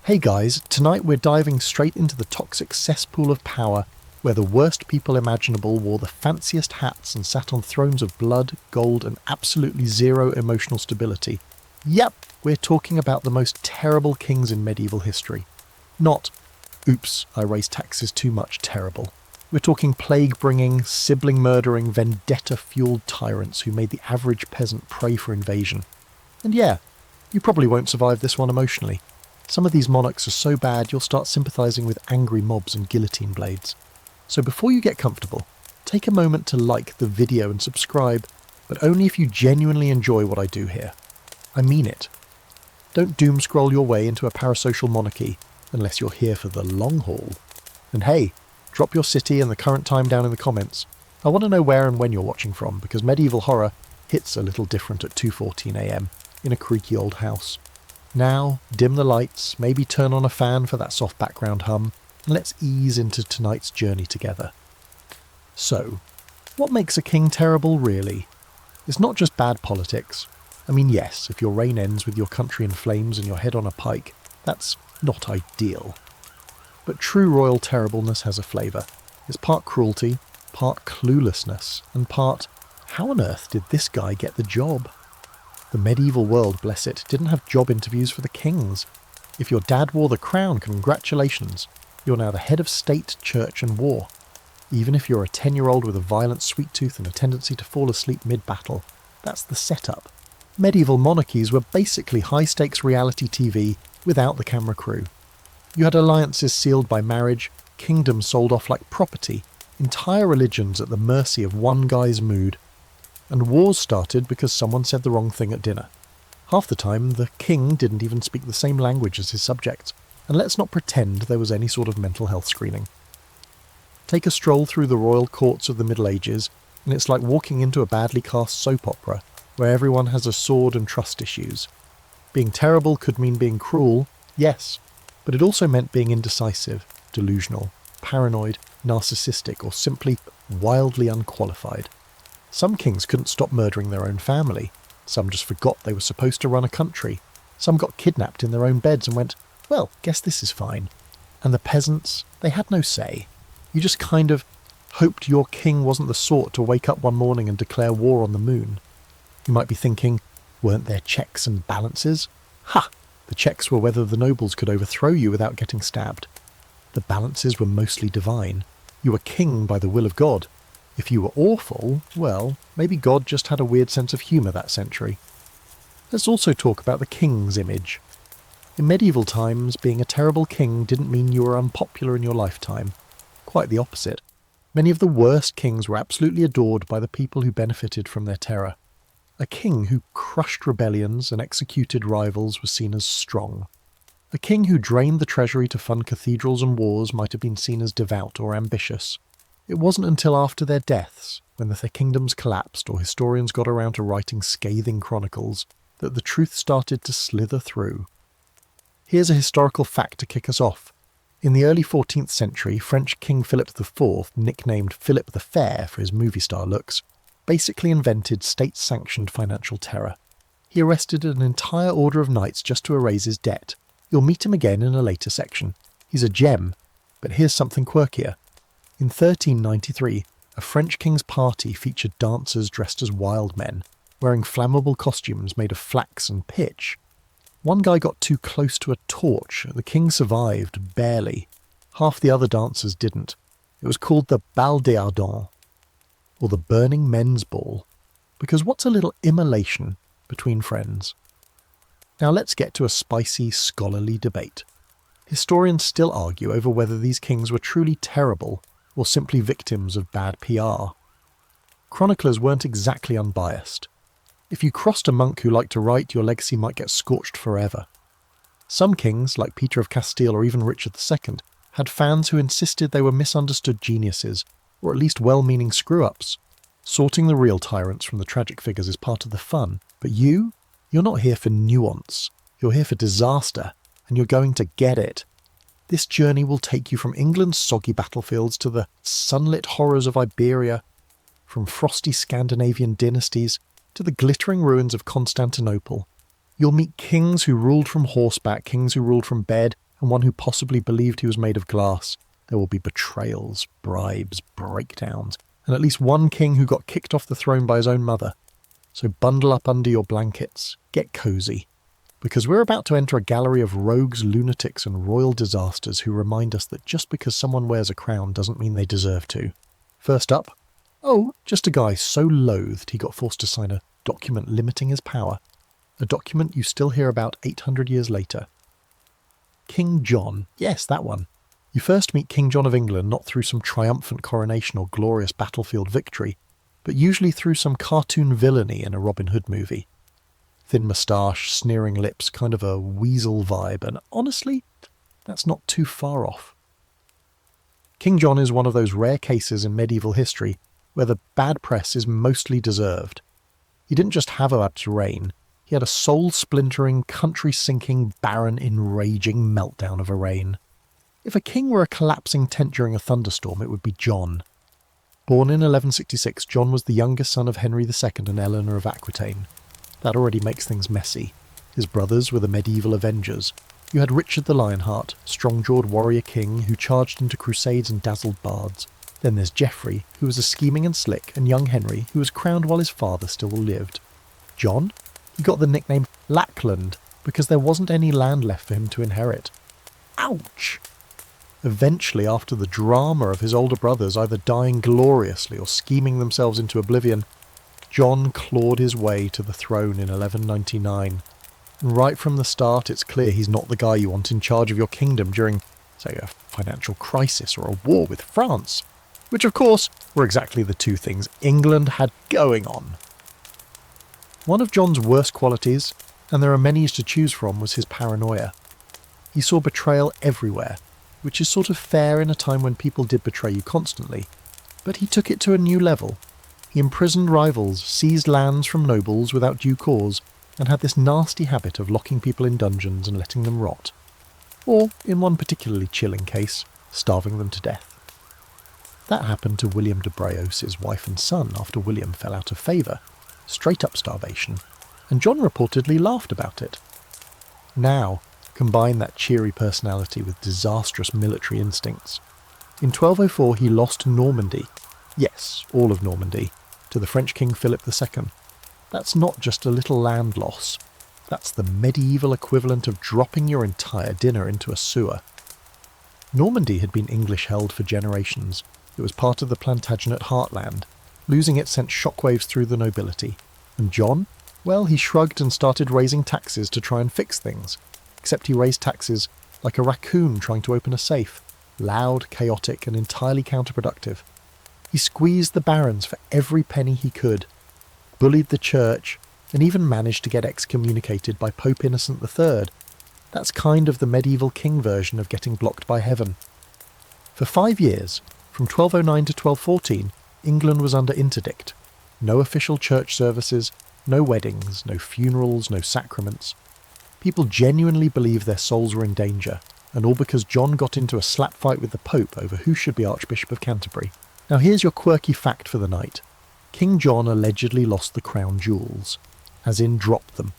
Hey guys, tonight we're diving straight into the toxic cesspool of power where the worst people imaginable wore the fanciest hats and sat on thrones of blood, gold and absolutely zero emotional stability. Yep, we're talking about the most terrible kings in medieval history. Not, oops, I raised taxes too much terrible. We're talking plague-bringing, sibling-murdering, vendetta-fueled tyrants who made the average peasant pray for invasion. And yeah, you probably won't survive this one emotionally. Some of these monarchs are so bad you'll start sympathising with angry mobs and guillotine blades. So before you get comfortable, take a moment to like the video and subscribe, but only if you genuinely enjoy what I do here. I mean it. Don't doom scroll your way into a parasocial monarchy unless you're here for the long haul. And hey, drop your city and the current time down in the comments. I want to know where and when you're watching from, because medieval horror hits a little different at 2:14 AM in a creaky old house. Now, dim the lights, maybe turn on a fan for that soft background hum, and let's ease into tonight's journey together. So, what makes a king terrible, really? It's not just bad politics. I mean, yes, if your reign ends with your country in flames and your head on a pike, that's not ideal. But true royal terribleness has a flavour. It's part cruelty, part cluelessness, and part, how on earth did this guy get the job? The medieval world, bless it, didn't have job interviews for the kings. If your dad wore the crown, congratulations. You're now the head of state, church and war. Even if you're a 10-year-old with a violent sweet tooth and a tendency to fall asleep mid-battle, that's the setup. Medieval monarchies were basically high-stakes reality TV without the camera crew. You had alliances sealed by marriage, kingdoms sold off like property, entire religions at the mercy of one guy's mood. And wars started because someone said the wrong thing at dinner. Half the time, the king didn't even speak the same language as his subjects, and let's not pretend there was any sort of mental health screening. Take a stroll through the royal courts of the Middle Ages, and it's like walking into a badly cast soap opera, where everyone has a sword and trust issues. Being terrible could mean being cruel, yes, but it also meant being indecisive, delusional, paranoid, narcissistic, or simply wildly unqualified. Some kings couldn't stop murdering their own family. Some just forgot they were supposed to run a country. Some got kidnapped in their own beds and went, well, guess this is fine. And the peasants, they had no say. You just kind of hoped your king wasn't the sort to wake up one morning and declare war on the moon. You might be thinking, weren't there checks and balances? Ha! The checks were whether the nobles could overthrow you without getting stabbed. The balances were mostly divine. You were king by the will of God. If you were awful, well, maybe God just had a weird sense of humour that century. Let's also talk about the king's image. In medieval times, being a terrible king didn't mean you were unpopular in your lifetime. Quite the opposite. Many of the worst kings were absolutely adored by the people who benefited from their terror. A king who crushed rebellions and executed rivals was seen as strong. A king who drained the treasury to fund cathedrals and wars might have been seen as devout or ambitious. It wasn't until after their deaths, when their kingdoms collapsed or historians got around to writing scathing chronicles, that the truth started to slither through. Here's a historical fact to kick us off. In the early 14th century, French King Philip IV, nicknamed Philip the Fair for his movie star looks, basically invented state-sanctioned financial terror. He arrested an entire order of knights just to erase his debt. You'll meet him again in a later section. He's a gem, but here's something quirkier. In 1393, a French king's party featured dancers dressed as wild men, wearing flammable costumes made of flax and pitch. One guy got too close to a torch. The king survived, barely. Half the other dancers didn't. It was called the Bal des Ardents, or the Burning Men's Ball, because what's a little immolation between friends? Now let's get to a spicy, scholarly debate. Historians still argue over whether these kings were truly terrible or simply victims of bad PR. Chroniclers weren't exactly unbiased. If you crossed a monk who liked to write, your legacy might get scorched forever. Some kings, like Peter of Castile or even Richard II, had fans who insisted they were misunderstood geniuses, or at least well-meaning screw-ups. Sorting the real tyrants from the tragic figures is part of the fun, but you're not here for nuance. You're here for disaster, and you're going to get it. This journey will take you from England's soggy battlefields to the sunlit horrors of Iberia, from frosty Scandinavian dynasties to the glittering ruins of Constantinople. You'll meet kings who ruled from horseback, kings who ruled from bed, and one who possibly believed he was made of glass, there will be betrayals, bribes, breakdowns, and at least one king who got kicked off the throne by his own mother. So bundle up under your blankets, get cozy, because we're about to enter a gallery of rogues, lunatics, and royal disasters who remind us that just because someone wears a crown doesn't mean they deserve to. First up, just a guy so loathed he got forced to sign a document limiting his power, a document you still hear about 800 years later. King John, yes, that one. You first meet King John of England not through some triumphant coronation or glorious battlefield victory, but usually through some cartoon villainy in a Robin Hood movie. Thin moustache, sneering lips, kind of a weasel vibe, and honestly, that's not too far off. King John is one of those rare cases in medieval history where the bad press is mostly deserved. He didn't just have a bad reign, he had a soul-splintering, country-sinking, barren, enraging meltdown of a reign. If a king were a collapsing tent during a thunderstorm, it would be John. Born in 1166, John was the youngest son of Henry II and Eleanor of Aquitaine. That already makes things messy. His brothers were the medieval Avengers. You had Richard the Lionheart, strong-jawed warrior king who charged into crusades and dazzled bards. Then there's Geoffrey, who was a scheming and slick, and young Henry, who was crowned while his father still lived. John? He got the nickname Lackland because there wasn't any land left for him to inherit. Ouch! Eventually, after the drama of his older brothers either dying gloriously or scheming themselves into oblivion, John clawed his way to the throne in 1199. And right from the start, it's clear he's not the guy you want in charge of your kingdom during, say, a financial crisis or a war with France. Which, of course, were exactly the two things England had going on. One of John's worst qualities, and there are many to choose from, was his paranoia. He saw betrayal everywhere, which is sort of fair in a time when people did betray you constantly. But he took it to a new level. He imprisoned rivals, seized lands from nobles without due cause, and had this nasty habit of locking people in dungeons and letting them rot. Or, in one particularly chilling case, starving them to death. That happened to William de Braos's wife and son after William fell out of favour. Straight up starvation. And John reportedly laughed about it. Now, combine that cheery personality with disastrous military instincts. In 1204 he lost Normandy, yes, all of Normandy, to the French King Philip II. That's not just a little land loss. That's the medieval equivalent of dropping your entire dinner into a sewer. Normandy had been English held for generations. It was part of the Plantagenet heartland. Losing it sent shockwaves through the nobility. And John? Well, he shrugged and started raising taxes to try and fix things. Except he raised taxes like a raccoon trying to open a safe. Loud, chaotic, and entirely counterproductive. He squeezed the barons for every penny he could, bullied the church, and even managed to get excommunicated by Pope Innocent III. That's kind of the medieval king version of getting blocked by heaven. For 5 years, from 1209 to 1214, England was under interdict. No official church services, no weddings, no funerals, no sacraments. People genuinely believed their souls were in danger, and all because John got into a slap fight with the Pope over who should be Archbishop of Canterbury. Now here's your quirky fact for the night. King John allegedly lost the crown jewels, as in dropped them,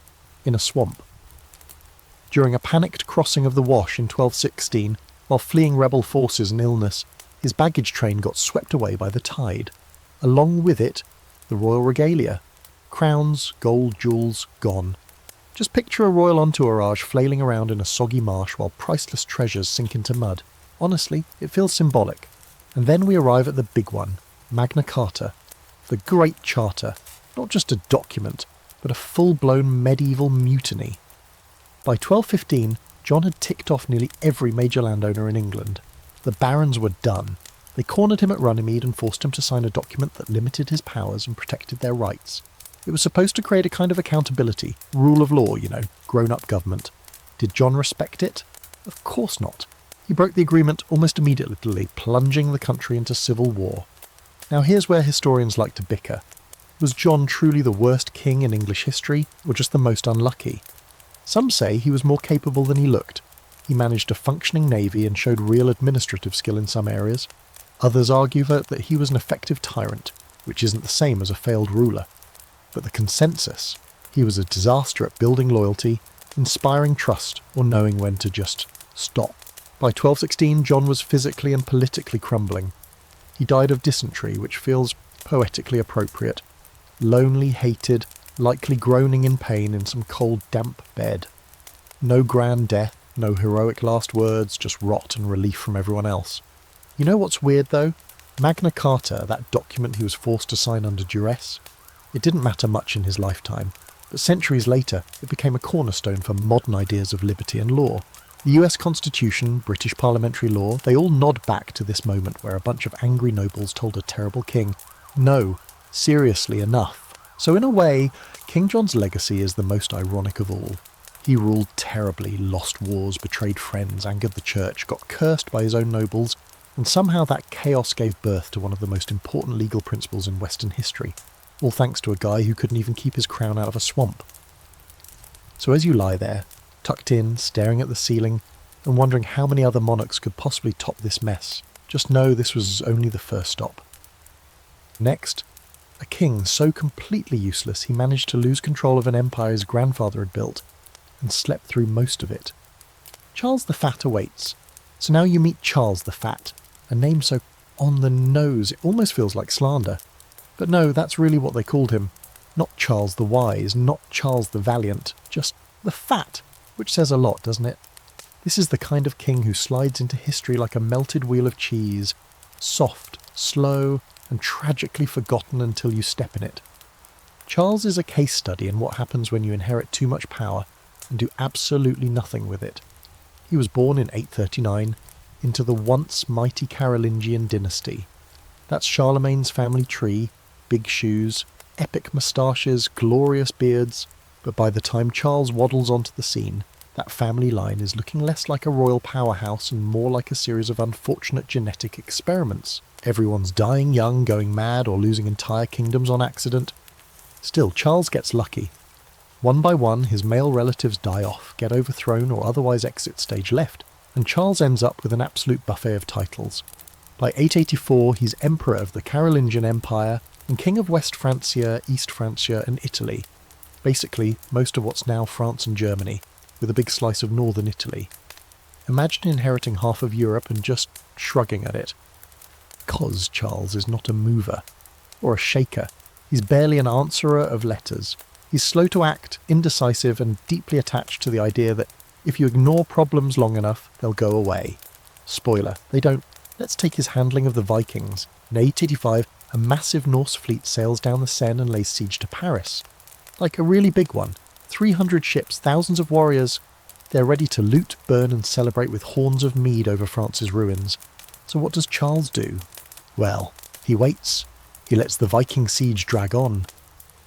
in a swamp. During a panicked crossing of the Wash in 1216, while fleeing rebel forces and illness, his baggage train got swept away by the tide. Along with it, the royal regalia. Crowns, gold, jewels, gone. Just picture a royal entourage flailing around in a soggy marsh while priceless treasures sink into mud. Honestly, it feels symbolic. And then we arrive at the big one, Magna Carta. The Great Charter. Not just a document, but a full-blown medieval mutiny. By 1215, John had ticked off nearly every major landowner in England. The barons were done. They cornered him at Runnymede and forced him to sign a document that limited his powers and protected their rights. It was supposed to create a kind of accountability, rule of law, grown-up government. Did John respect it? Of course not. He broke the agreement almost immediately, plunging the country into civil war. Now here's where historians like to bicker. Was John truly the worst king in English history, or just the most unlucky? Some say he was more capable than he looked. He managed a functioning navy and showed real administrative skill in some areas. Others argue that he was an effective tyrant, which isn't the same as a failed ruler. But the consensus, he was a disaster at building loyalty, inspiring trust, or knowing when to just Stop. By 1216, John was physically and politically crumbling. He died of dysentery, which feels poetically appropriate. Lonely, hated, likely groaning in pain in some cold, damp bed. No grand death, no heroic last words, just rot and relief from everyone else. You know what's weird, though? Magna Carta, that document he was forced to sign under duress, it didn't matter much in his lifetime, but centuries later it became a cornerstone for modern ideas of liberty and law. The US Constitution, British parliamentary law, they all nod back to this moment where a bunch of angry nobles told a terrible king, no, seriously enough. So in a way, King John's legacy is the most ironic of all. He ruled terribly, lost wars, betrayed friends, angered the church, got cursed by his own nobles, and somehow that chaos gave birth to one of the most important legal principles in Western history, all thanks to a guy who couldn't even keep his crown out of a swamp. So as you lie there, tucked in, staring at the ceiling, and wondering how many other monarchs could possibly top this mess, just know this was only the first stop. Next, a king so completely useless he managed to lose control of an empire his grandfather had built, and slept through most of it. Charles the Fat awaits. So now you meet Charles the Fat, a name so on the nose it almost feels like slander. But no, that's really what they called him. Not Charles the Wise, not Charles the Valiant, just the Fat, which says a lot, doesn't it? This is the kind of king who slides into history like a melted wheel of cheese, soft, slow, and tragically forgotten until you step in it. Charles is a case study in what happens when you inherit too much power and do absolutely nothing with it. He was born in 839 into the once mighty Carolingian dynasty. That's Charlemagne's family tree, big shoes, epic moustaches, glorious beards, but by the time Charles waddles onto the scene, that family line is looking less like a royal powerhouse and more like a series of unfortunate genetic experiments. Everyone's dying young, going mad, or losing entire kingdoms on accident. Still, Charles gets lucky. One by one, his male relatives die off, get overthrown, or otherwise exit stage left, and Charles ends up with an absolute buffet of titles. By 884, he's emperor of the Carolingian Empire and king of West Francia, East Francia, and Italy. Basically, most of what's now France and Germany, with a big slice of northern Italy. Imagine inheriting half of Europe and just shrugging at it. 'Cause Charles is not a mover, or a shaker. He's barely an answerer of letters. He's slow to act, indecisive, and deeply attached to the idea that if you ignore problems long enough, they'll go away. Spoiler, they don't. Let's take his handling of the Vikings. In 885, a massive Norse fleet sails down the Seine and lays siege to Paris. Like a really big one. 300 ships, thousands of warriors. They're ready to loot, burn, and celebrate with horns of mead over France's ruins. So what does Charles do? Well, he waits. He lets the Viking siege drag on.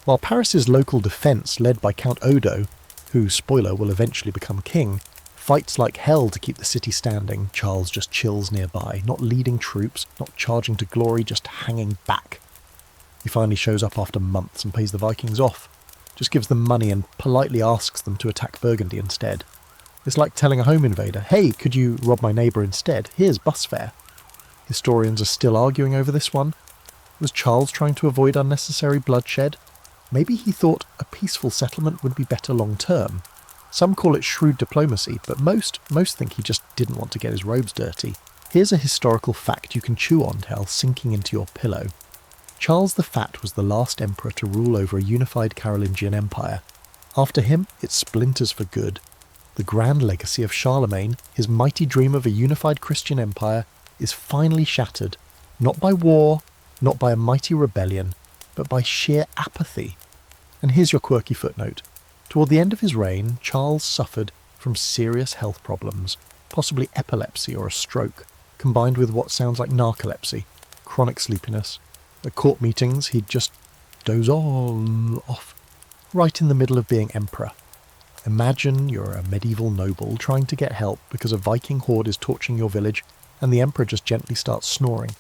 While Paris's local defence, led by Count Odo, who, spoiler, will eventually become king, fights like hell to keep the city standing, Charles just chills nearby, not leading troops, not charging to glory, just hanging back. He finally shows up after months and pays the Vikings off, just gives them money and politely asks them to attack Burgundy instead. It's like telling a home invader, hey, could you rob my neighbour instead? Here's bus fare. Historians are still arguing over this one. Was Charles trying to avoid unnecessary bloodshed? Maybe he thought a peaceful settlement would be better long term. Some call it shrewd diplomacy, but most think he just didn't want to get his robes dirty. Here's a historical fact you can chew on while sinking into your pillow. Charles the Fat was the last emperor to rule over a unified Carolingian empire. After him, it splinters for good. The grand legacy of Charlemagne, his mighty dream of a unified Christian empire, is finally shattered, not by war, not by a mighty rebellion, but by sheer apathy. And here's your quirky footnote. Toward the end of his reign, Charles suffered from serious health problems, possibly epilepsy or a stroke, combined with what sounds like narcolepsy, chronic sleepiness. At court meetings, he'd just doze all off, right in the middle of being emperor. Imagine you're a medieval noble trying to get help because a Viking horde is torching your village, and the emperor just gently starts snoring.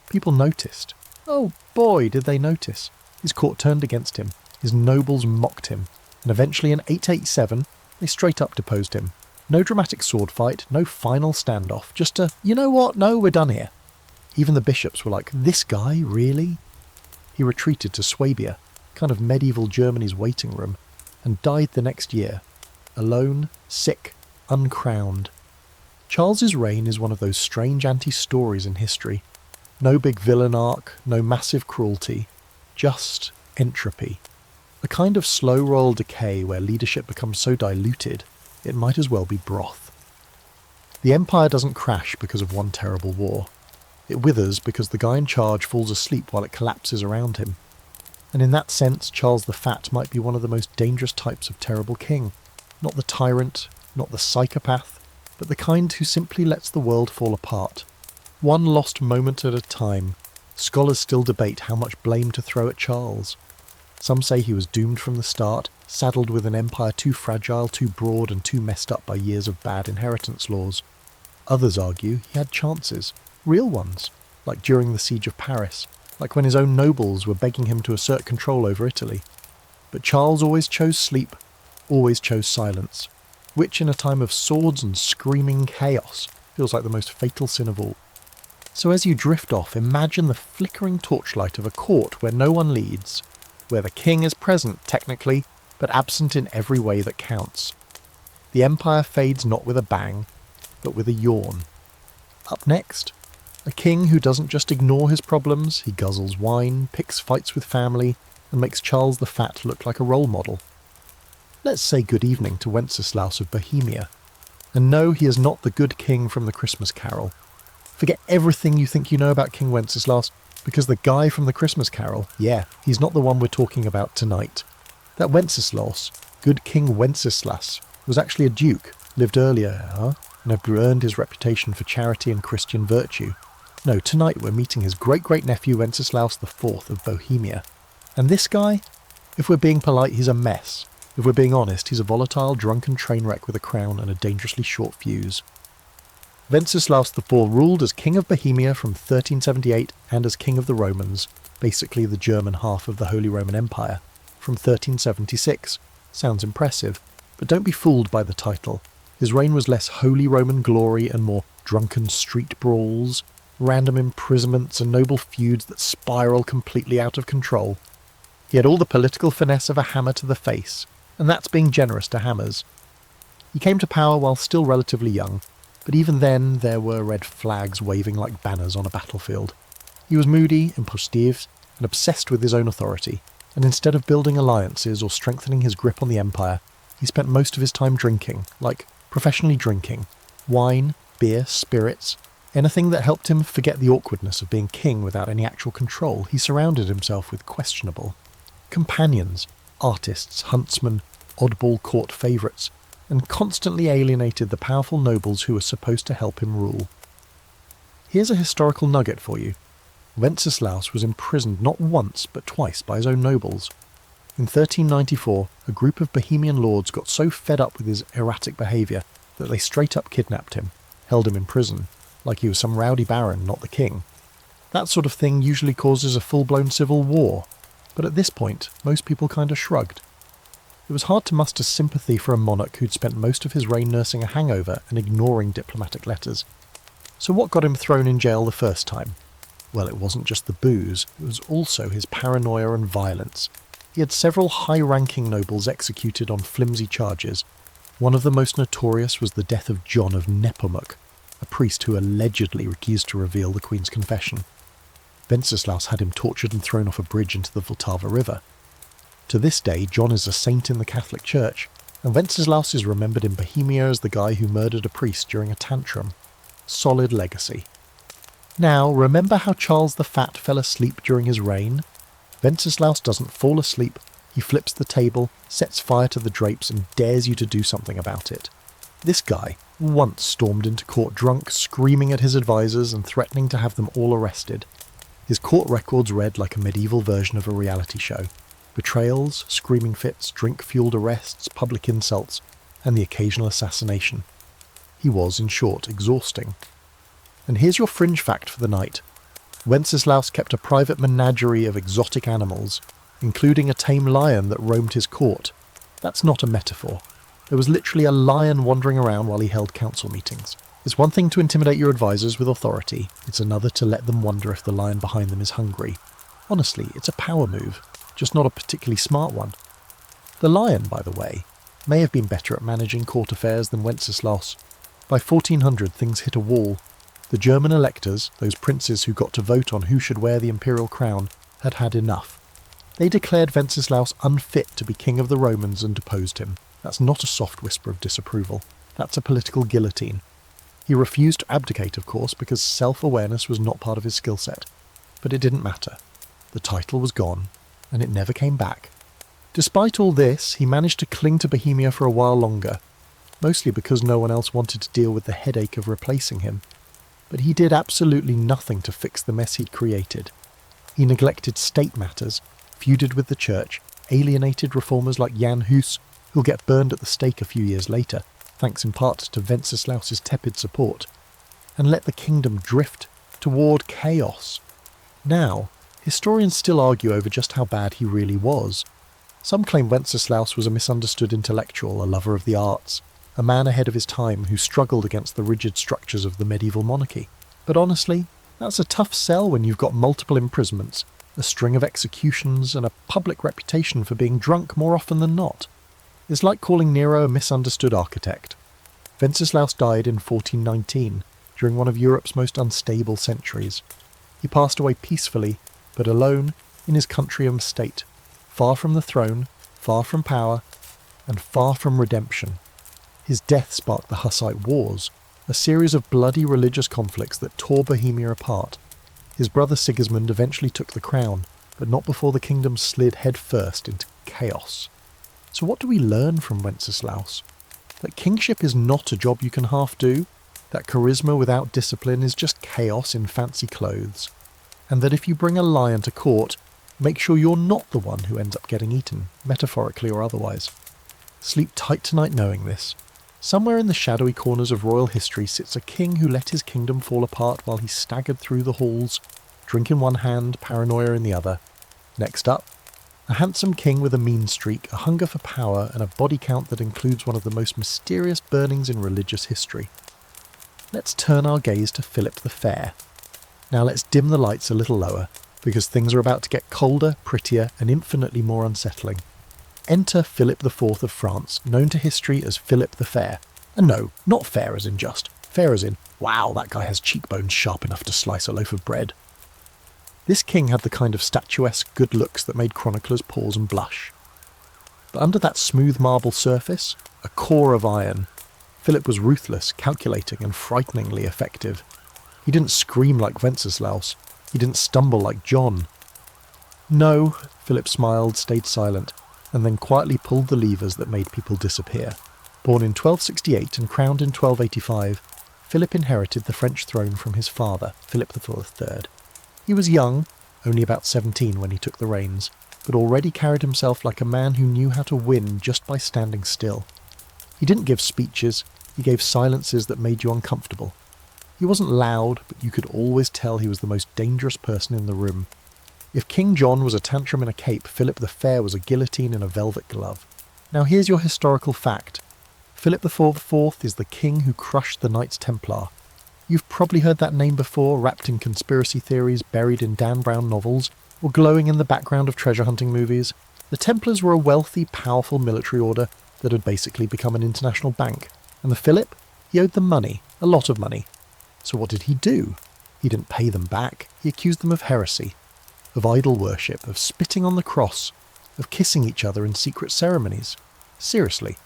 People noticed. Oh boy, did they notice. His court turned against him, his nobles mocked him, and eventually in 887, they straight up deposed him. No dramatic sword fight, no final standoff, just a, you know what, no, we're done here. Even the bishops were like, this guy, really? He retreated to Swabia, kind of medieval Germany's waiting room, and died the next year, alone, sick, uncrowned. Charles's reign is one of those strange anti-stories in history. No big villain arc, no massive cruelty, just entropy. A kind of slow roll decay where leadership becomes so diluted, it might as well be broth. The empire doesn't crash because of one terrible war. It withers because the guy in charge falls asleep while it collapses around him. And in that sense, Charles the Fat might be one of the most dangerous types of terrible king. Not the tyrant, not the psychopath, but the kind who simply lets the world fall apart. One lost moment at a time. Scholars still debate how much blame to throw at Charles. Some say he was doomed from the start, saddled with an empire too fragile, too broad, and too messed up by years of bad inheritance laws. Others argue he had chances, real ones, like during the siege of Paris, like when his own nobles were begging him to assert control over Italy. But Charles always chose sleep, always chose silence, which in a time of swords and screaming chaos feels like the most fatal sin of all. So as you drift off, imagine the flickering torchlight of a court where no one leads, where the king is present technically, but absent in every way that counts. The empire fades not with a bang, but with a yawn. Up next, a king who doesn't just ignore his problems, he guzzles wine, picks fights with family, and makes Charles the Fat look like a role model. Let's say good evening to Wenceslaus of Bohemia. And no, he is not the good king from the Christmas Carol. Forget everything you think you know about King Wenceslaus, because the guy from the Christmas Carol, yeah, he's not the one we're talking about tonight. That Wenceslaus, good King Wenceslas, was actually a duke, lived earlier, and had earned his reputation for charity and Christian virtue. No, tonight we're meeting his great-great-nephew Wenceslaus IV of Bohemia. And this guy, if we're being polite, he's a mess. If we're being honest, he's a volatile, drunken train wreck with a crown and a dangerously short fuse. Wenceslaus IV ruled as King of Bohemia from 1378 and as King of the Romans, basically the German half of the Holy Roman Empire, from 1376. Sounds impressive, but don't be fooled by the title. His reign was less Holy Roman glory and more drunken street brawls, random imprisonments and noble feuds that spiral completely out of control. He had all the political finesse of a hammer to the face, and that's being generous to hammers. He came to power while still relatively young, but even then there were red flags waving like banners on a battlefield. He was moody, impulsive, and obsessed with his own authority, and instead of building alliances or strengthening his grip on the empire, he spent most of his time drinking, like professionally drinking, wine, beer, spirits, anything that helped him forget the awkwardness of being king without any actual control. He surrounded himself with questionable companions, artists, huntsmen, oddball court favourites, and constantly alienated the powerful nobles who were supposed to help him rule. Here's a historical nugget for you. Wenceslaus was imprisoned not once but twice by his own nobles. In 1394, a group of Bohemian lords got so fed up with his erratic behaviour that they straight up kidnapped him, held him in prison, like he was some rowdy baron, not the king. That sort of thing usually causes a full-blown civil war, but at this point, most people kind of shrugged. It was hard to muster sympathy for a monarch who'd spent most of his reign nursing a hangover and ignoring diplomatic letters. So what got him thrown in jail the first time? Well, it wasn't just the booze, it was also his paranoia and violence. He had several high-ranking nobles executed on flimsy charges. One of the most notorious was the death of John of Nepomuk, a priest who allegedly refused to reveal the Queen's confession. Wenceslaus had him tortured and thrown off a bridge into the Vltava River. To this day, John is a saint in the Catholic Church, and Wenceslaus is remembered in Bohemia as the guy who murdered a priest during a tantrum. Solid legacy. Now, remember how Charles the Fat fell asleep during his reign? Wenceslaus doesn't fall asleep, he flips the table, sets fire to the drapes and dares you to do something about it. This guy once stormed into court drunk, screaming at his advisors and threatening to have them all arrested. His court records read like a medieval version of a reality show. Betrayals, screaming fits, drink-fueled arrests, public insults, and the occasional assassination. He was, in short, exhausting. And here's your fringe fact for the night. Wenceslaus kept a private menagerie of exotic animals, including a tame lion that roamed his court. That's not a metaphor. There was literally a lion wandering around while he held council meetings. It's one thing to intimidate your advisors with authority, it's another to let them wonder if the lion behind them is hungry. Honestly, it's a power move, just not a particularly smart one. The lion, by the way, may have been better at managing court affairs than Wenceslaus, By 1400 things hit a wall. The German electors, those princes who got to vote on who should wear the imperial crown, had had enough. They declared Wenceslaus unfit to be king of the Romans and deposed him. That's not a soft whisper of disapproval. That's a political guillotine. He refused to abdicate, of course, because self-awareness was not part of his skill set. But it didn't matter. The title was gone, and it never came back. Despite all this, he managed to cling to Bohemia for a while longer, mostly because no one else wanted to deal with the headache of replacing him. But he did absolutely nothing to fix the mess he'd created. He neglected state matters, feuded with the church, alienated reformers like Jan Hus, who'll get burned at the stake a few years later, thanks in part to Wenceslaus's tepid support, and let the kingdom drift toward chaos. Now, historians still argue over just how bad he really was. Some claim Wenceslaus was a misunderstood intellectual, a lover of the arts, a man ahead of his time who struggled against the rigid structures of the medieval monarchy. But honestly, that's a tough sell when you've got multiple imprisonments, a string of executions, and a public reputation for being drunk more often than not. It's like calling Nero a misunderstood architect. Wenceslaus died in 1419, during one of Europe's most unstable centuries. He passed away peacefully, but alone, in his country and state, far from the throne, far from power, and far from redemption. His death sparked the Hussite Wars, a series of bloody religious conflicts that tore Bohemia apart. His brother Sigismund eventually took the crown, but not before the kingdom slid headfirst into chaos. So what do we learn from Wenceslaus? That kingship is not a job you can half do, that charisma without discipline is just chaos in fancy clothes, and that if you bring a lion to court, make sure you're not the one who ends up getting eaten, metaphorically or otherwise. Sleep tight tonight knowing this. Somewhere in the shadowy corners of royal history sits a king who let his kingdom fall apart while he staggered through the halls, drink in one hand, paranoia in the other. Next up, a handsome king with a mean streak, a hunger for power, and a body count that includes one of the most mysterious burnings in religious history. Let's turn our gaze to Philip the Fair. Now let's dim the lights a little lower, because things are about to get colder, prettier, and infinitely more unsettling. Enter Philip IV of France, known to history as Philip the Fair. And no, not fair as in just. Fair as in, wow, that guy has cheekbones sharp enough to slice a loaf of bread. This king had the kind of statuesque good looks that made chroniclers pause and blush. But under that smooth marble surface, a core of iron. Philip was ruthless, calculating, and frighteningly effective. He didn't scream like Wenceslaus. He didn't stumble like John. No, Philip smiled, stayed silent, and then quietly pulled the levers that made people disappear. Born in 1268 and crowned in 1285, Philip inherited the French throne from his father, Philip III. He was young, only about 17 when he took the reins, but already carried himself like a man who knew how to win just by standing still. He didn't give speeches, he gave silences that made you uncomfortable. He wasn't loud, but you could always tell he was the most dangerous person in the room. If King John was a tantrum in a cape, Philip the Fair was a guillotine in a velvet glove. Now here's your historical fact. Philip IV is the king who crushed the Knights Templar. You've probably heard that name before, wrapped in conspiracy theories, buried in Dan Brown novels, or glowing in the background of treasure hunting movies. The Templars were a wealthy, powerful military order that had basically become an international bank. And the Philip? He owed them money, a lot of money. So what did he do? He didn't pay them back. He accused them of heresy, of idol worship, of spitting on the cross, of kissing each other in secret ceremonies. Seriously.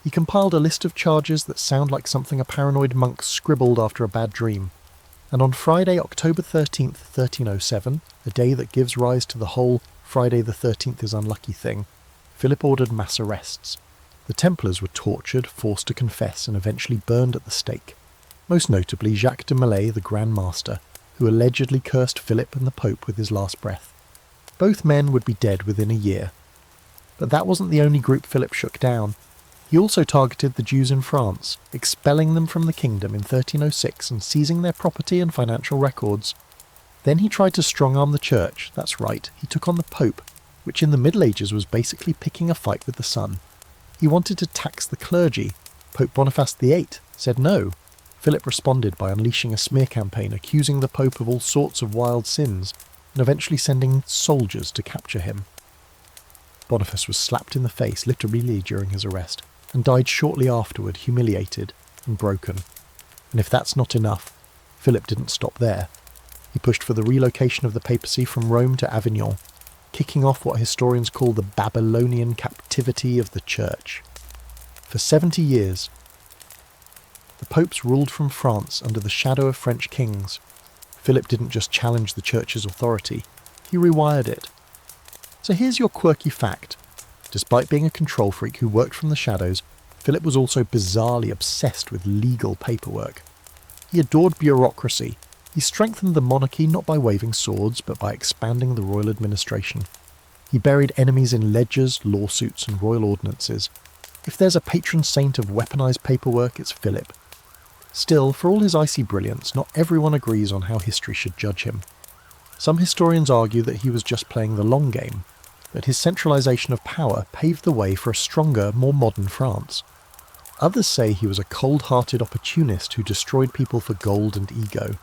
He compiled a list of charges that sound like something a paranoid monk scribbled after a bad dream. And on Friday, October 13th, 1307, a day that gives rise to the whole Friday the 13th is unlucky thing, Philip ordered mass arrests. The Templars were tortured, forced to confess, and eventually burned at the stake. Most notably Jacques de Molay, the Grand Master, who allegedly cursed Philip and the Pope with his last breath. Both men would be dead within a year. But that wasn't the only group Philip shook down. He also targeted the Jews in France, expelling them from the kingdom in 1306 and seizing their property and financial records. Then he tried to strong-arm the church. That's right, he took on the Pope, which in the Middle Ages was basically picking a fight with the sun. He wanted to tax the clergy. Pope Boniface VIII said no. Philip responded by unleashing a smear campaign accusing the Pope of all sorts of wild sins, and eventually sending soldiers to capture him. Boniface was slapped in the face, literally during his arrest, and died shortly afterward, humiliated and broken. And if that's not enough, Philip didn't stop there. He pushed for the relocation of the papacy from Rome to Avignon, kicking off what historians call the Babylonian captivity of the Church. For 70 years, the popes ruled from France under the shadow of French kings. Philip didn't just challenge the Church's authority, he rewired it. So here's your quirky fact. Despite being a control freak who worked from the shadows, Philip was also bizarrely obsessed with legal paperwork. He adored bureaucracy. He strengthened the monarchy not by waving swords, but by expanding the royal administration. He buried enemies in ledgers, lawsuits, and royal ordinances. If there's a patron saint of weaponized paperwork, it's Philip. Still, for all his icy brilliance, not everyone agrees on how history should judge him. Some historians argue that he was just playing the long game, that his centralisation of power paved the way for a stronger, more modern France. Others say he was a cold-hearted opportunist who destroyed people for gold and ego.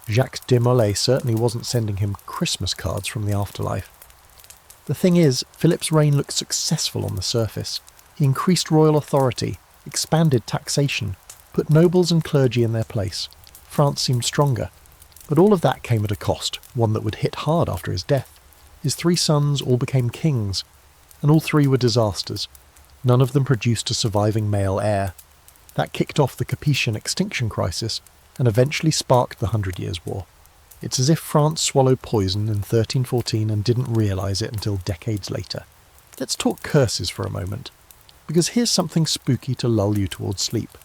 Jacques de Molay certainly wasn't sending him Christmas cards from the afterlife. The thing is, Philip's reign looked successful on the surface. He increased royal authority, expanded taxation, put nobles and clergy in their place. France seemed stronger. But all of that came at a cost, one that would hit hard after his death. His 3 sons all became kings, and all 3 were disasters. None of them produced a surviving male heir. That kicked off the Capetian extinction crisis, and eventually sparked the 100 Years' War. It's as if France swallowed poison in 1314 and didn't realise it until decades later. Let's talk curses for a moment, because here's something spooky to lull you towards sleep.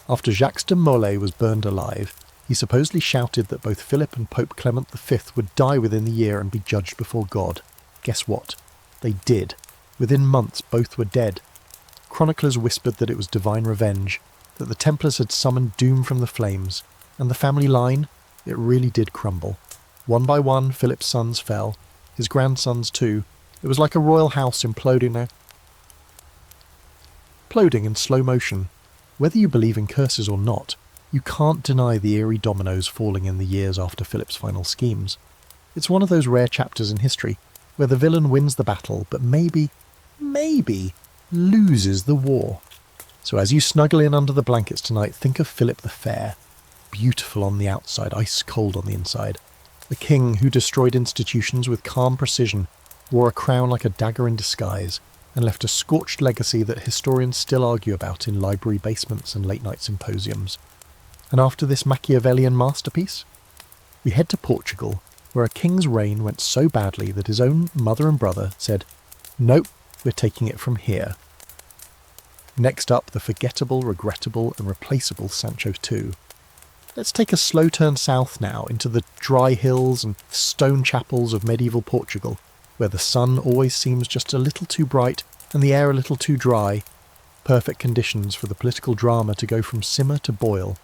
After Jacques de Molay was burned alive, he supposedly shouted that both Philip and Pope Clement V would die within the year and be judged before God. Guess what? They did. Within months, both were dead. Chroniclers whispered that it was divine revenge, that the Templars had summoned doom from the flames, and the family line, it really did crumble. One by one, Philip's sons fell, his grandsons too. It was like a royal house imploding in slow motion. Whether you believe in curses or not, you can't deny the eerie dominoes falling in the years after Philip's final schemes. It's one of those rare chapters in history where the villain wins the battle, but maybe loses the war. So as you snuggle in under the blankets tonight, think of Philip the Fair, beautiful on the outside, ice cold on the inside. The king who destroyed institutions with calm precision, wore a crown like a dagger in disguise, and left a scorched legacy that historians still argue about in library basements and late-night symposiums. And after this Machiavellian masterpiece, we head to Portugal, where a king's reign went so badly that his own mother and brother said, "Nope, we're taking it from here." Next up, the forgettable, regrettable, and replaceable Sancho II. Let's take a slow turn south now into the dry hills and stone chapels of medieval Portugal, where the sun always seems just a little too bright and the air a little too dry. Perfect conditions for the political drama to go from simmer to boil.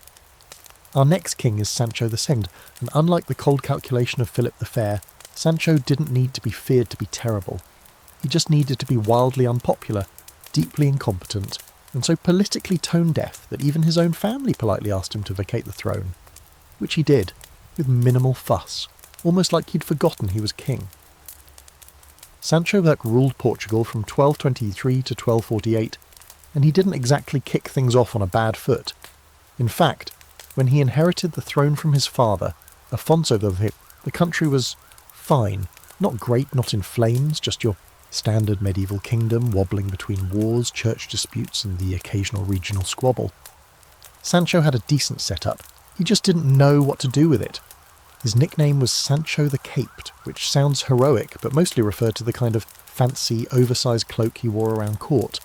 Our next king is Sancho II, and unlike the cold calculation of Philip the Fair, Sancho didn't need to be feared to be terrible. He just needed to be wildly unpopular, deeply incompetent, and so politically tone-deaf that even his own family politely asked him to vacate the throne. Which he did, with minimal fuss, almost like he'd forgotten he was king. Sancho ruled Portugal from 1223 to 1248, and he didn't exactly kick things off on a bad foot. In fact, when he inherited the throne from his father, Afonso V, the country was fine. Not great, not in flames, just your standard medieval kingdom wobbling between wars, church disputes, and the occasional regional squabble. Sancho had a decent setup. He just didn't know what to do with it. His nickname was Sancho the Caped, which sounds heroic, but mostly referred to the kind of fancy, oversized cloak he wore around court.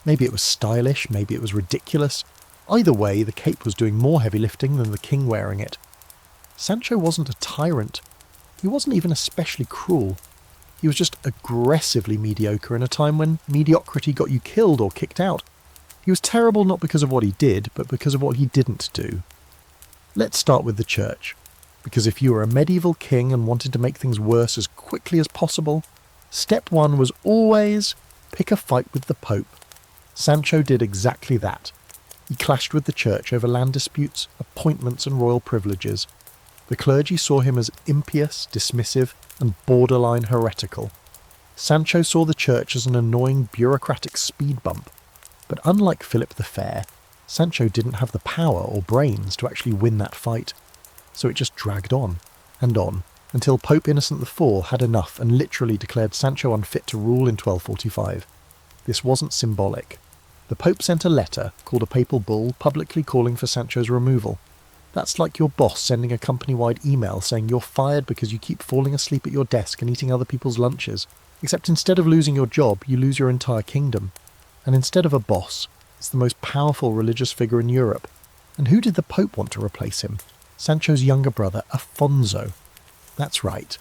Maybe it was stylish, maybe it was ridiculous. Either way, the cape was doing more heavy lifting than the king wearing it. Sancho wasn't a tyrant. He wasn't even especially cruel. He was just aggressively mediocre in a time when mediocrity got you killed or kicked out. He was terrible not because of what he did, but because of what he didn't do. Let's start with the church, because if you were a medieval king and wanted to make things worse as quickly as possible, step one was always pick a fight with the Pope. Sancho did exactly that. He clashed with the church over land disputes, appointments and royal privileges. The clergy saw him as impious, dismissive, and borderline heretical. Sancho saw the church as an annoying bureaucratic speed bump. But unlike Philip the Fair, Sancho didn't have the power or brains to actually win that fight, so it just dragged on, until Pope Innocent IV had enough and literally declared Sancho unfit to rule in 1245. This wasn't symbolic. The Pope sent a letter, called a papal bull, publicly calling for Sancho's removal. That's like your boss sending a company-wide email saying you're fired because you keep falling asleep at your desk and eating other people's lunches. Except instead of losing your job, you lose your entire kingdom. And instead of a boss, it's the most powerful religious figure in Europe. And who did the Pope want to replace him? Sancho's younger brother, Afonso. That's right.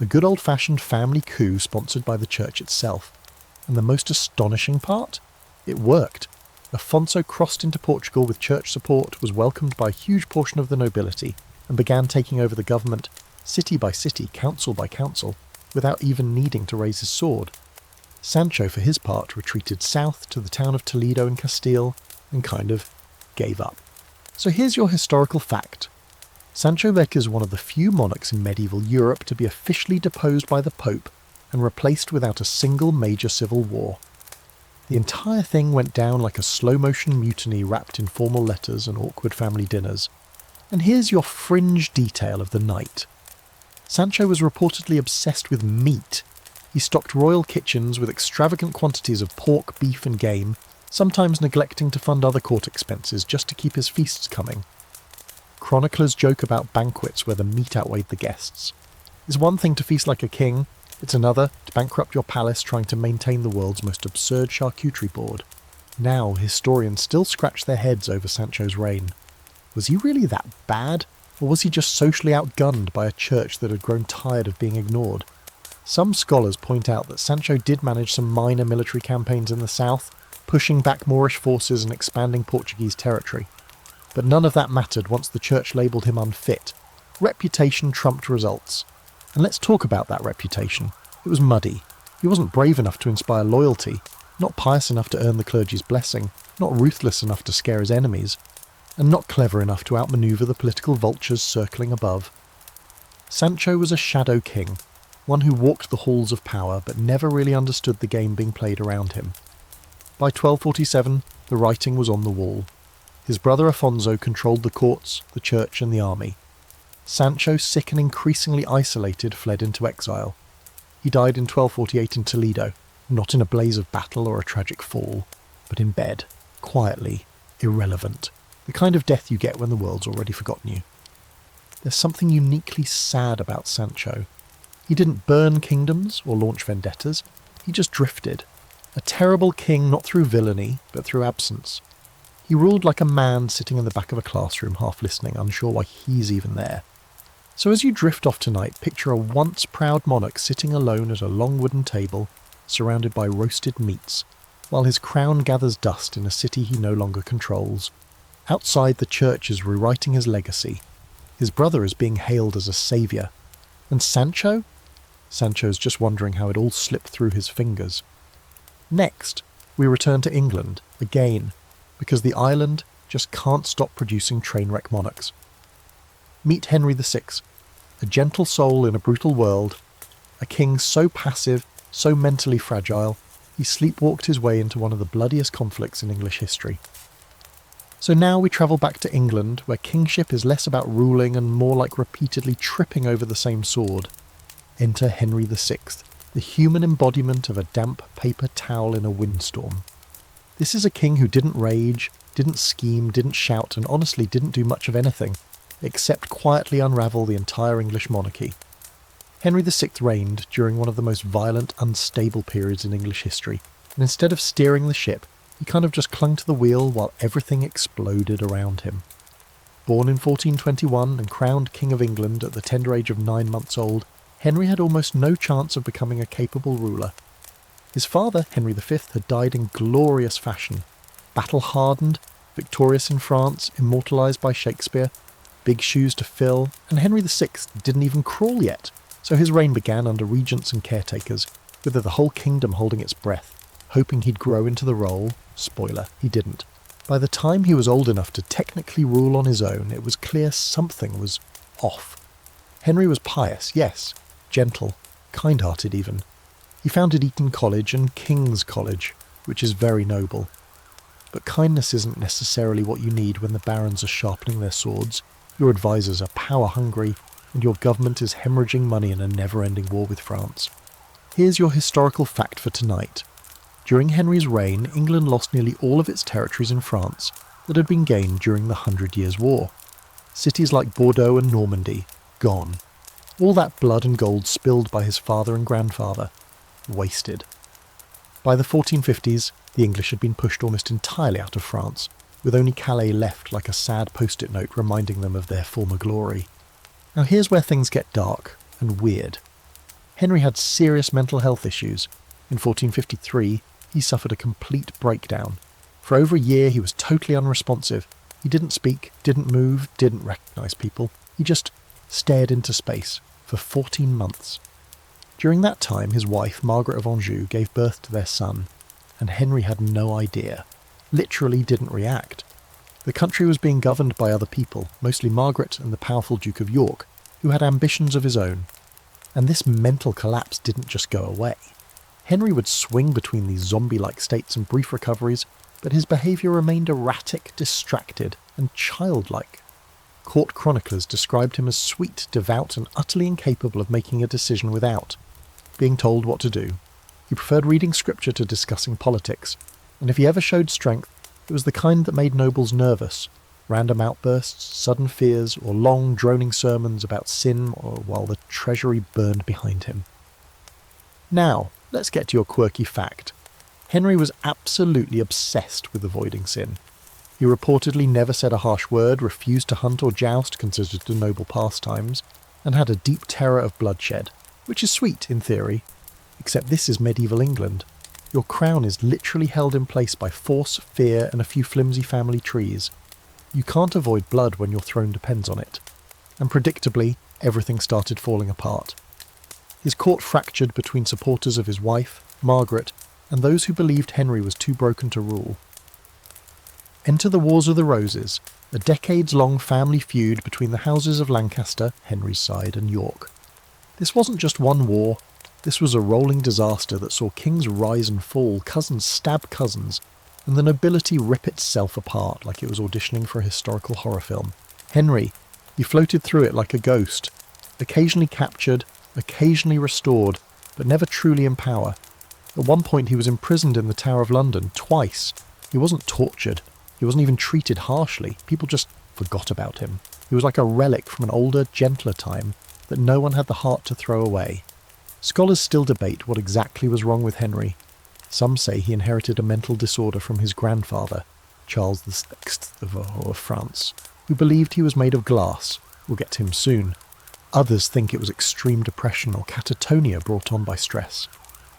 A good old-fashioned family coup sponsored by the church itself. And the most astonishing part? It worked. Afonso crossed into Portugal with church support, was welcomed by a huge portion of the nobility, and began taking over the government, city by city, council by council, without even needing to raise his sword. Sancho, for his part, retreated south to the town of Toledo in Castile, and kind of gave up. So here's your historical fact. Sancho Vecchi is one of the few monarchs in medieval Europe to be officially deposed by the Pope and replaced without a single major civil war. The entire thing went down like a slow-motion mutiny wrapped in formal letters and awkward family dinners. And here's your fringe detail of the night. Sancho was reportedly obsessed with meat. He stocked royal kitchens with extravagant quantities of pork, beef and game, sometimes neglecting to fund other court expenses just to keep his feasts coming. Chroniclers joke about banquets where the meat outweighed the guests. It's one thing to feast like a king, it's another to bankrupt your palace trying to maintain the world's most absurd charcuterie board. Now historians still scratch their heads over Sancho's reign. Was he really that bad? Or was he just socially outgunned by a church that had grown tired of being ignored? Some scholars point out that Sancho did manage some minor military campaigns in the south, pushing back Moorish forces and expanding Portuguese territory. But none of that mattered once the church labelled him unfit. Reputation trumped results. And let's talk about that reputation. It was muddy. He wasn't brave enough to inspire loyalty, not pious enough to earn the clergy's blessing, not ruthless enough to scare his enemies, and not clever enough to outmaneuver the political vultures circling above. Sancho was a shadow king, one who walked the halls of power but never really understood the game being played around him. By 1247, the writing was on the wall. His brother Afonso controlled the courts, the church and the army. Sancho, sick and increasingly isolated, fled into exile. He died in 1248 in Toledo, not in a blaze of battle or a tragic fall, but in bed, quietly, irrelevant, the kind of death you get when the world's already forgotten you. There's something uniquely sad about Sancho. He didn't burn kingdoms or launch vendettas, he just drifted. A terrible king not through villainy, but through absence. He ruled like a man sitting in the back of a classroom half listening, unsure why he's even there. So as you drift off tonight, picture a once proud monarch sitting alone at a long wooden table, surrounded by roasted meats, while his crown gathers dust in a city he no longer controls. Outside, the church is rewriting his legacy. His brother is being hailed as a saviour. And Sancho? Sancho's just wondering how it all slipped through his fingers. Next, we return to England, again, because the island just can't stop producing train wreck monarchs. Meet Henry VI, a gentle soul in a brutal world, a king so passive, so mentally fragile, he sleepwalked his way into one of the bloodiest conflicts in English history. So now we travel back to England, where kingship is less about ruling and more like repeatedly tripping over the same sword. Enter Henry VI, the human embodiment of a damp paper towel in a windstorm. This is a king who didn't rage, didn't scheme, didn't shout, and honestly didn't do much of anything, except quietly unravel the entire English monarchy. Henry VI reigned during one of the most violent, unstable periods in English history, and instead of steering the ship, he kind of just clung to the wheel while everything exploded around him. Born in 1421 and crowned King of England at the tender age of 9 months old, Henry had almost no chance of becoming a capable ruler. His father, Henry V, had died in glorious fashion, battle-hardened, victorious in France, immortalised by Shakespeare, big shoes to fill, and Henry VI didn't even crawl yet, so his reign began under regents and caretakers, with the whole kingdom holding its breath, hoping he'd grow into the role. Spoiler, he didn't. By the time he was old enough to technically rule on his own, it was clear something was off. Henry was pious, yes, gentle, kind-hearted even. He founded Eton College and King's College, which is very noble. But kindness isn't necessarily what you need when the barons are sharpening their swords, your advisors are power-hungry, and your government is hemorrhaging money in a never-ending war with France. Here's your historical fact for tonight. During Henry's reign, England lost nearly all of its territories in France that had been gained during the 100 Years' War. Cities like Bordeaux and Normandy, gone. All that blood and gold spilled by his father and grandfather, wasted. By the 1450s, the English had been pushed almost entirely out of France, with only Calais left like a sad post-it note reminding them of their former glory. Now here's where things get dark and weird. Henry had serious mental health issues. In 1453, he suffered a complete breakdown. For over a year, he was totally unresponsive. He didn't speak, didn't move, didn't recognise people. He just stared into space for 14 months. During that time, his wife, Margaret of Anjou, gave birth to their son, and Henry had no idea. Literally didn't react. The country was being governed by other people, mostly Margaret and the powerful Duke of York, who had ambitions of his own. And this mental collapse didn't just go away. Henry would swing between these zombie-like states and brief recoveries, but his behaviour remained erratic, distracted, and childlike. Court chroniclers described him as sweet, devout, and utterly incapable of making a decision without being told what to do. He preferred reading scripture to discussing politics, and if he ever showed strength, it was the kind that made nobles nervous. Random outbursts, sudden fears, or long, droning sermons about sin or while the treasury burned behind him. Now, let's get to your quirky fact. Henry was absolutely obsessed with avoiding sin. He reportedly never said a harsh word, refused to hunt or joust, considered the noble pastimes, and had a deep terror of bloodshed, which is sweet in theory, except this is medieval England. Your crown is literally held in place by force, fear, and a few flimsy family trees. You can't avoid blood when your throne depends on it. And predictably, everything started falling apart. His court fractured between supporters of his wife, Margaret, and those who believed Henry was too broken to rule. Enter the Wars of the Roses, a decades-long family feud between the houses of Lancaster, Henry's side, and York. This wasn't just one war, this was a rolling disaster that saw kings rise and fall, cousins stab cousins, and the nobility rip itself apart like it was auditioning for a historical horror film. Henry, he floated through it like a ghost, occasionally captured, occasionally restored, but never truly in power. At one point he was imprisoned in the Tower of London twice. He wasn't tortured, he wasn't even treated harshly, people just forgot about him. He was like a relic from an older, gentler time that no one had the heart to throw away. Scholars still debate what exactly was wrong with Henry. Some say he inherited a mental disorder from his grandfather, Charles VI of France, who believed he was made of glass. We'll get to him soon. Others think it was extreme depression or catatonia brought on by stress.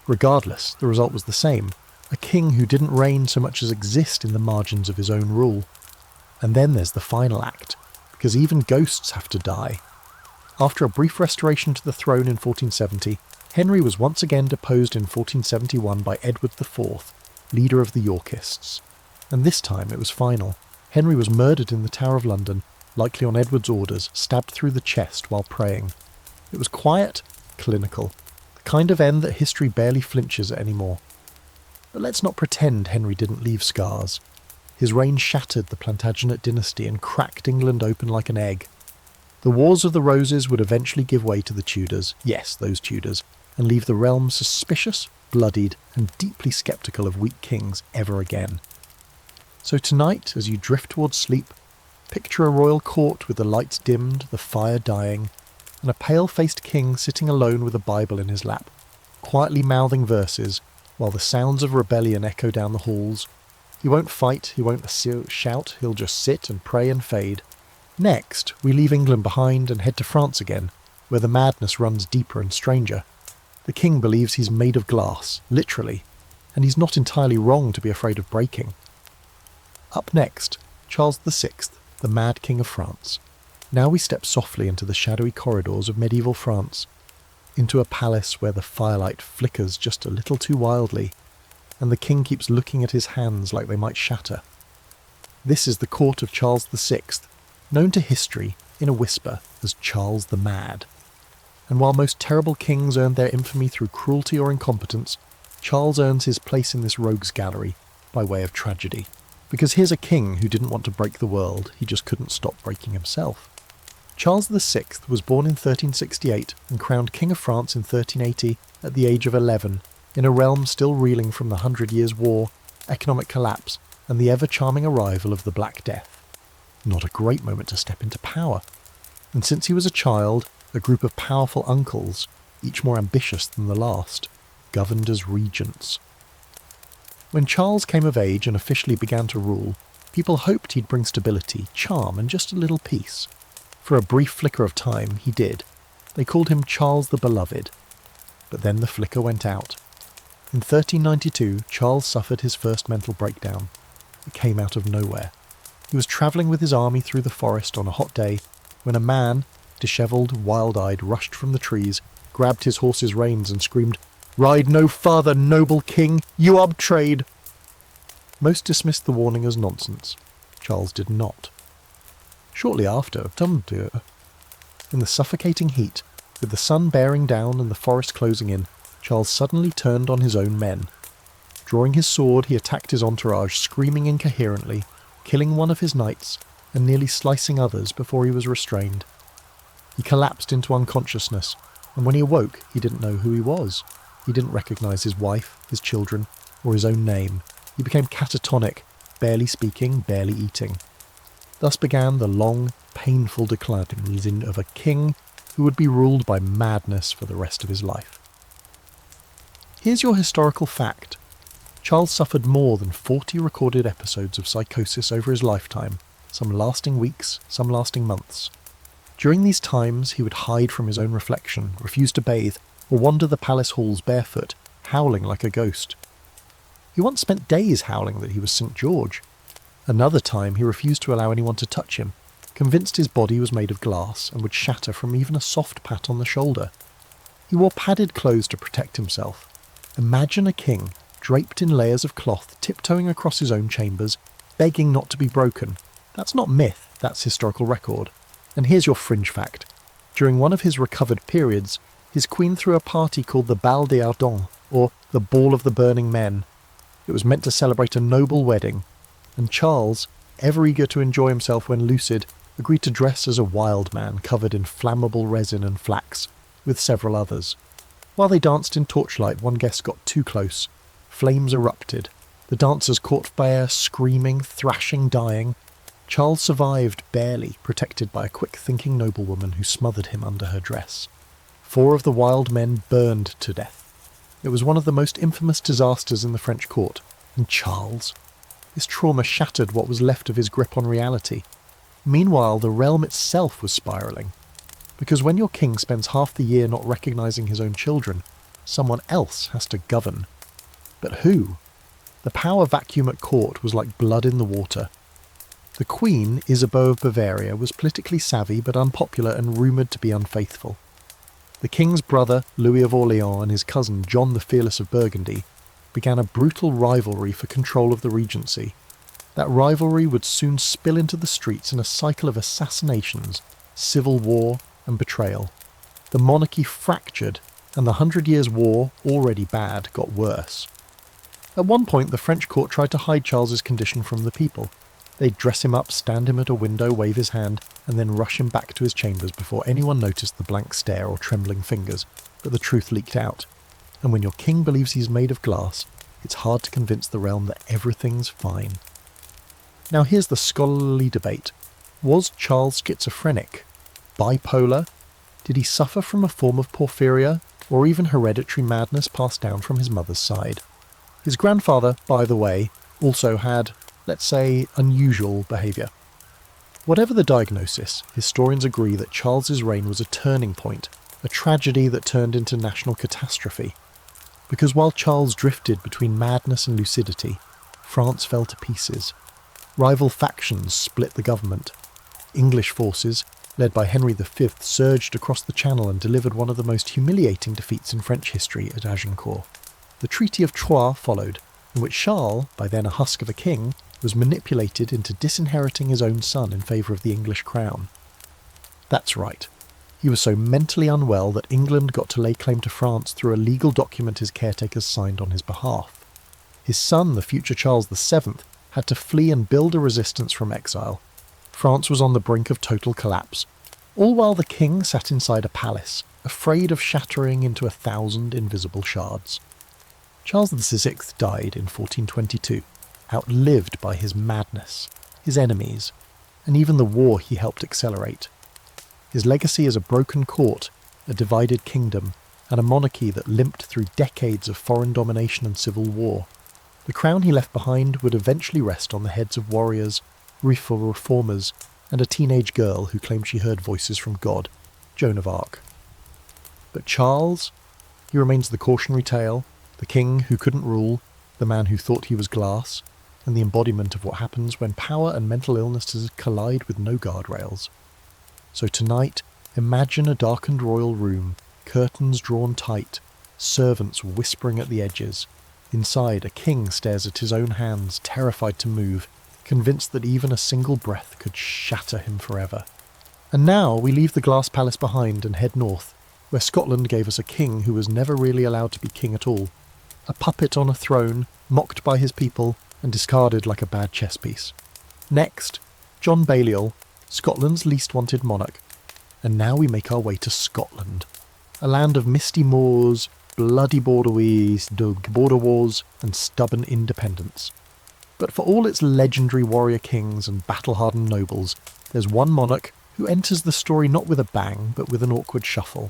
Regardless, the result was the same, a king who didn't reign so much as exist in the margins of his own rule. And then there's the final act, because even ghosts have to die. After a brief restoration to the throne in 1470, Henry was once again deposed in 1471 by Edward IV, leader of the Yorkists. And this time it was final. Henry was murdered in the Tower of London, likely on Edward's orders, stabbed through the chest while praying. It was quiet, clinical, the kind of end that history barely flinches at anymore. But let's not pretend Henry didn't leave scars. His reign shattered the Plantagenet dynasty and cracked England open like an egg. The Wars of the Roses would eventually give way to the Tudors, yes, those Tudors, and leave the realm suspicious, bloodied, and deeply sceptical of weak kings ever again. So tonight, as you drift towards sleep, picture a royal court with the lights dimmed, the fire dying, and a pale-faced king sitting alone with a Bible in his lap, quietly mouthing verses, while the sounds of rebellion echo down the halls. He won't fight, he won't shout, he'll just sit and pray and fade. Next, we leave England behind and head to France again, where the madness runs deeper and stranger. The king believes he's made of glass, literally, and he's not entirely wrong to be afraid of breaking. Up next, Charles VI, the Mad King of France. Now we step softly into the shadowy corridors of medieval France, into a palace where the firelight flickers just a little too wildly, and the king keeps looking at his hands like they might shatter. This is the court of Charles VI, known to history, in a whisper, as Charles the Mad. And while most terrible kings earned their infamy through cruelty or incompetence, Charles earns his place in this rogues gallery by way of tragedy. Because here's a king who didn't want to break the world, he just couldn't stop breaking himself. Charles VI was born in 1368 and crowned King of France in 1380 at the age of 11, in a realm still reeling from the 100 Years' War, economic collapse, and the ever-charming arrival of the Black Death. Not a great moment to step into power. And since he was a child, a group of powerful uncles, each more ambitious than the last, governed as regents. When Charles came of age and officially began to rule, people hoped he'd bring stability, charm, and just a little peace. For a brief flicker of time, he did. They called him Charles the Beloved. But then the flicker went out. In 1392, Charles suffered his first mental breakdown. It came out of nowhere. He was travelling with his army through the forest on a hot day when a man, dishevelled, wild-eyed, rushed from the trees, grabbed his horse's reins and screamed, "Ride no farther, noble king! You are betrayed!" Most dismissed the warning as nonsense. Charles did not. Shortly after, in the suffocating heat, with the sun bearing down and the forest closing in, Charles suddenly turned on his own men. Drawing his sword, he attacked his entourage, screaming incoherently, killing one of his knights, and nearly slicing others before he was restrained. He collapsed into unconsciousness, and when he awoke, he didn't know who he was. He didn't recognise his wife, his children, or his own name. He became catatonic, barely speaking, barely eating. Thus began the long, painful decline of a king who would be ruled by madness for the rest of his life. Here's your historical fact. Charles suffered more than 40 recorded episodes of psychosis over his lifetime, some lasting weeks, some lasting months. During these times, he would hide from his own reflection, refuse to bathe, or wander the palace halls barefoot, howling like a ghost. He once spent days howling that he was St. George. Another time, he refused to allow anyone to touch him, convinced his body was made of glass and would shatter from even a soft pat on the shoulder. He wore padded clothes to protect himself. Imagine a king, draped in layers of cloth, tiptoeing across his own chambers, begging not to be broken. That's not myth, that's historical record. And here's your fringe fact. During one of his recovered periods, his queen threw a party called the Bal des Ardents, or the Ball of the Burning Men. It was meant to celebrate a noble wedding, and Charles, ever eager to enjoy himself when lucid, agreed to dress as a wild man covered in flammable resin and flax, with several others. While they danced in torchlight, one guest got too close. Flames erupted. The dancers caught fire, screaming, thrashing, dying. Charles survived barely, protected by a quick-thinking noblewoman who smothered him under her dress. 4 of the wild men burned to death. It was one of the most infamous disasters in the French court. And Charles? His trauma shattered what was left of his grip on reality. Meanwhile, the realm itself was spiralling. Because when your king spends half the year not recognising his own children, someone else has to govern. But who? The power vacuum at court was like blood in the water. The Queen, Isabeau of Bavaria, was politically savvy but unpopular and rumoured to be unfaithful. The king's brother, Louis of Orleans, and his cousin, John the Fearless of Burgundy, began a brutal rivalry for control of the regency. That rivalry would soon spill into the streets in a cycle of assassinations, civil war, and betrayal. The monarchy fractured, and the 100 Years' War, already bad, got worse. At one point, the French court tried to hide Charles's condition from the people. They'd dress him up, stand him at a window, wave his hand, and then rush him back to his chambers before anyone noticed the blank stare or trembling fingers. But the truth leaked out. And when your king believes he's made of glass, it's hard to convince the realm that everything's fine. Now here's the scholarly debate. Was Charles schizophrenic? Bipolar? Did he suffer from a form of porphyria, or even hereditary madness passed down from his mother's side? His grandfather, by the way, also had, let's say, unusual behaviour. Whatever the diagnosis, historians agree that Charles's reign was a turning point, a tragedy that turned into national catastrophe. Because while Charles drifted between madness and lucidity, France fell to pieces. Rival factions split the government. English forces, led by Henry V, surged across the Channel and delivered one of the most humiliating defeats in French history at Agincourt. The Treaty of Troyes followed, in which Charles, by then a husk of a king, was manipulated into disinheriting his own son in favour of the English crown. That's right. He was so mentally unwell that England got to lay claim to France through a legal document his caretakers signed on his behalf. His son, the future Charles VII, had to flee and build a resistance from exile. France was on the brink of total collapse, all while the king sat inside a palace, afraid of shattering into 1,000 invisible shards. Charles VI died in 1422, outlived by his madness, his enemies, and even the war he helped accelerate. His legacy is a broken court, a divided kingdom, and a monarchy that limped through decades of foreign domination and civil war. The crown he left behind would eventually rest on the heads of warriors, reformers, and a teenage girl who claimed she heard voices from God, Joan of Arc. But Charles, he remains the cautionary tale, the king who couldn't rule, the man who thought he was glass, and the embodiment of what happens when power and mental illnesses collide with no guardrails. So tonight, imagine a darkened royal room, curtains drawn tight, servants whispering at the edges. Inside, a king stares at his own hands, terrified to move, convinced that even a single breath could shatter him forever. And now we leave the glass palace behind and head north, where Scotland gave us a king who was never really allowed to be king at all. A puppet on a throne, mocked by his people, and discarded like a bad chess piece. Next, John Balliol, Scotland's least wanted monarch. And now we make our way to Scotland, a land of misty moors, bloody border wars, and stubborn independence. But for all its legendary warrior kings and battle-hardened nobles, there's one monarch who enters the story not with a bang, but with an awkward shuffle.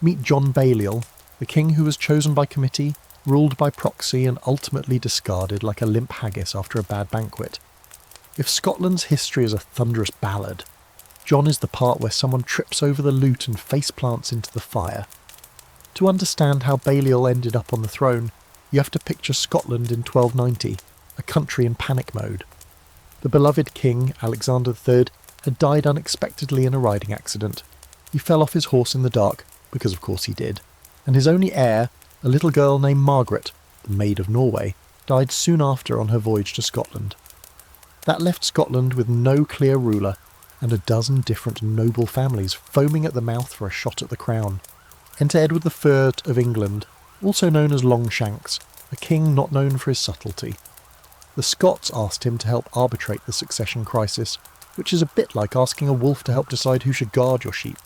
Meet John Balliol, the king who was chosen by committee, ruled by proxy, and ultimately discarded like a limp haggis after a bad banquet. If Scotland's history is a thunderous ballad, John is the part where someone trips over the lute and faceplants into the fire. To understand how Balliol ended up on the throne, you have to picture Scotland in 1290, a country in panic mode. The beloved king, Alexander III, had died unexpectedly in a riding accident. He fell off his horse in the dark, because of course he did, and his only heir, a little girl named Margaret, the Maid of Norway, died soon after on her voyage to Scotland. That left Scotland with no clear ruler, and a dozen different noble families foaming at the mouth for a shot at the crown. Enter Edward III of England, also known as Longshanks, a king not known for his subtlety. The Scots asked him to help arbitrate the succession crisis, which is a bit like asking a wolf to help decide who should guard your sheep.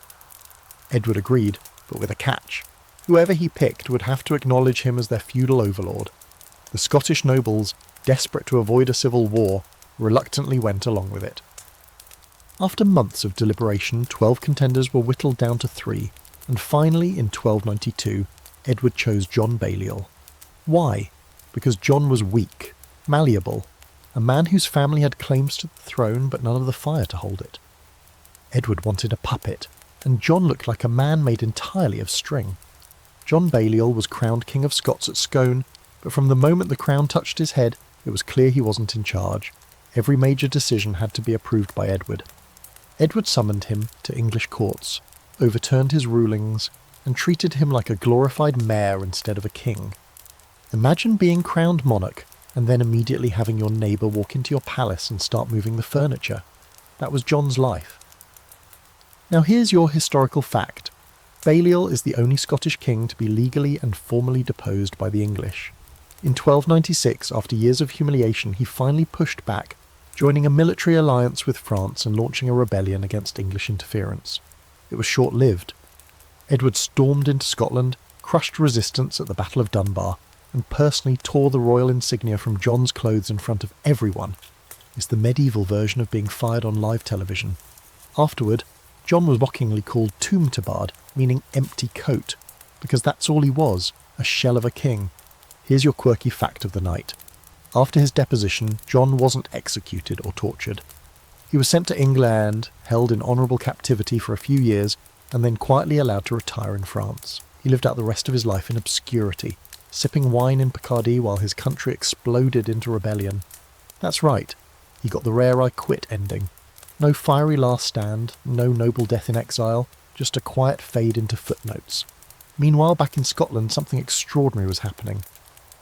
Edward agreed, but with a catch. Whoever he picked would have to acknowledge him as their feudal overlord. The Scottish nobles, desperate to avoid a civil war, reluctantly went along with it. After months of deliberation, 12 contenders were whittled down to 3, and finally, in 1292, Edward chose John Balliol. Why? Because John was weak, malleable, a man whose family had claims to the throne but none of the fire to hold it. Edward wanted a puppet, and John looked like a man made entirely of string. John Balliol was crowned King of Scots at Scone, but from the moment the crown touched his head, it was clear he wasn't in charge. Every major decision had to be approved by Edward. Edward summoned him to English courts, overturned his rulings, and treated him like a glorified mayor instead of a king. Imagine being crowned monarch, and then immediately having your neighbour walk into your palace and start moving the furniture. That was John's life. Now here's your historical fact. Balliol is the only Scottish king to be legally and formally deposed by the English. In 1296, after years of humiliation, he finally pushed back, joining a military alliance with France and launching a rebellion against English interference. It was short-lived. Edward stormed into Scotland, crushed resistance at the Battle of Dunbar, and personally tore the royal insignia from John's clothes in front of everyone. It's the medieval version of being fired on live television. Afterward, John was mockingly called Tomb Tabard, meaning empty coat, because that's all he was, a shell of a king. Here's your quirky fact of the night. After his deposition, John wasn't executed or tortured. He was sent to England, held in honourable captivity for a few years, and then quietly allowed to retire in France. He lived out the rest of his life in obscurity, sipping wine in Picardy while his country exploded into rebellion. That's right, he got the rare I quit ending. No fiery last stand, no noble death in exile, just a quiet fade into footnotes. Meanwhile, back in Scotland, something extraordinary was happening.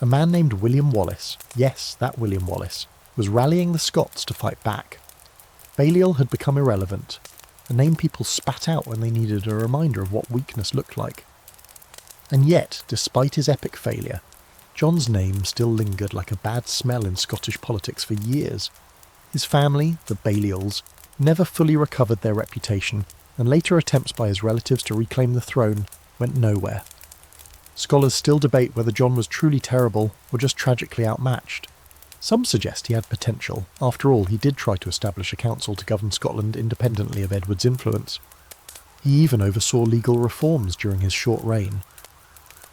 A man named William Wallace, yes, that William Wallace, was rallying the Scots to fight back. Balliol had become irrelevant, a name people spat out when they needed a reminder of what weakness looked like. And yet, despite his epic failure, John's name still lingered like a bad smell in Scottish politics for years. His family, the Balliols, never fully recovered their reputation, and later attempts by his relatives to reclaim the throne went nowhere. Scholars still debate whether John was truly terrible or just tragically outmatched. Some suggest he had potential. After all, he did try to establish a council to govern Scotland independently of Edward's influence. He even oversaw legal reforms during his short reign.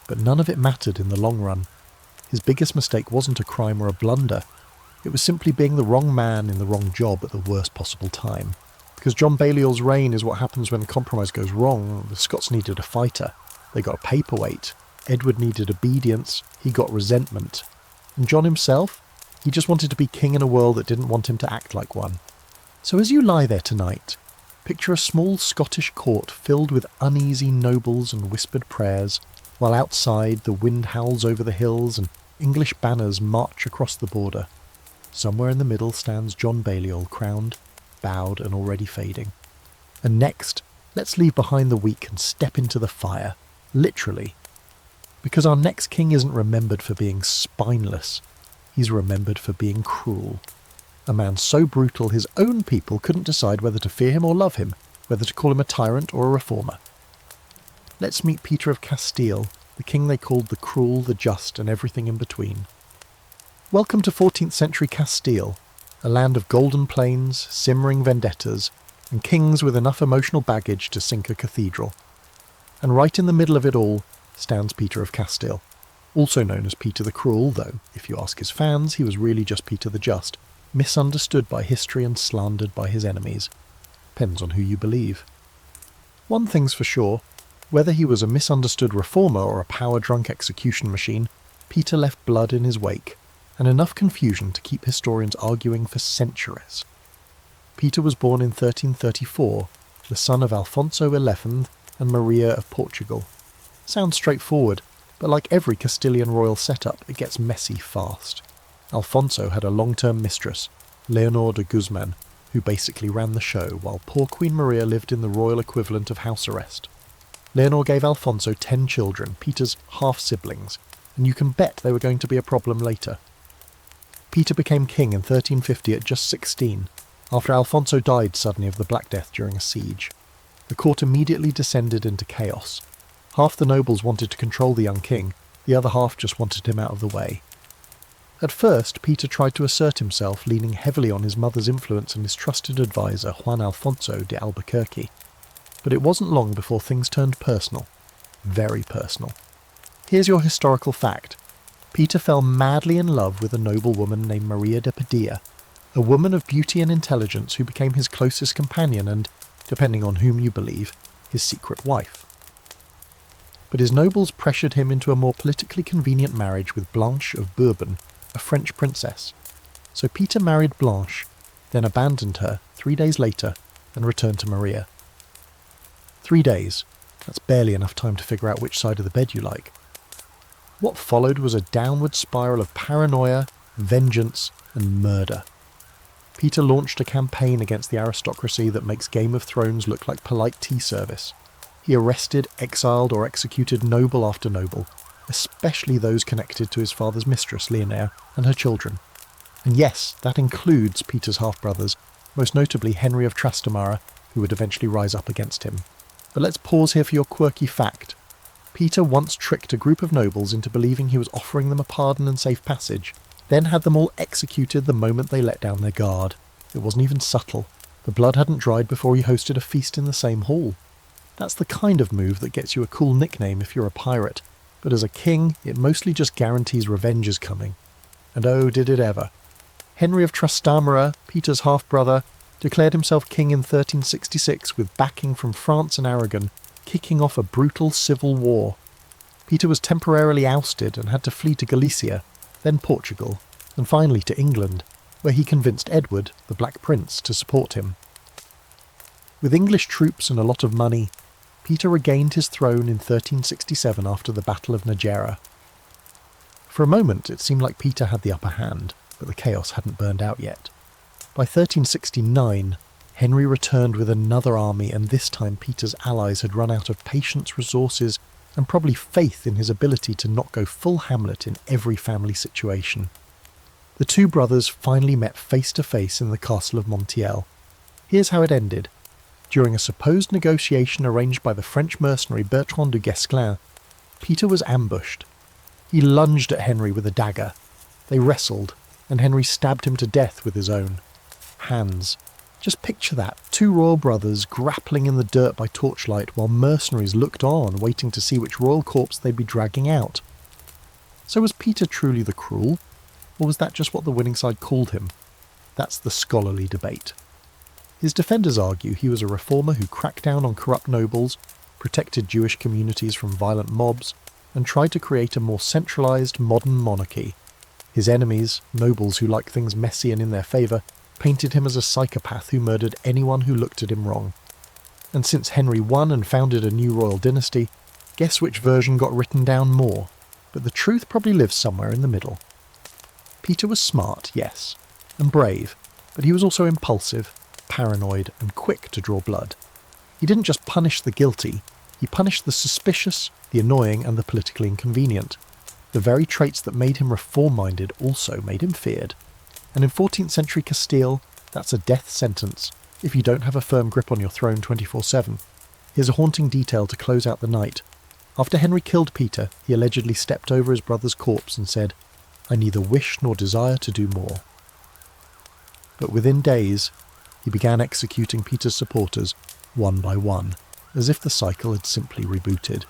But none of it mattered in the long run. His biggest mistake wasn't a crime or a blunder. It was simply being the wrong man in the wrong job at the worst possible time. Because John Balliol's reign is what happens when compromise goes wrong. The Scots needed a fighter. They got a paperweight. Edward needed obedience. He got resentment. And John himself? He just wanted to be king in a world that didn't want him to act like one. So as you lie there tonight, picture a small Scottish court filled with uneasy nobles and whispered prayers, while outside the wind howls over the hills and English banners march across the border. Somewhere in the middle stands John Balliol, crowned, bowed and already fading. And next, let's leave behind the weak and step into the fire, literally. Because our next king isn't remembered for being spineless. He's remembered for being cruel. A man so brutal his own people couldn't decide whether to fear him or love him, whether to call him a tyrant or a reformer. Let's meet Peter of Castile, the king they called the cruel, the just, and everything in between. Welcome to 14th century Castile, a land of golden plains, simmering vendettas, and kings with enough emotional baggage to sink a cathedral. And right in the middle of it all stands Peter of Castile, also known as Peter the Cruel, though, if you ask his fans, he was really just Peter the Just, misunderstood by history and slandered by his enemies. Depends on who you believe. One thing's for sure, whether he was a misunderstood reformer or a power-drunk execution machine, Peter left blood in his wake, and enough confusion to keep historians arguing for centuries. Peter was born in 1334, the son of Alfonso XI and Maria of Portugal. Sounds straightforward, but like every Castilian royal setup, it gets messy fast. Alfonso had a long-term mistress, Leonor de Guzman, who basically ran the show, while poor Queen Maria lived in the royal equivalent of house arrest. Leonor gave Alfonso 10 children, Peter's half-siblings, and you can bet they were going to be a problem later. Peter became king in 1350 at just 16, after Alfonso died suddenly of the Black Death during a siege. The court immediately descended into chaos. Half the nobles wanted to control the young king, the other half just wanted him out of the way. At first, Peter tried to assert himself, leaning heavily on his mother's influence and his trusted advisor, Juan Alfonso de Albuquerque. But it wasn't long before things turned personal. Very personal. Here's your historical fact. Peter fell madly in love with a noblewoman named Maria de Padilla, a woman of beauty and intelligence who became his closest companion and, depending on whom you believe, his secret wife. But his nobles pressured him into a more politically convenient marriage with Blanche of Bourbon, a French princess. So Peter married Blanche, then abandoned her 3 days later and returned to Maria. 3 days. That's barely enough time to figure out which side of the bed you like. What followed was a downward spiral of paranoia, vengeance, and murder. Peter launched a campaign against the aristocracy that makes Game of Thrones look like polite tea service. He arrested, exiled, or executed noble after noble, especially those connected to his father's mistress, Leonor, and her children. And yes, that includes Peter's half-brothers, most notably Henry of Trastamara, who would eventually rise up against him. But let's pause here for your quirky fact. Peter once tricked a group of nobles into believing he was offering them a pardon and safe passage, then had them all executed the moment they let down their guard. It wasn't even subtle. The blood hadn't dried before he hosted a feast in the same hall. That's the kind of move that gets you a cool nickname if you're a pirate, but as a king, it mostly just guarantees revenge is coming. And oh, did it ever. Henry of Trastamara, Peter's half-brother, declared himself king in 1366 with backing from France and Aragon, kicking off a brutal civil war. Peter was temporarily ousted and had to flee to Galicia, then Portugal, and finally to England, where he convinced Edward, the Black Prince, to support him. With English troops and a lot of money, Peter regained his throne in 1367 after the Battle of Najera. For a moment it seemed like Peter had the upper hand, but the chaos hadn't burned out yet. By 1369, Henry returned with another army, and this time Peter's allies had run out of patience, resources, and probably faith in his ability to not go full Hamlet in every family situation. The two brothers finally met face to face in the castle of Montiel. Here's how it ended. During a supposed negotiation arranged by the French mercenary Bertrand du Guesclin, Peter was ambushed. He lunged at Henry with a dagger. They wrestled, and Henry stabbed him to death with his own hands. Just picture that, two royal brothers grappling in the dirt by torchlight while mercenaries looked on, waiting to see which royal corpse they'd be dragging out. So was Peter truly the cruel, or was that just what the winning side called him? That's the scholarly debate. His defenders argue he was a reformer who cracked down on corrupt nobles, protected Jewish communities from violent mobs, and tried to create a more centralised modern monarchy. His enemies, nobles who like things messy and in their favour, painted him as a psychopath who murdered anyone who looked at him wrong. And since Henry won and founded a new royal dynasty, guess which version got written down more? But the truth probably lives somewhere in the middle. Peter was smart, yes, and brave, but he was also impulsive, paranoid, and quick to draw blood. He didn't just punish the guilty, he punished the suspicious, the annoying, and the politically inconvenient. The very traits that made him reform-minded also made him feared. And in 14th century Castile, that's a death sentence if you don't have a firm grip on your throne 24/7. Here's a haunting detail to close out the night. After Henry killed Peter, he allegedly stepped over his brother's corpse and said, "I neither wish nor desire to do more." But within days, he began executing Peter's supporters one by one, as if the cycle had simply rebooted.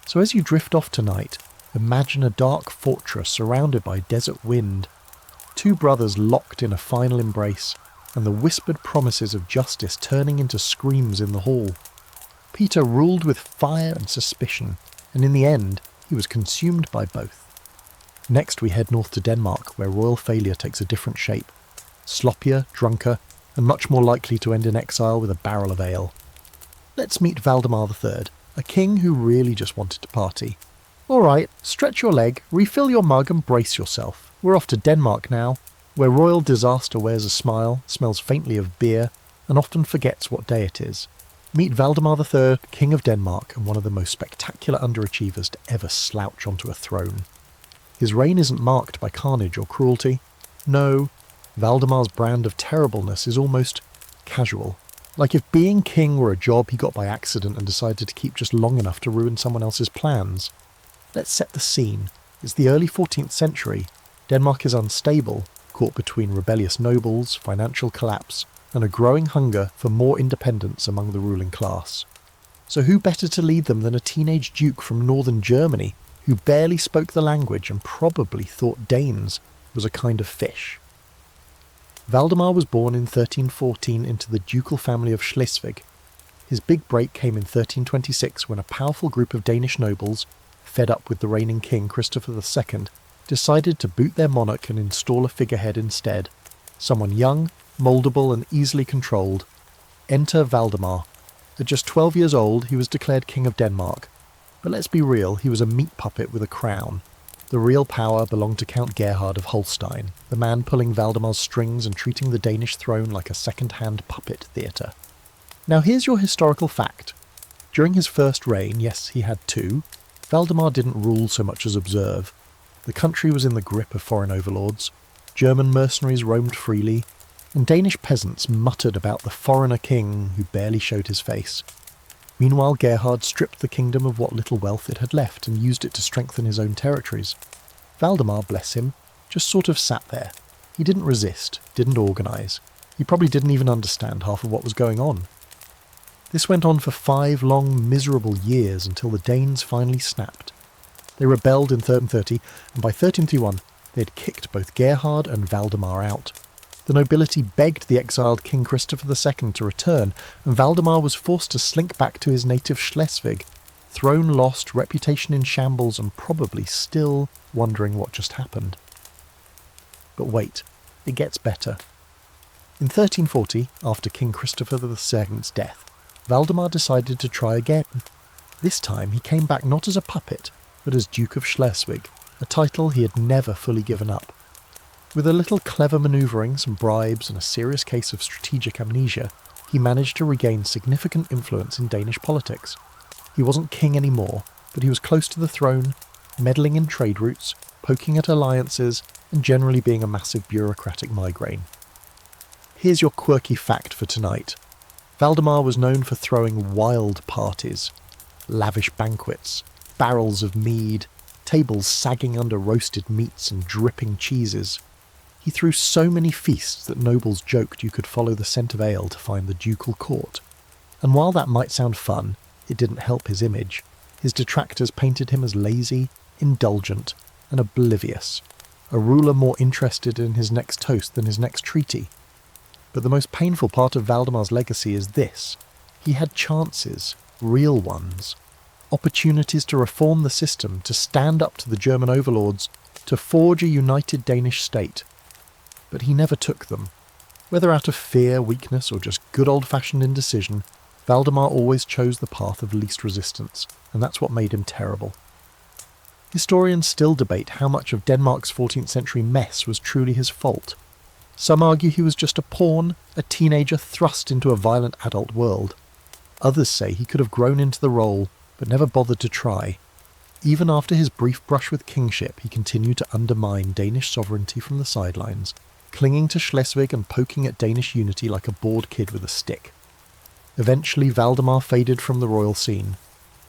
So as you drift off tonight, imagine a dark fortress surrounded by desert wind, two brothers locked in a final embrace, and the whispered promises of justice turning into screams in the hall. Peter ruled with fire and suspicion, and in the end, he was consumed by both. Next we head north to Denmark, where royal failure takes a different shape. Sloppier, drunker, and much more likely to end in exile with a barrel of ale. Let's meet Valdemar III, a king who really just wanted to party. Alright, stretch your leg, refill your mug and brace yourself. We're off to Denmark now, where royal disaster wears a smile, smells faintly of beer, and often forgets what day it is. Meet Valdemar III, King of Denmark, and one of the most spectacular underachievers to ever slouch onto a throne. His reign isn't marked by carnage or cruelty. No, Valdemar's brand of terribleness is almost casual. Like if being king were a job he got by accident and decided to keep just long enough to ruin someone else's plans. Let's set the scene. It's the early 14th century. Denmark is unstable, caught between rebellious nobles, financial collapse, and a growing hunger for more independence among the ruling class. So who better to lead them than a teenage duke from northern Germany who barely spoke the language and probably thought Danes was a kind of fish? Valdemar was born in 1314 into the ducal family of Schleswig. His big break came in 1326 when a powerful group of Danish nobles, fed up with the reigning king Christopher II, decided to boot their monarch and install a figurehead instead. Someone young, mouldable and easily controlled. Enter Valdemar. At just 12 years old, he was declared King of Denmark. But let's be real, he was a meat puppet with a crown. The real power belonged to Count Gerhard of Holstein, the man pulling Valdemar's strings and treating the Danish throne like a second-hand puppet theatre. Now here's your historical fact. During his first reign, yes, he had two, Valdemar didn't rule so much as observe. The country was in the grip of foreign overlords, German mercenaries roamed freely, and Danish peasants muttered about the foreigner king who barely showed his face. Meanwhile, Gerhard stripped the kingdom of what little wealth it had left and used it to strengthen his own territories. Valdemar, bless him, just sort of sat there. He didn't resist, didn't organise. He probably didn't even understand half of what was going on. This went on for 5 long, miserable years until the Danes finally snapped. They rebelled in 1330, and by 1331 they had kicked both Gerhard and Valdemar out. The nobility begged the exiled King Christopher II to return, and Valdemar was forced to slink back to his native Schleswig, throne lost, reputation in shambles, and probably still wondering what just happened. But wait, it gets better. In 1340, after King Christopher II's death, Valdemar decided to try again. This time he came back not as a puppet, but as Duke of Schleswig, a title he had never fully given up. With a little clever manoeuvring, some bribes, and a serious case of strategic amnesia, he managed to regain significant influence in Danish politics. He wasn't king anymore, but he was close to the throne, meddling in trade routes, poking at alliances, and generally being a massive bureaucratic migraine. Here's your quirky fact for tonight. Valdemar was known for throwing wild parties, lavish banquets, barrels of mead, tables sagging under roasted meats and dripping cheeses. He threw so many feasts that nobles joked you could follow the scent of ale to find the ducal court. And while that might sound fun, it didn't help his image. His detractors painted him as lazy, indulgent, and oblivious, a ruler more interested in his next toast than his next treaty. But the most painful part of Valdemar's legacy is this. He had chances, real ones, opportunities to reform the system, to stand up to the German overlords, to forge a united Danish state. But he never took them. Whether out of fear, weakness, or just good old-fashioned indecision, Valdemar always chose the path of least resistance, and that's what made him terrible. Historians still debate how much of Denmark's 14th century mess was truly his fault. Some argue he was just a pawn, a teenager thrust into a violent adult world. Others say he could have grown into the role, but never bothered to try. Even after his brief brush with kingship, he continued to undermine Danish sovereignty from the sidelines, clinging to Schleswig and poking at Danish unity like a bored kid with a stick. Eventually, Valdemar faded from the royal scene.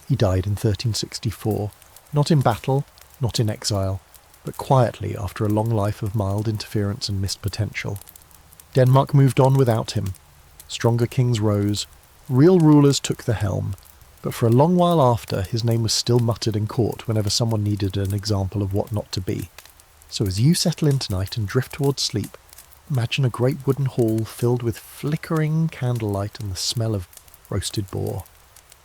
He died in 1364, not in battle, not in exile, but quietly after a long life of mild interference and missed potential. Denmark moved on without him. Stronger kings rose, real rulers took the helm, but for a long while after, his name was still muttered in court whenever someone needed an example of what not to be. So as you settle in tonight and drift towards sleep, imagine a great wooden hall filled with flickering candlelight and the smell of roasted boar.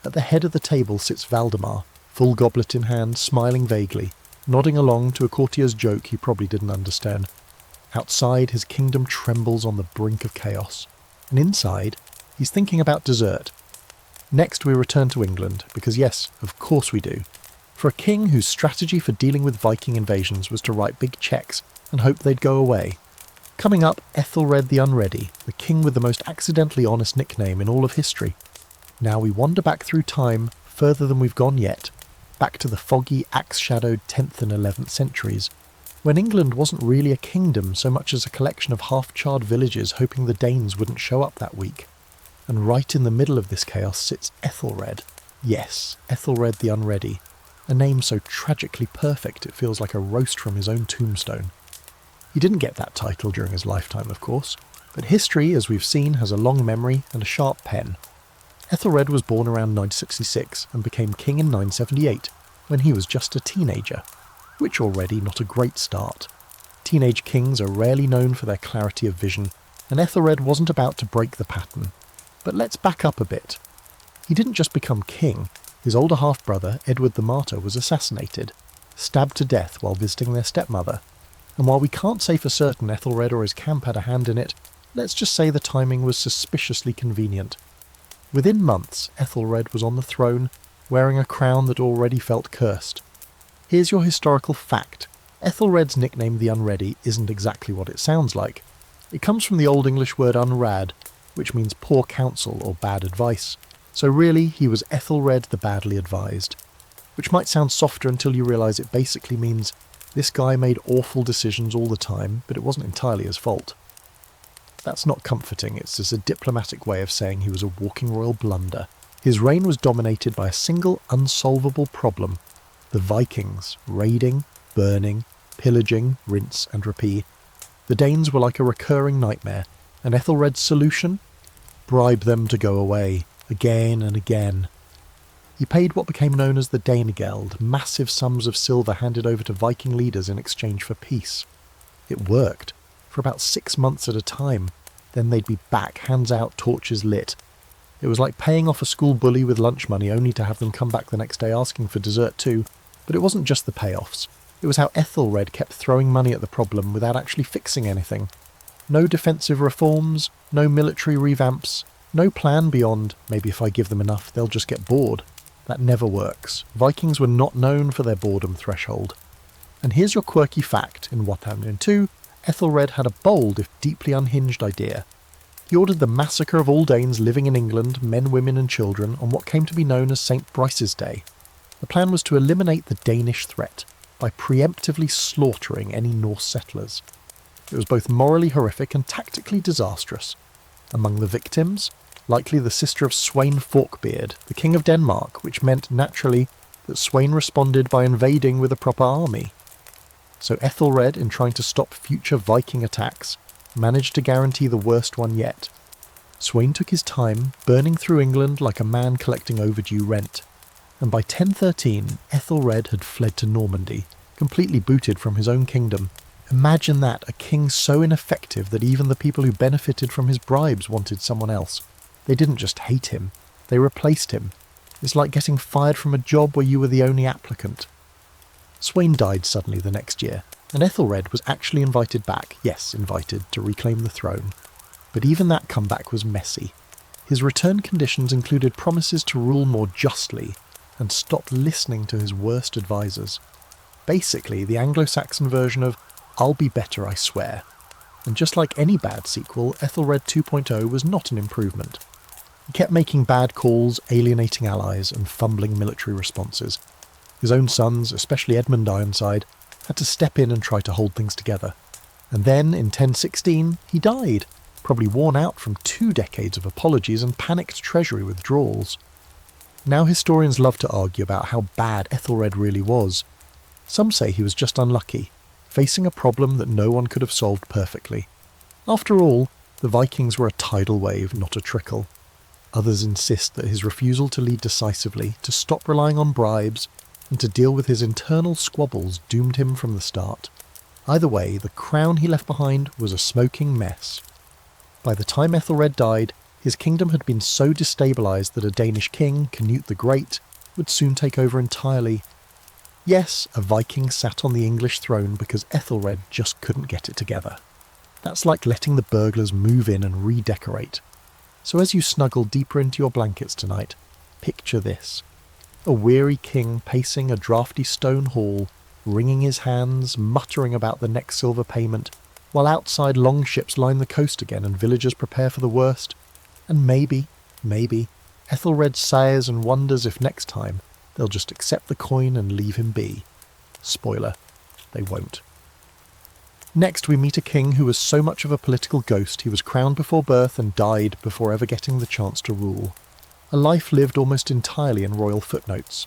At the head of the table sits Valdemar, full goblet in hand, smiling vaguely, nodding along to a courtier's joke he probably didn't understand. Outside, his kingdom trembles on the brink of chaos. And inside, he's thinking about dessert. Next, we return to England, because yes, of course we do. For a king whose strategy for dealing with Viking invasions was to write big cheques and hope they'd go away. Coming up, Ethelred the Unready, the king with the most accidentally honest nickname in all of history. Now we wander back through time, further than we've gone yet, back to the foggy, axe-shadowed 10th and 11th centuries, when England wasn't really a kingdom so much as a collection of half-charred villages hoping the Danes wouldn't show up that week. And right in the middle of this chaos sits Ethelred. Yes, Ethelred the Unready, a name so tragically perfect it feels like a roast from his own tombstone. He didn't get that title during his lifetime, of course, but history, as we've seen, has a long memory and a sharp pen. Ethelred was born around 966 and became king in 978, when he was just a teenager, which already not a great start. Teenage kings are rarely known for their clarity of vision, and Ethelred wasn't about to break the pattern. But let's back up a bit. He didn't just become king. His older half-brother, Edward the Martyr, was assassinated, stabbed to death while visiting their stepmother. And while we can't say for certain Ethelred or his camp had a hand in it, let's just say the timing was suspiciously convenient. Within months, Ethelred was on the throne, wearing a crown that already felt cursed. Here's your historical fact. Ethelred's nickname the Unready isn't exactly what it sounds like. It comes from the Old English word unrad, which means poor counsel or bad advice. So really, he was Ethelred the Badly Advised, which might sound softer until you realise it basically means this guy made awful decisions all the time, but it wasn't entirely his fault. That's not comforting, it's just a diplomatic way of saying he was a walking royal blunder. His reign was dominated by a single unsolvable problem: the Vikings, raiding, burning, pillaging, rinse and repeat. The Danes were like a recurring nightmare, and Ethelred's solution? Bribe them to go away, again and again. He paid what became known as the Danegeld, massive sums of silver handed over to Viking leaders in exchange for peace. It worked, for about 6 months at a time. Then they'd be back, hands out, torches lit. It was like paying off a school bully with lunch money only to have them come back the next day asking for dessert too. But it wasn't just the payoffs. It was how Ethelred kept throwing money at the problem without actually fixing anything. No defensive reforms, no military revamps, no plan beyond, maybe if I give them enough, they'll just get bored. That never works. Vikings were not known for their boredom threshold. And here's your quirky fact. In What Happened in 2, Ethelred had a bold, if deeply unhinged idea. He ordered the massacre of all Danes living in England, men, women and children, on what came to be known as St. Brice's Day. The plan was to eliminate the Danish threat by preemptively slaughtering any Norse settlers. It was both morally horrific and tactically disastrous. Among the victims, likely the sister of Sweyn Forkbeard, the King of Denmark, which meant, naturally, that Sweyn responded by invading with a proper army. So Ethelred, in trying to stop future Viking attacks, managed to guarantee the worst one yet. Sweyn took his time, burning through England like a man collecting overdue rent, and by 1013 Ethelred had fled to Normandy, completely booted from his own kingdom. Imagine that, a king so ineffective that even the people who benefited from his bribes wanted someone else. They didn't just hate him, they replaced him. It's like getting fired from a job where you were the only applicant. Sweyn died suddenly the next year, and Ethelred was actually invited back, yes, invited, to reclaim the throne. But even that comeback was messy. His return conditions included promises to rule more justly and stop listening to his worst advisors. Basically, the Anglo-Saxon version of "I'll be better, I swear." And just like any bad sequel, Ethelred 2.0 was not an improvement. He kept making bad calls, alienating allies, and fumbling military responses. His own sons, especially Edmund Ironside, had to step in and try to hold things together. And then, in 1016, he died, probably worn out from 2 decades of apologies and panicked treasury withdrawals. Now historians love to argue about how bad Ethelred really was. Some say he was just unlucky, facing a problem that no one could have solved perfectly. After all, the Vikings were a tidal wave, not a trickle. Others insist that his refusal to lead decisively, to stop relying on bribes, and to deal with his internal squabbles doomed him from the start. Either way, the crown he left behind was a smoking mess. By the time Ethelred died, his kingdom had been so destabilised that a Danish king, Canute the Great, would soon take over entirely. Yes, a Viking sat on the English throne because Ethelred just couldn't get it together. That's like letting the burglars move in and redecorate. So as you snuggle deeper into your blankets tonight, picture this. A weary king pacing a draughty stone hall, wringing his hands, muttering about the next silver payment, while outside longships line the coast again and villagers prepare for the worst. And maybe, Ethelred sighs and wonders if next time they'll just accept the coin and leave him be. Spoiler, they won't. Next we meet a king who was so much of a political ghost he was crowned before birth and died before ever getting the chance to rule. A life lived almost entirely in royal footnotes.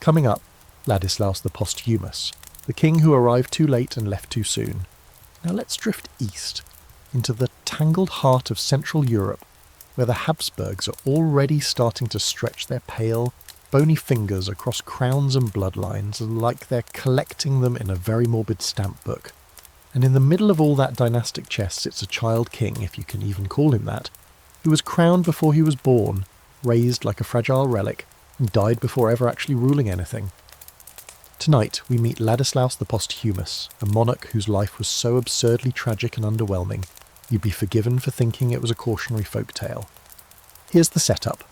Coming up, Ladislaus the Posthumous, the king who arrived too late and left too soon. Now let's drift east, into the tangled heart of Central Europe, where the Habsburgs are already starting to stretch their pale, bony fingers across crowns and bloodlines like they're collecting them in a very morbid stamp book. And in the middle of all that dynastic chess sits a child king, if you can even call him that, who was crowned before he was born, raised like a fragile relic, and died before ever actually ruling anything. Tonight we meet Ladislaus the Posthumous, a monarch whose life was so absurdly tragic and underwhelming, you'd be forgiven for thinking it was a cautionary folk tale. Here's the setup.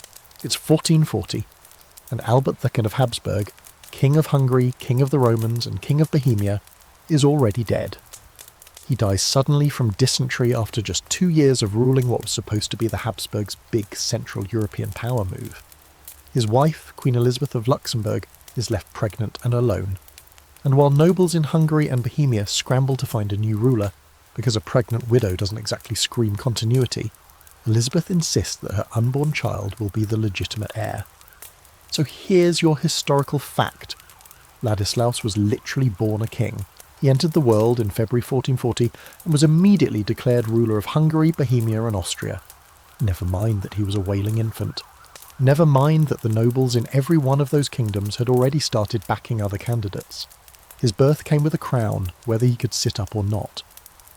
It's 1440, and Albert II of Habsburg, King of Hungary, King of the Romans, and King of Bohemia, is already dead. He dies suddenly from dysentery after just 2 years of ruling what was supposed to be the Habsburgs' big Central European power move. His wife, Queen Elizabeth of Luxembourg, is left pregnant and alone. And while nobles in Hungary and Bohemia scramble to find a new ruler, because a pregnant widow doesn't exactly scream continuity, Elizabeth insists that her unborn child will be the legitimate heir. So here's your historical fact. Ladislaus was literally born a king. He entered the world in February 1440 and was immediately declared ruler of Hungary, Bohemia and Austria. Never mind that he was a wailing infant. Never mind that the nobles in every one of those kingdoms had already started backing other candidates. His birth came with a crown, whether he could sit up or not.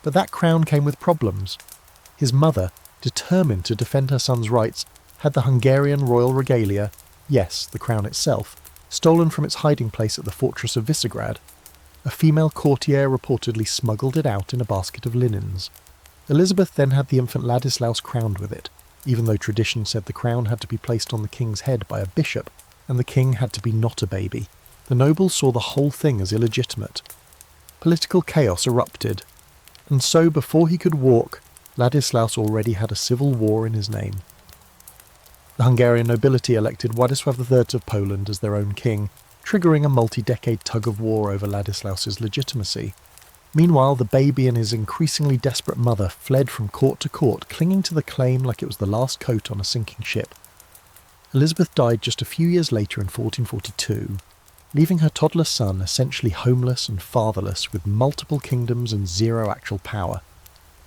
But that crown came with problems. His mother, determined to defend her son's rights, had the Hungarian royal regalia, yes, the crown itself, stolen from its hiding place at the fortress of Visegrad. A female courtier reportedly smuggled it out in a basket of linens. Elizabeth then had the infant Ladislaus crowned with it, even though tradition said the crown had to be placed on the king's head by a bishop, and the king had to be not a baby. The nobles saw the whole thing as illegitimate. Political chaos erupted, and so before he could walk, Ladislaus already had a civil war in his name. The Hungarian nobility elected Władysław III of Poland as their own king, triggering a multi-decade tug-of-war over Ladislaus's legitimacy. Meanwhile, the baby and his increasingly desperate mother fled from court to court, clinging to the claim like it was the last coat on a sinking ship. Elizabeth died just a few years later in 1442, leaving her toddler son essentially homeless and fatherless with multiple kingdoms and zero actual power.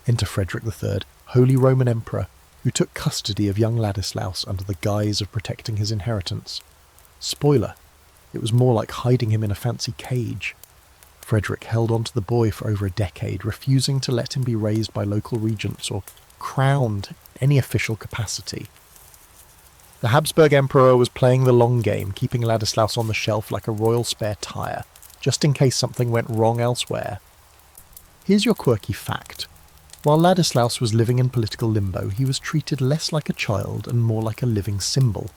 Enter Frederick III, Holy Roman Emperor, who took custody of young Ladislaus under the guise of protecting his inheritance. Spoiler, it was more like hiding him in a fancy cage. Frederick held on to the boy for over a decade, refusing to let him be raised by local regents or crowned in any official capacity. The Habsburg Emperor was playing the long game, keeping Ladislaus on the shelf like a royal spare tyre, just in case something went wrong elsewhere. Here's your quirky fact. While Ladislaus was living in political limbo, he was treated less like a child and more like a living symbol.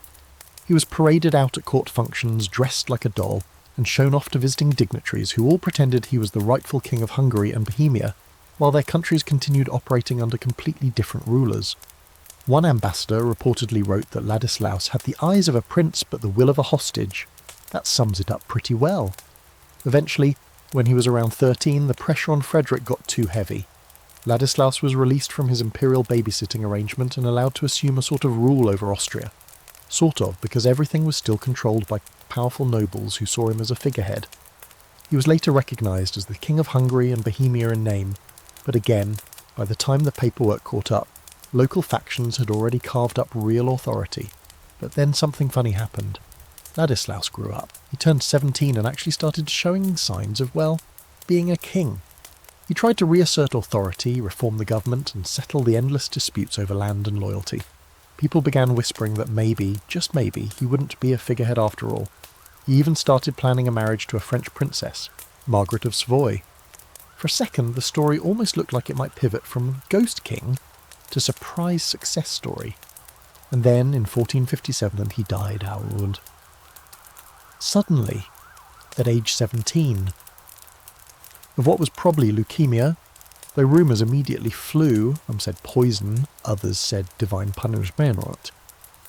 He was paraded out at court functions dressed like a doll and shown off to visiting dignitaries who all pretended he was the rightful king of Hungary and Bohemia, while their countries continued operating under completely different rulers. One ambassador reportedly wrote that Ladislaus had the eyes of a prince but the will of a hostage. That sums it up pretty well. Eventually, when he was around 13, the pressure on Frederick got too heavy. Ladislaus was released from his imperial babysitting arrangement and allowed to assume a sort of rule over Austria. Sort of, because everything was still controlled by powerful nobles who saw him as a figurehead. He was later recognised as the King of Hungary and Bohemia in name, but again, by the time the paperwork caught up, local factions had already carved up real authority. But then something funny happened. Ladislaus grew up. He turned 17 and actually started showing signs of, well, being a king. He tried to reassert authority, reform the government, and settle the endless disputes over land and loyalty. People began whispering that maybe, just maybe, he wouldn't be a figurehead after all. He even started planning a marriage to a French princess, Margaret of Savoy. For a second, the story almost looked like it might pivot from ghost king to surprise success story. And then, in 1457, he died, Harold. Suddenly, at age 17. Of what was probably leukemia, though rumours immediately flew, some said poison, others said divine punishment.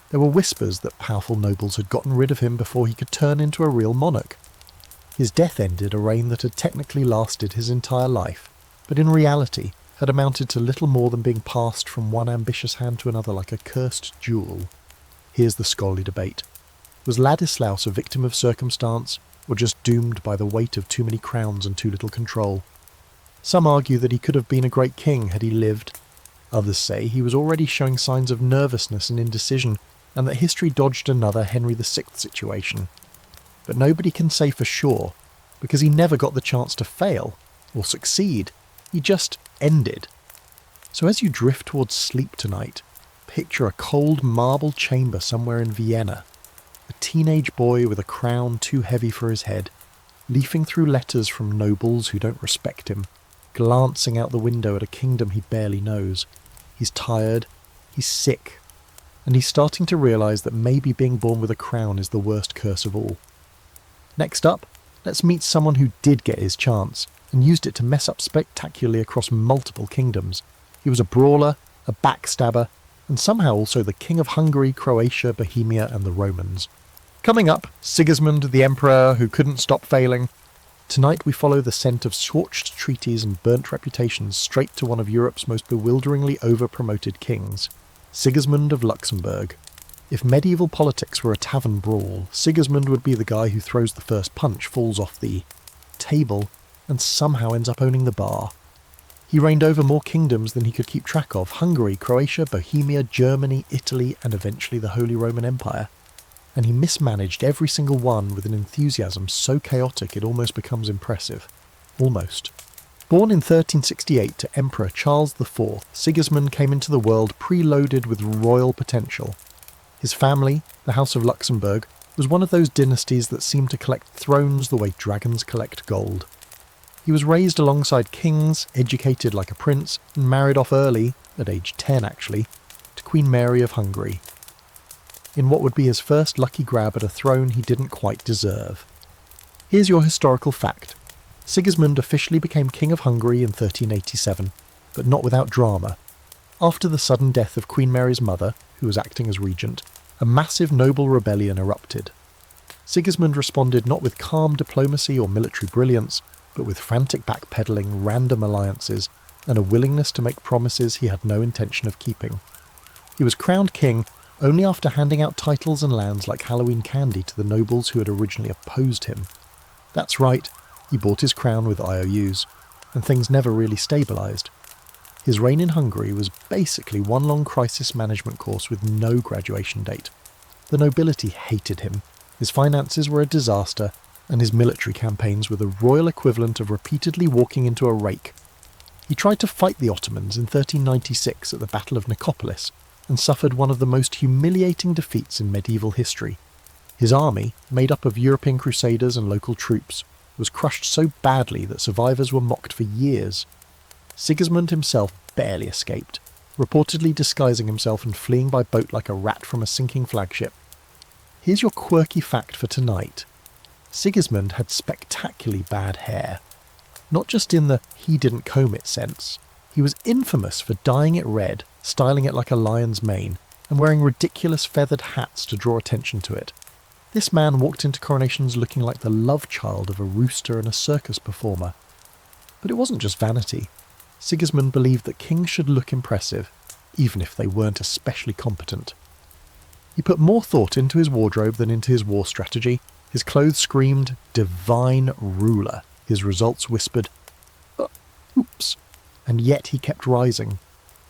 There were whispers that powerful nobles had gotten rid of him before he could turn into a real monarch. His death ended a reign that had technically lasted his entire life, but in reality had amounted to little more than being passed from one ambitious hand to another like a cursed jewel. Here's the scholarly debate. Was Ladislaus a victim of circumstance, or just doomed by the weight of too many crowns and too little control? Some argue that he could have been a great king had he lived. Others say he was already showing signs of nervousness and indecision, and that history dodged another Henry VI situation. But nobody can say for sure, because he never got the chance to fail, or succeed. He just ended. So as you drift towards sleep tonight, picture a cold marble chamber somewhere in Vienna, a teenage boy with a crown too heavy for his head, leafing through letters from nobles who don't respect him, glancing out the window at a kingdom he barely knows. He's tired, he's sick, and he's starting to realise that maybe being born with a crown is the worst curse of all. Next up, let's meet someone who did get his chance, and used it to mess up spectacularly across multiple kingdoms. He was a brawler, a backstabber, and somehow also the king of Hungary, Croatia, Bohemia, and the Romans. Coming up, Sigismund the Emperor who couldn't stop failing. Tonight we follow the scent of scorched treaties and burnt reputations straight to one of Europe's most bewilderingly over-promoted kings, Sigismund of Luxembourg. If medieval politics were a tavern brawl, Sigismund would be the guy who throws the first punch, falls off the table, and somehow ends up owning the bar. He reigned over more kingdoms than he could keep track of: Hungary, Croatia, Bohemia, Germany, Italy, and eventually the Holy Roman Empire. And he mismanaged every single one with an enthusiasm so chaotic it almost becomes impressive. Almost. Born in 1368 to Emperor Charles IV, Sigismund came into the world preloaded with royal potential. His family, the House of Luxembourg, was one of those dynasties that seem to collect thrones the way dragons collect gold. He was raised alongside kings, educated like a prince, and married off early, at age 10 actually, to Queen Mary of Hungary, in what would be his first lucky grab at a throne he didn't quite deserve. Here's your historical fact. Sigismund officially became King of Hungary in 1387, but not without drama. After the sudden death of Queen Mary's mother, who was acting as regent, a massive noble rebellion erupted. Sigismund responded not with calm diplomacy or military brilliance, but with frantic backpedaling, random alliances, and a willingness to make promises he had no intention of keeping. He was crowned king only after handing out titles and lands like Halloween candy to the nobles who had originally opposed him. That's right, he bought his crown with IOUs, and things never really stabilised. His reign in Hungary was basically one long crisis management course with no graduation date. The nobility hated him, his finances were a disaster, and his military campaigns were the royal equivalent of repeatedly walking into a rake. He tried to fight the Ottomans in 1396 at the Battle of Nicopolis, and suffered one of the most humiliating defeats in medieval history. His army, made up of European crusaders and local troops, was crushed so badly that survivors were mocked for years. Sigismund himself barely escaped, reportedly disguising himself and fleeing by boat like a rat from a sinking flagship. Here's your quirky fact for tonight. Sigismund had spectacularly bad hair. Not just in the he didn't comb it sense. He was infamous for dyeing it red, styling it like a lion's mane, and wearing ridiculous feathered hats to draw attention to it. This man walked into coronations looking like the love child of a rooster and a circus performer. But it wasn't just vanity. Sigismund believed that kings should look impressive, even if they weren't especially competent. He put more thought into his wardrobe than into his war strategy. His clothes screamed, "Divine ruler." His results whispered, "Oops." And yet he kept rising.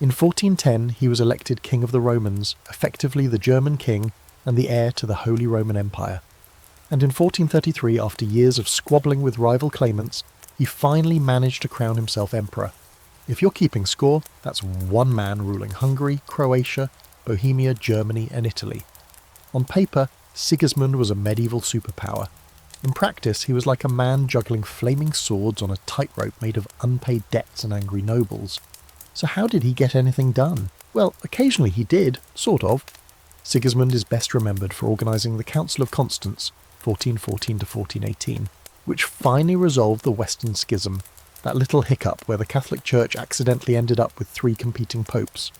In 1410 he was elected King of the Romans, effectively the German king and the heir to the Holy Roman Empire. And in 1433, after years of squabbling with rival claimants, he finally managed to crown himself emperor. If you're keeping score, that's one man ruling Hungary, Croatia, Bohemia, Germany and Italy. On paper, Sigismund was a medieval superpower. In practice, he was like a man juggling flaming swords on a tightrope made of unpaid debts and angry nobles. So how did he get anything done? Well, occasionally he did, sort of. Sigismund is best remembered for organising the Council of Constance, 1414 to 1418, which finally resolved the Western Schism, that little hiccup where the Catholic Church accidentally ended up with 3 competing popes.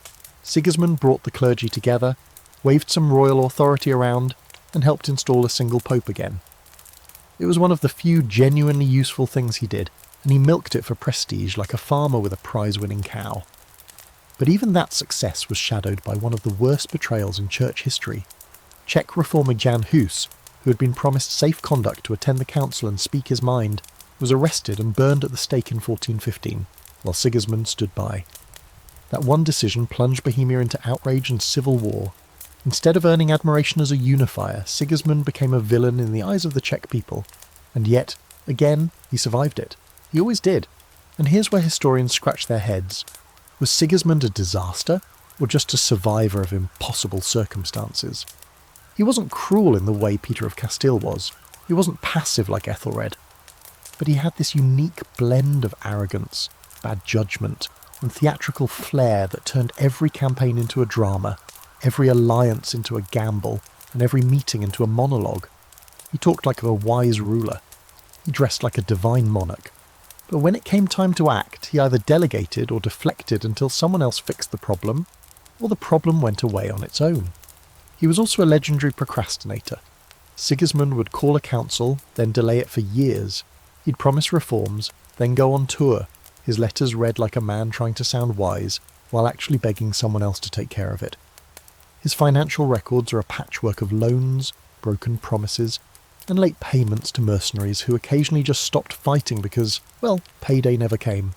Sigismund brought the clergy together, waved some royal authority around, and helped install a single pope again. It was one of the few genuinely useful things he did, and he milked it for prestige like a farmer with a prize-winning cow. But even that success was shadowed by one of the worst betrayals in church history. Czech reformer Jan Hus, who had been promised safe conduct to attend the council and speak his mind, was arrested and burned at the stake in 1415, while Sigismund stood by. That one decision plunged Bohemia into outrage and civil war. Instead of earning admiration as a unifier, Sigismund became a villain in the eyes of the Czech people. And yet, again, he survived it. He always did. And here's where historians scratch their heads. Was Sigismund a disaster, or just a survivor of impossible circumstances? He wasn't cruel in the way Peter of Castile was. He wasn't passive like Ethelred. But he had this unique blend of arrogance, bad judgment, and theatrical flair that turned every campaign into a drama, every alliance into a gamble, and every meeting into a monologue. He talked like a wise ruler. He dressed like a divine monarch. But when it came time to act, he either delegated or deflected until someone else fixed the problem, or the problem went away on its own. He was also a legendary procrastinator. Sigismund would call a council, then delay it for years. He'd promise reforms, then go on tour, his letters read like a man trying to sound wise, while actually begging someone else to take care of it. His financial records are a patchwork of loans, broken promises, and late payments to mercenaries who occasionally just stopped fighting because, well, payday never came.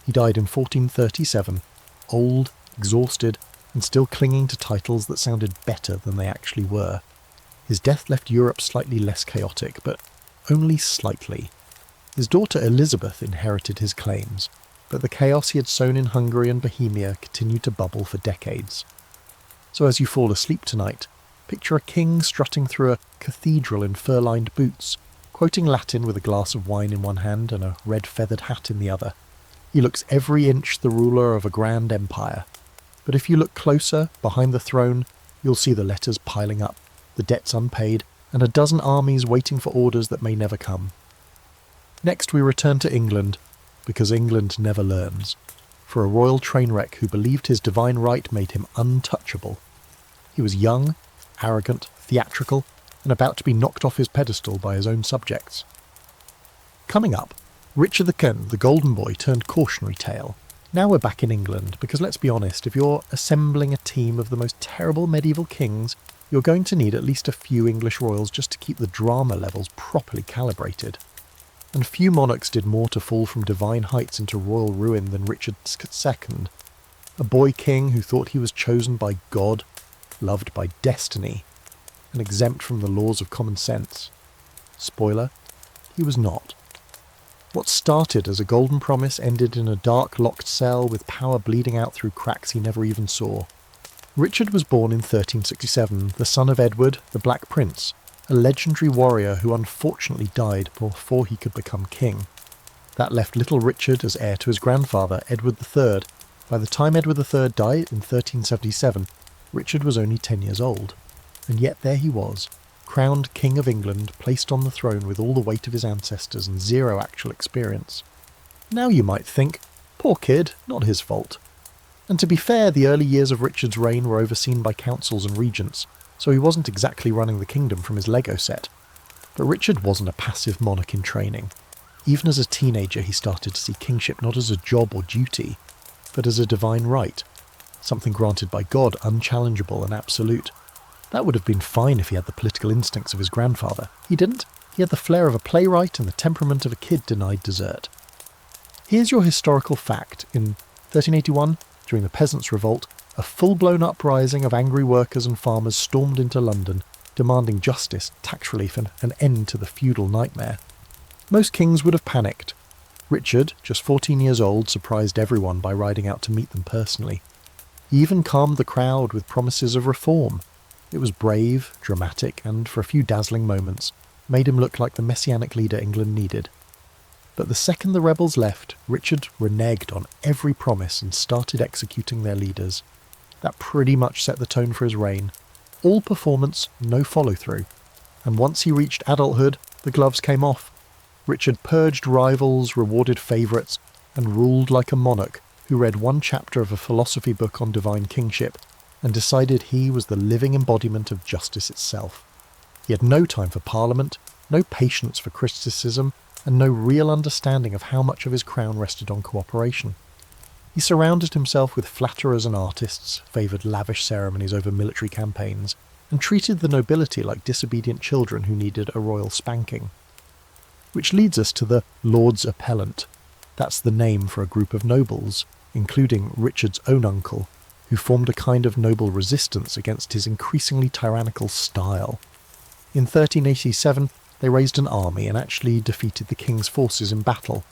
He died in 1437, old, exhausted, and still clinging to titles that sounded better than they actually were. His death left Europe slightly less chaotic, but only slightly. His daughter Elizabeth inherited his claims, but the chaos he had sown in Hungary and Bohemia continued to bubble for decades. So as you fall asleep tonight, picture a king strutting through a cathedral in fur-lined boots, quoting Latin with a glass of wine in one hand and a red feathered hat in the other. He looks every inch the ruler of a grand empire. But if you look closer, behind the throne, you'll see the letters piling up, the debts unpaid, and a dozen armies waiting for orders that may never come. Next we return to England, because England never learns, for a royal train wreck who believed his divine right made him untouchable. He was young, arrogant, theatrical, and about to be knocked off his pedestal by his own subjects. Coming up, Richard the Golden Boy turned cautionary tale. Now we're back in England, because let's be honest, if you're assembling a team of the most terrible medieval kings, you're going to need at least a few English royals just to keep the drama levels properly calibrated. And few monarchs did more to fall from divine heights into royal ruin than Richard II, a boy king who thought he was chosen by God, loved by destiny, and exempt from the laws of common sense. Spoiler, he was not. What started as a golden promise ended in a dark locked cell with power bleeding out through cracks he never even saw. Richard was born in 1367, the son of Edward, the Black Prince, a legendary warrior who unfortunately died before he could become king. That left little Richard as heir to his grandfather, Edward III. By the time Edward III died in 1377, Richard was only 10 years old. And yet there he was, crowned King of England, placed on the throne with all the weight of his ancestors and zero actual experience. Now you might think, poor kid, not his fault. And to be fair, the early years of Richard's reign were overseen by councils and regents, so he wasn't exactly running the kingdom from his Lego set. But Richard wasn't a passive monarch in training. Even as a teenager he started to see kingship not as a job or duty, but as a divine right, something granted by God, unchallengeable and absolute. That would have been fine if he had the political instincts of his grandfather. He didn't. He had the flair of a playwright and the temperament of a kid denied dessert. Here's your historical fact. In 1381, during the Peasants' Revolt, a full-blown uprising of angry workers and farmers stormed into London, demanding justice, tax relief and an end to the feudal nightmare. Most kings would have panicked. Richard, just 14 years old, surprised everyone by riding out to meet them personally. He even calmed the crowd with promises of reform. It was brave, dramatic, and, for a few dazzling moments, made him look like the messianic leader England needed. But the second the rebels left, Richard reneged on every promise and started executing their leaders. That pretty much set the tone for his reign. All performance, no follow-through. And once he reached adulthood, the gloves came off. Richard purged rivals, rewarded favourites, and ruled like a monarch who read one chapter of a philosophy book on divine kingship and decided he was the living embodiment of justice itself. He had no time for parliament, no patience for criticism, and no real understanding of how much of his crown rested on cooperation. He surrounded himself with flatterers and artists, favoured lavish ceremonies over military campaigns, and treated the nobility like disobedient children who needed a royal spanking. Which leads us to the Lords Appellant. That's the name for a group of nobles, including Richard's own uncle, who formed a kind of noble resistance against his increasingly tyrannical style. In 1387, they raised an army and actually defeated the king's forces in battle.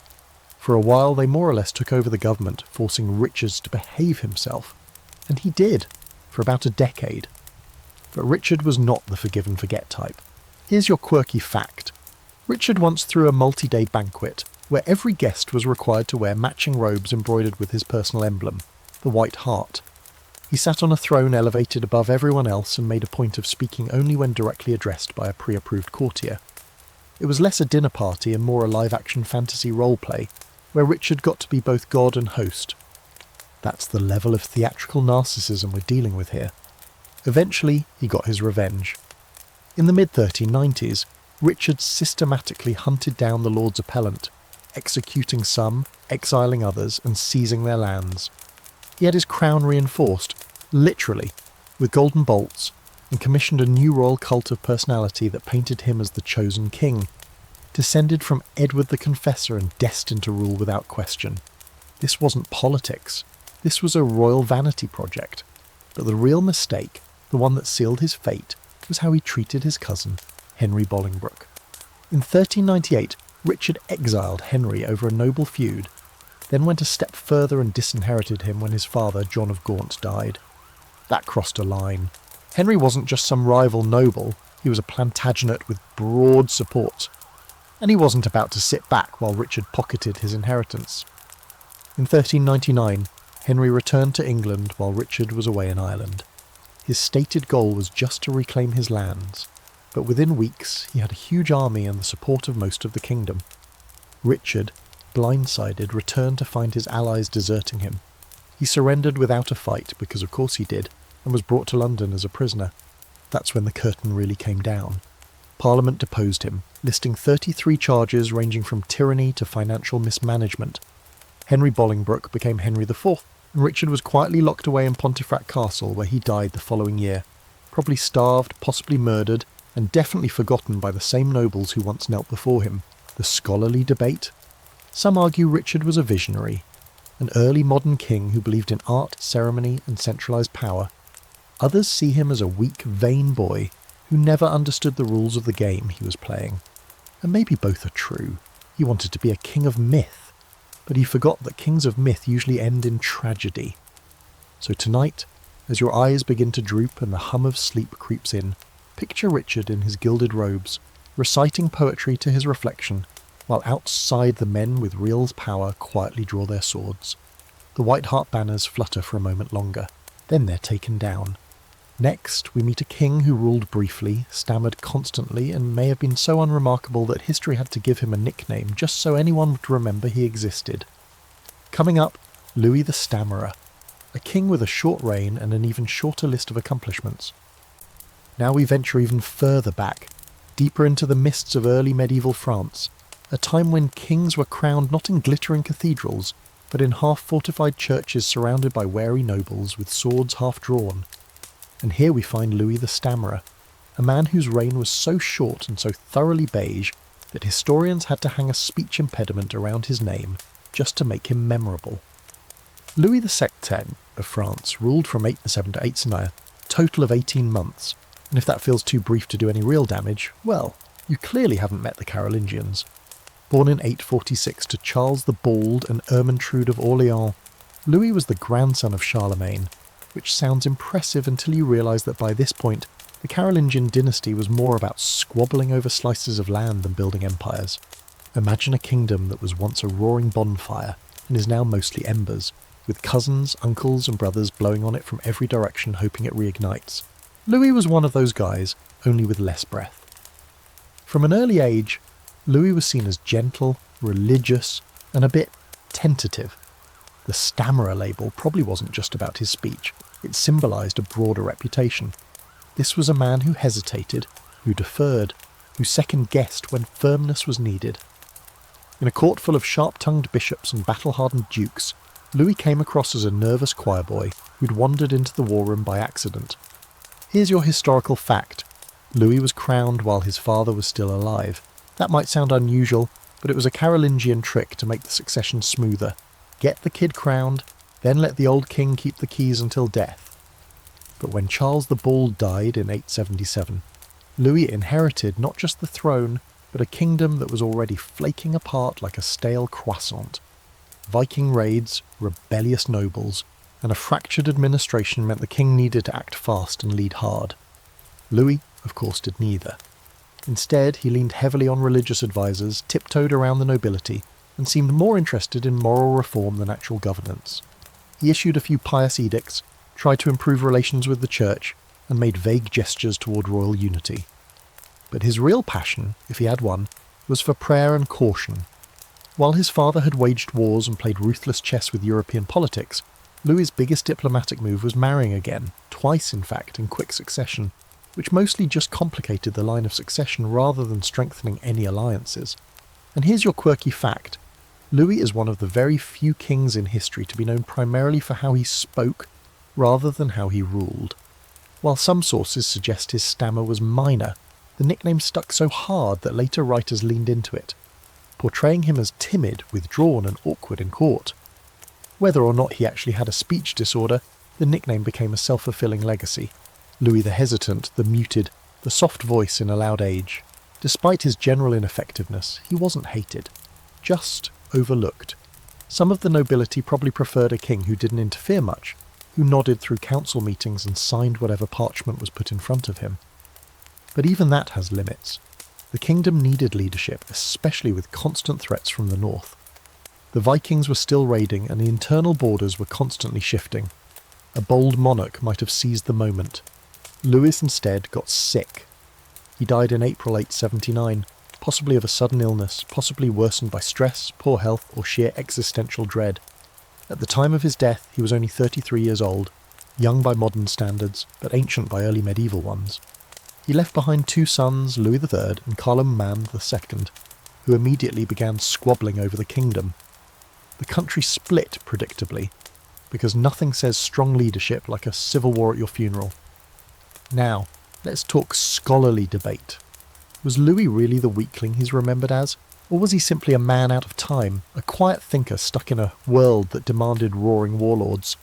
For a while, they more or less took over the government, forcing Richard to behave himself. And he did, for about a decade. But Richard was not the forgive and forget type. Here's your quirky fact. Richard once threw a multi-day banquet, where every guest was required to wear matching robes embroidered with his personal emblem, the White Hart. He sat on a throne elevated above everyone else and made a point of speaking only when directly addressed by a pre-approved courtier. It was less a dinner party and more a live-action fantasy role-play, where Richard got to be both god and host. That's the level of theatrical narcissism we're dealing with here. Eventually, he got his revenge. In the mid-1390s, Richard systematically hunted down the Lords Appellant, executing some, exiling others, and seizing their lands. He had his crown reinforced, literally, with golden bolts, and commissioned a new royal cult of personality that painted him as the chosen king, descended from Edward the Confessor and destined to rule without question. This wasn't politics. This was a royal vanity project. But the real mistake, the one that sealed his fate, was how he treated his cousin, Henry Bolingbroke. In 1398, Richard exiled Henry over a noble feud, then went a step further and disinherited him when his father, John of Gaunt, died. That crossed a line. Henry wasn't just some rival noble, he was a Plantagenet with broad support. And he wasn't about to sit back while Richard pocketed his inheritance. In 1399, Henry returned to England while Richard was away in Ireland. His stated goal was just to reclaim his lands, but within weeks he had a huge army and the support of most of the kingdom. Richard, blindsided, returned to find his allies deserting him. He surrendered without a fight, because of course he did, and was brought to London as a prisoner. That's when the curtain really came down. Parliament deposed him, listing 33 charges ranging from tyranny to financial mismanagement. Henry Bolingbroke became Henry IV, and Richard was quietly locked away in Pontefract Castle, where he died the following year, probably starved, possibly murdered, and definitely forgotten by the same nobles who once knelt before him. The scholarly debate? Some argue Richard was a visionary, an early modern king who believed in art, ceremony, and centralised power. Others see him as a weak, vain boy who never understood the rules of the game he was playing. And maybe both are true. He wanted to be a king of myth, but he forgot that kings of myth usually end in tragedy. So tonight, as your eyes begin to droop and the hum of sleep creeps in, picture Richard in his gilded robes, reciting poetry to his reflection, while outside the men with real power quietly draw their swords. The White Hart banners flutter for a moment longer, then they're taken down. Next, we meet a king who ruled briefly, stammered constantly, and may have been so unremarkable that history had to give him a nickname just so anyone would remember he existed. Coming up, Louis the Stammerer, a king with a short reign and an even shorter list of accomplishments. Now we venture even further back, deeper into the mists of early medieval France, a time when kings were crowned not in glittering cathedrals, but in half-fortified churches surrounded by wary nobles with swords half drawn. And here we find Louis the Stammerer, a man whose reign was so short and so thoroughly beige that historians had to hang a speech impediment around his name just to make him memorable. Louis the Septième of France ruled from 807 to 809, a total of 18 months, and if that feels too brief to do any real damage, well, you clearly haven't met the Carolingians. Born in 846 to Charles the Bald and Ermentrude of Orléans, Louis was the grandson of Charlemagne, which sounds impressive until you realise that by this point, the Carolingian dynasty was more about squabbling over slices of land than building empires. Imagine a kingdom that was once a roaring bonfire and is now mostly embers, with cousins, uncles and brothers blowing on it from every direction hoping it reignites. Louis was one of those guys, only with less breath. From an early age, Louis was seen as gentle, religious, and a bit tentative. The Stammerer label probably wasn't just about his speech, it symbolised a broader reputation. This was a man who hesitated, who deferred, who second-guessed when firmness was needed. In a court full of sharp-tongued bishops and battle-hardened dukes, Louis came across as a nervous choir boy who'd wandered into the war room by accident. Here's your historical fact. Louis was crowned while his father was still alive. That might sound unusual, but it was a Carolingian trick to make the succession smoother. Get the kid crowned, then let the old king keep the keys until death. But when Charles the Bald died in 877, Louis inherited not just the throne, but a kingdom that was already flaking apart like a stale croissant. Viking raids, rebellious nobles, and a fractured administration meant the king needed to act fast and lead hard. Louis, of course, did neither. Instead, he leaned heavily on religious advisors, tiptoed around the nobility, and seemed more interested in moral reform than actual governance. He issued a few pious edicts, tried to improve relations with the church, and made vague gestures toward royal unity. But his real passion, if he had one, was for prayer and caution. While his father had waged wars and played ruthless chess with European politics, Louis's biggest diplomatic move was marrying again, twice in fact, in quick succession, which mostly just complicated the line of succession rather than strengthening any alliances. And here's your quirky fact. Louis is one of the very few kings in history to be known primarily for how he spoke, rather than how he ruled. While some sources suggest his stammer was minor, the nickname stuck so hard that later writers leaned into it, portraying him as timid, withdrawn and awkward in court. Whether or not he actually had a speech disorder, the nickname became a self-fulfilling legacy. Louis the Hesitant, the muted, the soft voice in a loud age. Despite his general ineffectiveness, he wasn't hated, just overlooked. Some of the nobility probably preferred a king who didn't interfere much, who nodded through council meetings and signed whatever parchment was put in front of him. But even that has limits. The kingdom needed leadership, especially with constant threats from the north. The Vikings were still raiding and the internal borders were constantly shifting. A bold monarch might have seized the moment. Louis instead got sick. He died in April 879, possibly of a sudden illness, possibly worsened by stress, poor health, or sheer existential dread. At the time of his death, he was only 33 years old, young by modern standards, but ancient by early medieval ones. He left behind two sons, Louis III and Carloman II, who immediately began squabbling over the kingdom. The country split, predictably, because nothing says strong leadership like a civil war at your funeral. Now, let's talk scholarly debate. Was Louis really the weakling he's remembered as? Or was he simply a man out of time, a quiet thinker stuck in a world that demanded roaring warlords?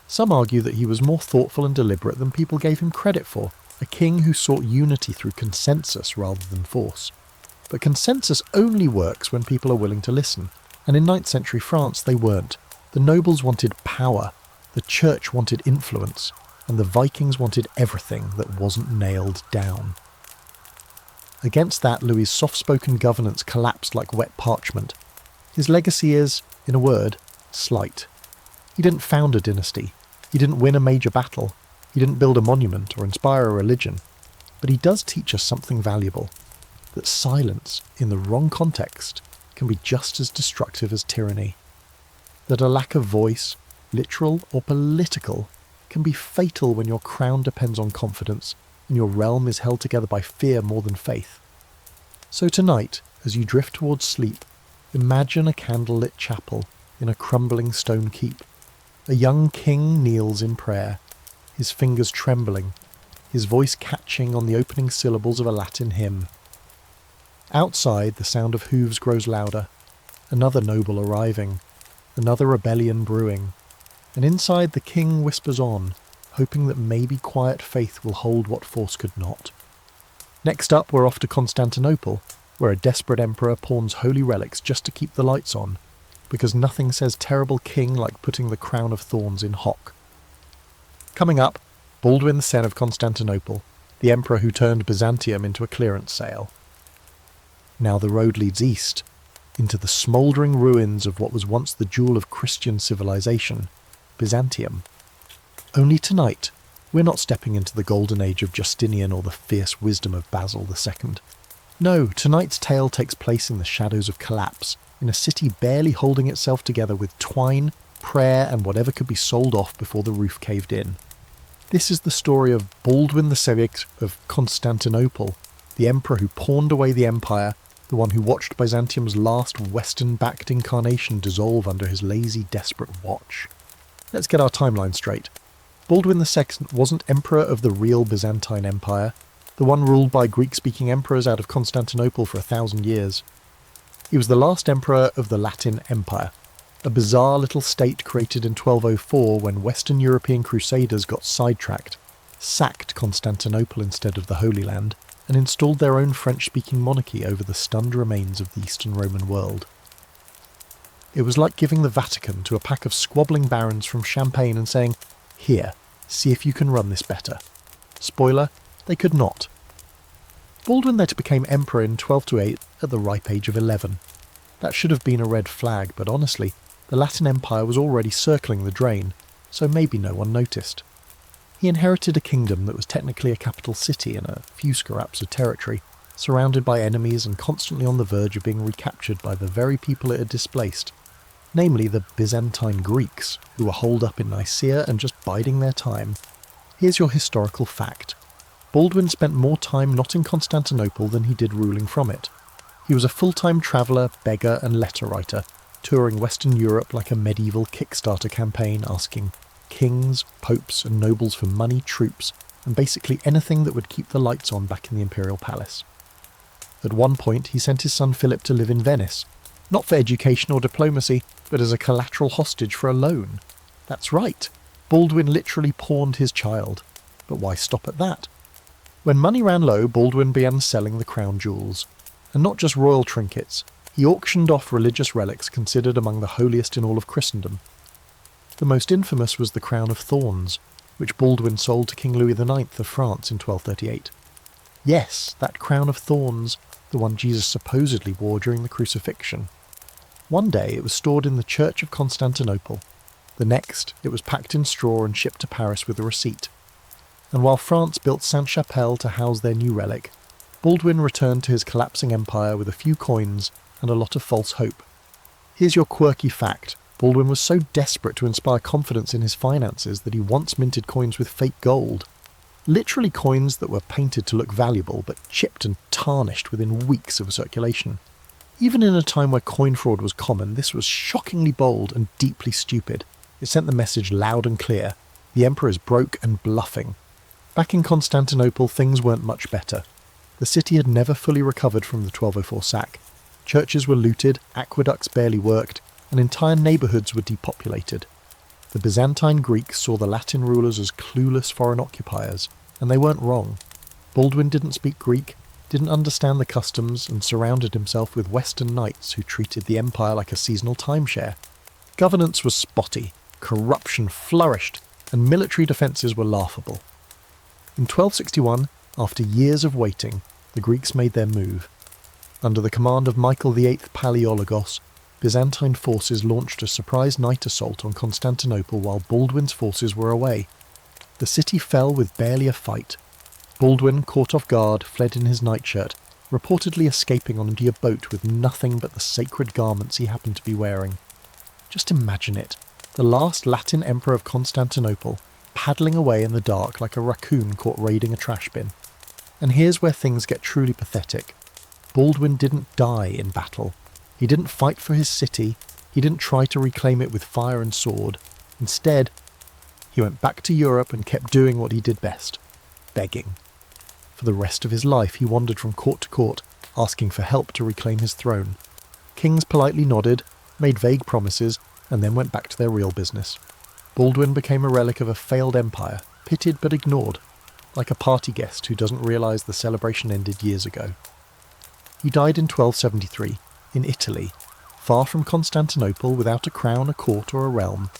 Some argue that he was more thoughtful and deliberate than people gave him credit for, a king who sought unity through consensus rather than force. But consensus only works when people are willing to listen, and in 9th century France they weren't. The nobles wanted power, the church wanted influence, and the Vikings wanted everything that wasn't nailed down. Against that, Louis's soft-spoken governance collapsed like wet parchment. His legacy is, in a word, slight. He didn't found a dynasty. He didn't win a major battle. He didn't build a monument or inspire a religion. But he does teach us something valuable, that silence, in the wrong context, can be just as destructive as tyranny. That a lack of voice, literal or political, can be fatal when your crown depends on confidence and your realm is held together by fear more than faith. So tonight, as you drift towards sleep, imagine a candlelit chapel in a crumbling stone keep. A young king kneels in prayer, his fingers trembling, his voice catching on the opening syllables of a Latin hymn. Outside, the sound of hooves grows louder, another noble arriving, another rebellion brewing, and inside the king whispers on, hoping that maybe quiet faith will hold what force could not. Next up, we're off to Constantinople, where a desperate emperor pawns holy relics just to keep the lights on, because nothing says terrible king like putting the crown of thorns in hock. Coming up, Baldwin II of Constantinople, the emperor who turned Byzantium into a clearance sale. Now the road leads east, into the smouldering ruins of what was once the jewel of Christian civilization, Byzantium. Only tonight, we're not stepping into the golden age of Justinian or the fierce wisdom of Basil II. No, tonight's tale takes place in the shadows of collapse, in a city barely holding itself together with twine, prayer and whatever could be sold off before the roof caved in. This is the story of Baldwin II of Constantinople, the emperor who pawned away the empire, the one who watched Byzantium's last Western-backed incarnation dissolve under his lazy, desperate watch. Let's get our timeline straight. Baldwin II wasn't emperor of the real Byzantine Empire, the one ruled by Greek-speaking emperors out of Constantinople for 1,000 years. He was the last emperor of the Latin Empire, a bizarre little state created in 1204 when Western European crusaders got sidetracked, sacked Constantinople instead of the Holy Land, and installed their own French-speaking monarchy over the stunned remains of the Eastern Roman world. It was like giving the Vatican to a pack of squabbling barons from Champagne and saying, "Here, see if you can run this better." Spoiler, they could not. Baldwin later became emperor in 1208 at the ripe age of 11. That should have been a red flag, but honestly, the Latin Empire was already circling the drain, so maybe no one noticed. He inherited a kingdom that was technically a capital city and a few scraps of territory, surrounded by enemies and constantly on the verge of being recaptured by the very people it had displaced, namely the Byzantine Greeks, who were holed up in Nicaea and just biding their time. Here's your historical fact. Baldwin spent more time not in Constantinople than he did ruling from it. He was a full-time traveller, beggar and letter writer, touring Western Europe like a medieval Kickstarter campaign asking kings, popes and nobles for money, troops, and basically anything that would keep the lights on back in the imperial palace. At one point he sent his son Philip to live in Venice, not for education or diplomacy, but as a collateral hostage for a loan. That's right, Baldwin literally pawned his child. But why stop at that? When money ran low, Baldwin began selling the crown jewels. And not just royal trinkets, he auctioned off religious relics considered among the holiest in all of Christendom. The most infamous was the crown of thorns, which Baldwin sold to King Louis IX of France in 1238. Yes, that crown of thorns, the one Jesus supposedly wore during the crucifixion. One day it was stored in the Church of Constantinople. The next, it was packed in straw and shipped to Paris with a receipt. And while France built Sainte-Chapelle to house their new relic, Baldwin returned to his collapsing empire with a few coins and a lot of false hope. Here's your quirky fact. Baldwin was so desperate to inspire confidence in his finances that he once minted coins with fake gold. Literally coins that were painted to look valuable, but chipped and tarnished within weeks of circulation. Even in a time where coin fraud was common, this was shockingly bold and deeply stupid. It sent the message loud and clear. The emperor is broke and bluffing. Back in Constantinople, things weren't much better. The city had never fully recovered from the 1204 sack. Churches were looted, aqueducts barely worked, and entire neighbourhoods were depopulated. The Byzantine Greeks saw the Latin rulers as clueless foreign occupiers, and they weren't wrong. Baldwin didn't speak Greek, didn't understand the customs, and surrounded himself with Western knights who treated the empire like a seasonal timeshare. Governance was spotty, corruption flourished, and military defences were laughable. In 1261, after years of waiting, the Greeks made their move. Under the command of Michael VIII Palaiologos, Byzantine forces launched a surprise night assault on Constantinople while Baldwin's forces were away. The city fell with barely a fight. Baldwin, caught off guard, fled in his nightshirt, reportedly escaping on a boat with nothing but the sacred garments he happened to be wearing. Just imagine it, the last Latin emperor of Constantinople, paddling away in the dark like a raccoon caught raiding a trash bin. And here's where things get truly pathetic. Baldwin didn't die in battle. He didn't fight for his city. He didn't try to reclaim it with fire and sword. Instead, he went back to Europe and kept doing what he did best, begging. For the rest of his life, he wandered from court to court, asking for help to reclaim his throne. Kings politely nodded, made vague promises, and then went back to their real business. Baldwin became a relic of a failed empire, pitied but ignored, like a party guest who doesn't realise the celebration ended years ago. He died in 1273, in Italy, far from Constantinople, without a crown, a court, or a realm.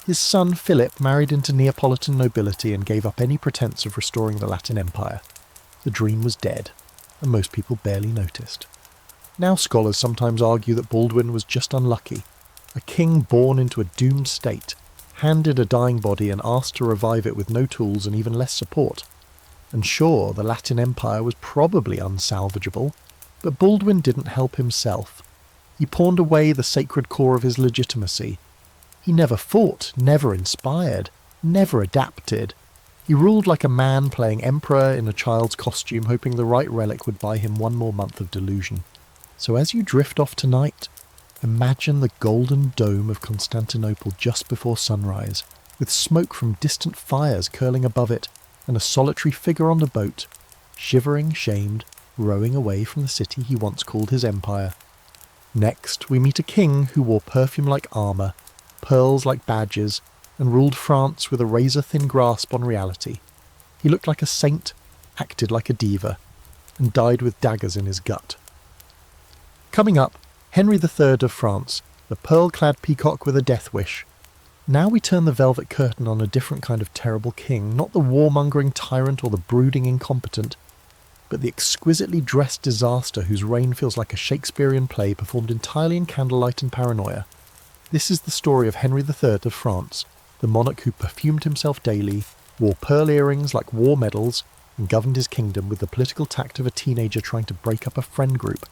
His son Philip married into Neapolitan nobility and gave up any pretense of restoring the Latin Empire. The dream was dead, and most people barely noticed. Now scholars sometimes argue that Baldwin was just unlucky, a king born into a doomed state, handed a dying body and asked to revive it with no tools and even less support. And sure, the Latin Empire was probably unsalvageable, but Baldwin didn't help himself. He pawned away the sacred core of his legitimacy. He never fought, never inspired, never adapted. He ruled like a man playing emperor in a child's costume, hoping the right relic would buy him one more month of delusion. So as you drift off tonight, imagine the golden dome of Constantinople just before sunrise, with smoke from distant fires curling above it, and a solitary figure on the boat, shivering, shamed, rowing away from the city he once called his empire. Next, we meet a king who wore perfume like armour, pearls like badges, and ruled France with a razor-thin grasp on reality. He looked like a saint, acted like a diva, and died with daggers in his gut. Coming up, Henry III of France, the pearl-clad peacock with a death wish. Now we turn the velvet curtain on a different kind of terrible king, not the warmongering tyrant or the brooding incompetent, but the exquisitely dressed disaster whose reign feels like a Shakespearean play performed entirely in candlelight and paranoia. This is the story of Henry III of France, the monarch who perfumed himself daily, wore pearl earrings like war medals, and governed his kingdom with the political tact of a teenager trying to break up a friend group.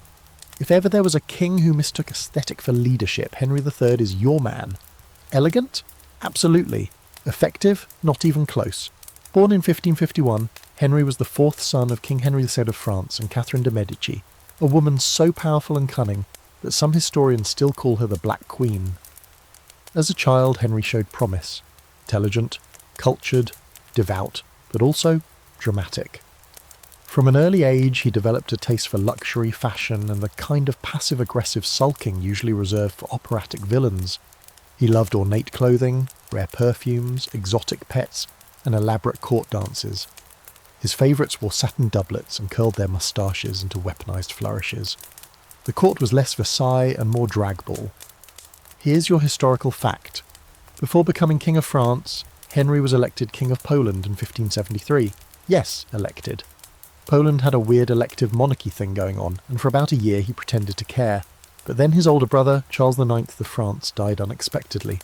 If ever there was a king who mistook aesthetic for leadership, Henry III is your man. Elegant? Absolutely. Effective? Not even close. Born in 1551, Henry was the fourth son of King Henry VI of France and Catherine de' Medici, a woman so powerful and cunning that some historians still call her the Black Queen. As a child, Henry showed promise. Intelligent, cultured, devout, but also dramatic. From an early age, he developed a taste for luxury, fashion, and the kind of passive-aggressive sulking usually reserved for operatic villains. He loved ornate clothing, rare perfumes, exotic pets, and elaborate court dances. His favourites wore satin doublets and curled their moustaches into weaponised flourishes. The court was less Versailles and more drag ball. Here's your historical fact. Before becoming King of France, Henry was elected King of Poland in 1573. Yes, elected. Poland had a weird elective monarchy thing going on, and for about a year he pretended to care. But then his older brother, Charles IX of France, died unexpectedly.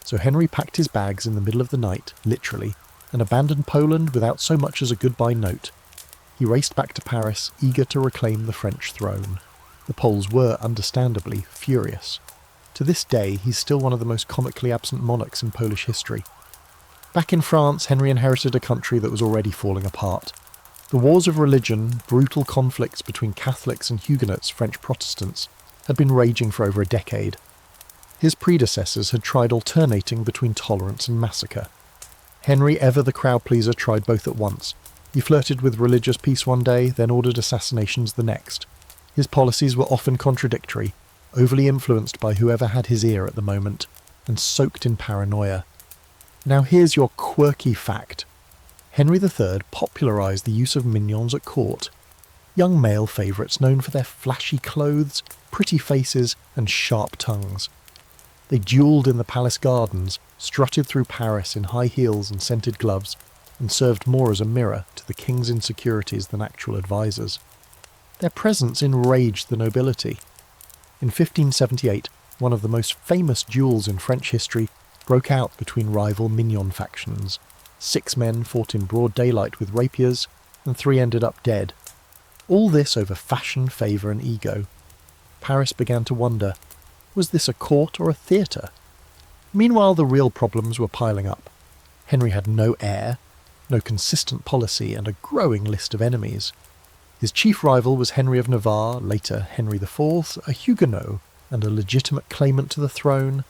So Henry packed his bags in the middle of the night, literally, and abandoned Poland without so much as a goodbye note. He raced back to Paris, eager to reclaim the French throne. The Poles were, understandably, furious. To this day, he's still one of the most comically absent monarchs in Polish history. Back in France, Henry inherited a country that was already falling apart. The wars of religion, brutal conflicts between Catholics and Huguenots, French Protestants, had been raging for over a decade. His predecessors had tried alternating between tolerance and massacre. Henry, ever the crowd-pleaser, tried both at once. He flirted with religious peace one day, then ordered assassinations the next. His policies were often contradictory, overly influenced by whoever had his ear at the moment, and soaked in paranoia. Now here's your quirky fact. Henry III popularised the use of mignons at court, young male favourites known for their flashy clothes, pretty faces and sharp tongues. They duelled in the palace gardens, strutted through Paris in high heels and scented gloves, and served more as a mirror to the king's insecurities than actual advisers. Their presence enraged the nobility. In 1578, one of the most famous duels in French history broke out between rival mignon factions. 6 men fought in broad daylight with rapiers, and 3 ended up dead. All this over fashion, favour and ego. Paris began to wonder, was this a court or a theatre? Meanwhile, the real problems were piling up. Henry had no heir, no consistent policy, and a growing list of enemies. His chief rival was Henry of Navarre, later Henry IV, a Huguenot and a legitimate claimant to the throne.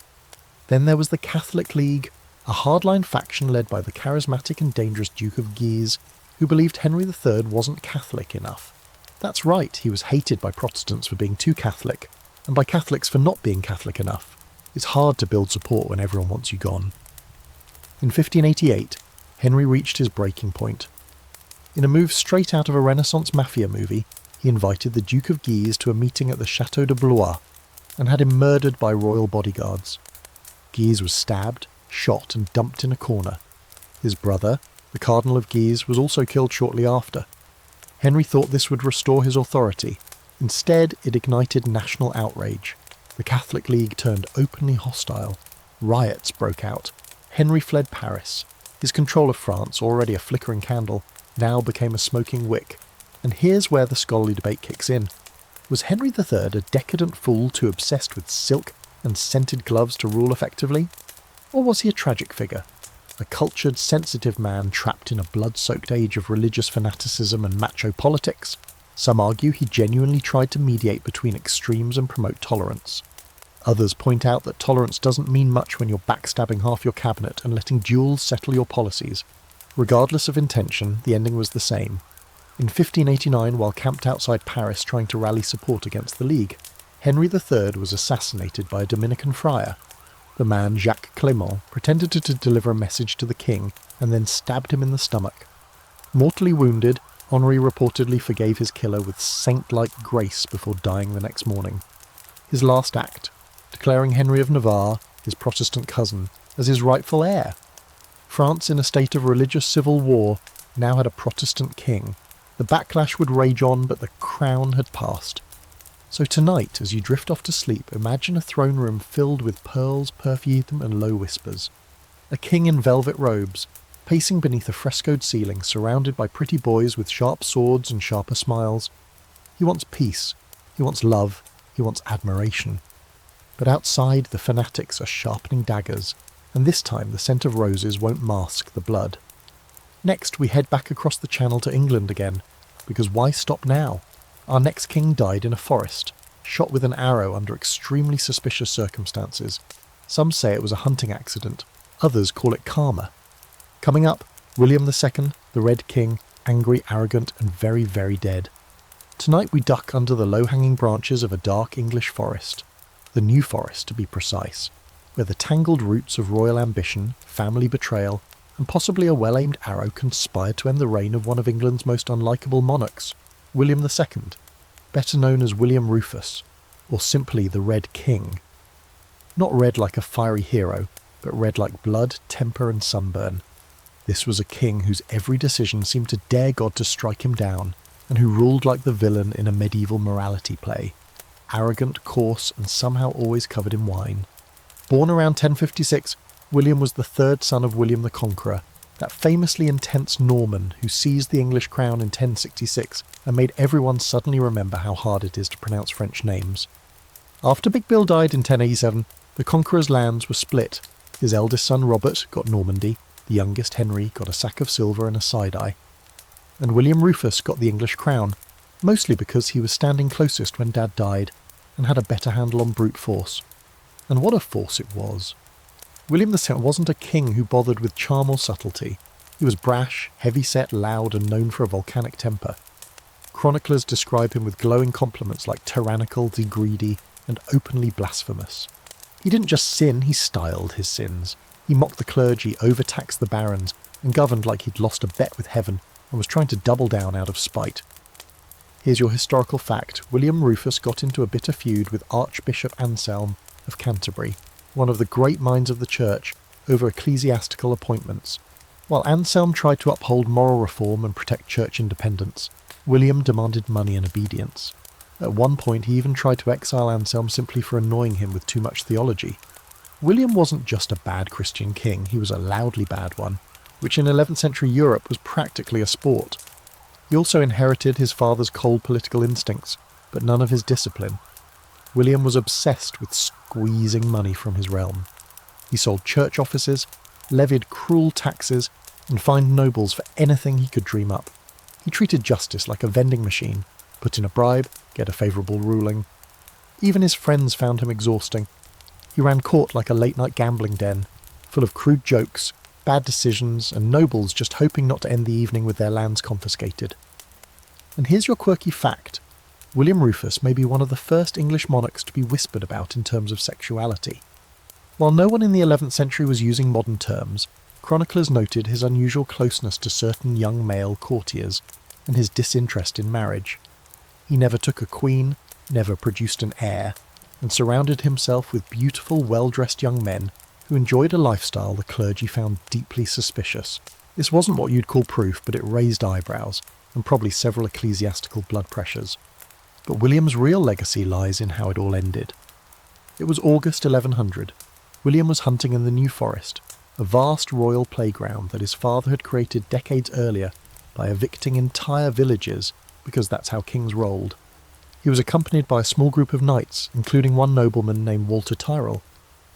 Then there was the Catholic League, a hardline faction led by the charismatic and dangerous Duke of Guise, who believed Henry III wasn't Catholic enough. That's right, he was hated by Protestants for being too Catholic, and by Catholics for not being Catholic enough. It's hard to build support when everyone wants you gone. In 1588, Henry reached his breaking point. In a move straight out of a Renaissance mafia movie, he invited the Duke of Guise to a meeting at the Château de Blois, and had him murdered by royal bodyguards. Guise was stabbed, shot and dumped in a corner. His brother, the Cardinal of Guise, was also killed shortly after. Henry thought this would restore his authority. Instead, it ignited national outrage. The Catholic League turned openly hostile. Riots broke out. Henry fled Paris. His control of France, already a flickering candle, now became a smoking wick. And here's where the scholarly debate kicks in. Was Henry III a decadent fool too obsessed with silk and scented gloves to rule effectively? Or was he a tragic figure? A cultured, sensitive man trapped in a blood-soaked age of religious fanaticism and macho politics? Some argue he genuinely tried to mediate between extremes and promote tolerance. Others point out that tolerance doesn't mean much when you're backstabbing half your cabinet and letting duels settle your policies. Regardless of intention, the ending was the same. In 1589, while camped outside Paris trying to rally support against the League, Henry III was assassinated by a Dominican friar. The man, Jacques Clément, pretended to deliver a message to the king and then stabbed him in the stomach. Mortally wounded, Henri reportedly forgave his killer with saint-like grace before dying the next morning. His last act, declaring Henry of Navarre, his Protestant cousin, as his rightful heir. France, in a state of religious civil war, now had a Protestant king. The backlash would rage on, but the crown had passed. So tonight, as you drift off to sleep, imagine a throne room filled with pearls, perfume and low whispers. A king in velvet robes, pacing beneath a frescoed ceiling, surrounded by pretty boys with sharp swords and sharper smiles. He wants peace, he wants love, he wants admiration. But outside, the fanatics are sharpening daggers, and this time the scent of roses won't mask the blood. Next, we head back across the Channel to England again, because why stop now? Our next king died in a forest, shot with an arrow under extremely suspicious circumstances. Some say it was a hunting accident, others call it karma. Coming up, William II, the Red King, angry, arrogant and very, very dead. Tonight we duck under the low-hanging branches of a dark English forest, the New Forest to be precise, where the tangled roots of royal ambition, family betrayal, and possibly a well-aimed arrow conspired to end the reign of one of England's most unlikable monarchs, William II, better known as William Rufus, or simply the Red King. Not red like a fiery hero, but red like blood, temper and sunburn. This was a king whose every decision seemed to dare God to strike him down, and who ruled like the villain in a medieval morality play, arrogant, coarse, and somehow always covered in wine. Born around 1056, William was the third son of William the Conqueror, that famously intense Norman who seized the English crown in 1066 and made everyone suddenly remember how hard it is to pronounce French names. After Big Bill died in 1087, the Conqueror's lands were split. His eldest son Robert got Normandy, The youngest, Henry, got a sack of silver and a side-eye. And William Rufus got the English crown, mostly because he was standing closest when Dad died and had a better handle on brute force. And what a force it was. William II wasn't a king who bothered with charm or subtlety. He was brash, heavy-set, loud, and known for a volcanic temper. Chroniclers describe him with glowing compliments like tyrannical, greedy, and openly blasphemous. He didn't just sin, he styled his sins. He mocked the clergy, overtaxed the barons, and governed like he'd lost a bet with heaven and was trying to double down out of spite. Here's your historical fact. William Rufus got into a bitter feud with Archbishop Anselm of Canterbury, one of the great minds of the church, over ecclesiastical appointments. While Anselm tried to uphold moral reform and protect church independence, William demanded money and obedience. At one point he even tried to exile Anselm simply for annoying him with too much theology. William wasn't just a bad Christian king, he was a loudly bad one, which in 11th century Europe was practically a sport. He also inherited his father's cold political instincts, but none of his discipline. William was obsessed with squeezing money from his realm. He sold church offices, levied cruel taxes, and fined nobles for anything he could dream up. He treated justice like a vending machine, put in a bribe, get a favourable ruling. Even his friends found him exhausting. He ran court like a late-night gambling den, full of crude jokes, bad decisions, and nobles just hoping not to end the evening with their lands confiscated. And here's your quirky fact. William Rufus may be one of the first English monarchs to be whispered about in terms of sexuality. While no one in the 11th century was using modern terms, chroniclers noted his unusual closeness to certain young male courtiers and his disinterest in marriage. He never took a queen, never produced an heir, and surrounded himself with beautiful, well-dressed young men who enjoyed a lifestyle the clergy found deeply suspicious. This wasn't what you'd call proof, but it raised eyebrows, and probably several ecclesiastical blood pressures. But William's real legacy lies in how it all ended. It was August 1100. William was hunting in the New Forest, a vast royal playground that his father had created decades earlier by evicting entire villages, because that's how kings rolled. He was accompanied by a small group of knights, including one nobleman named Walter Tyrrell.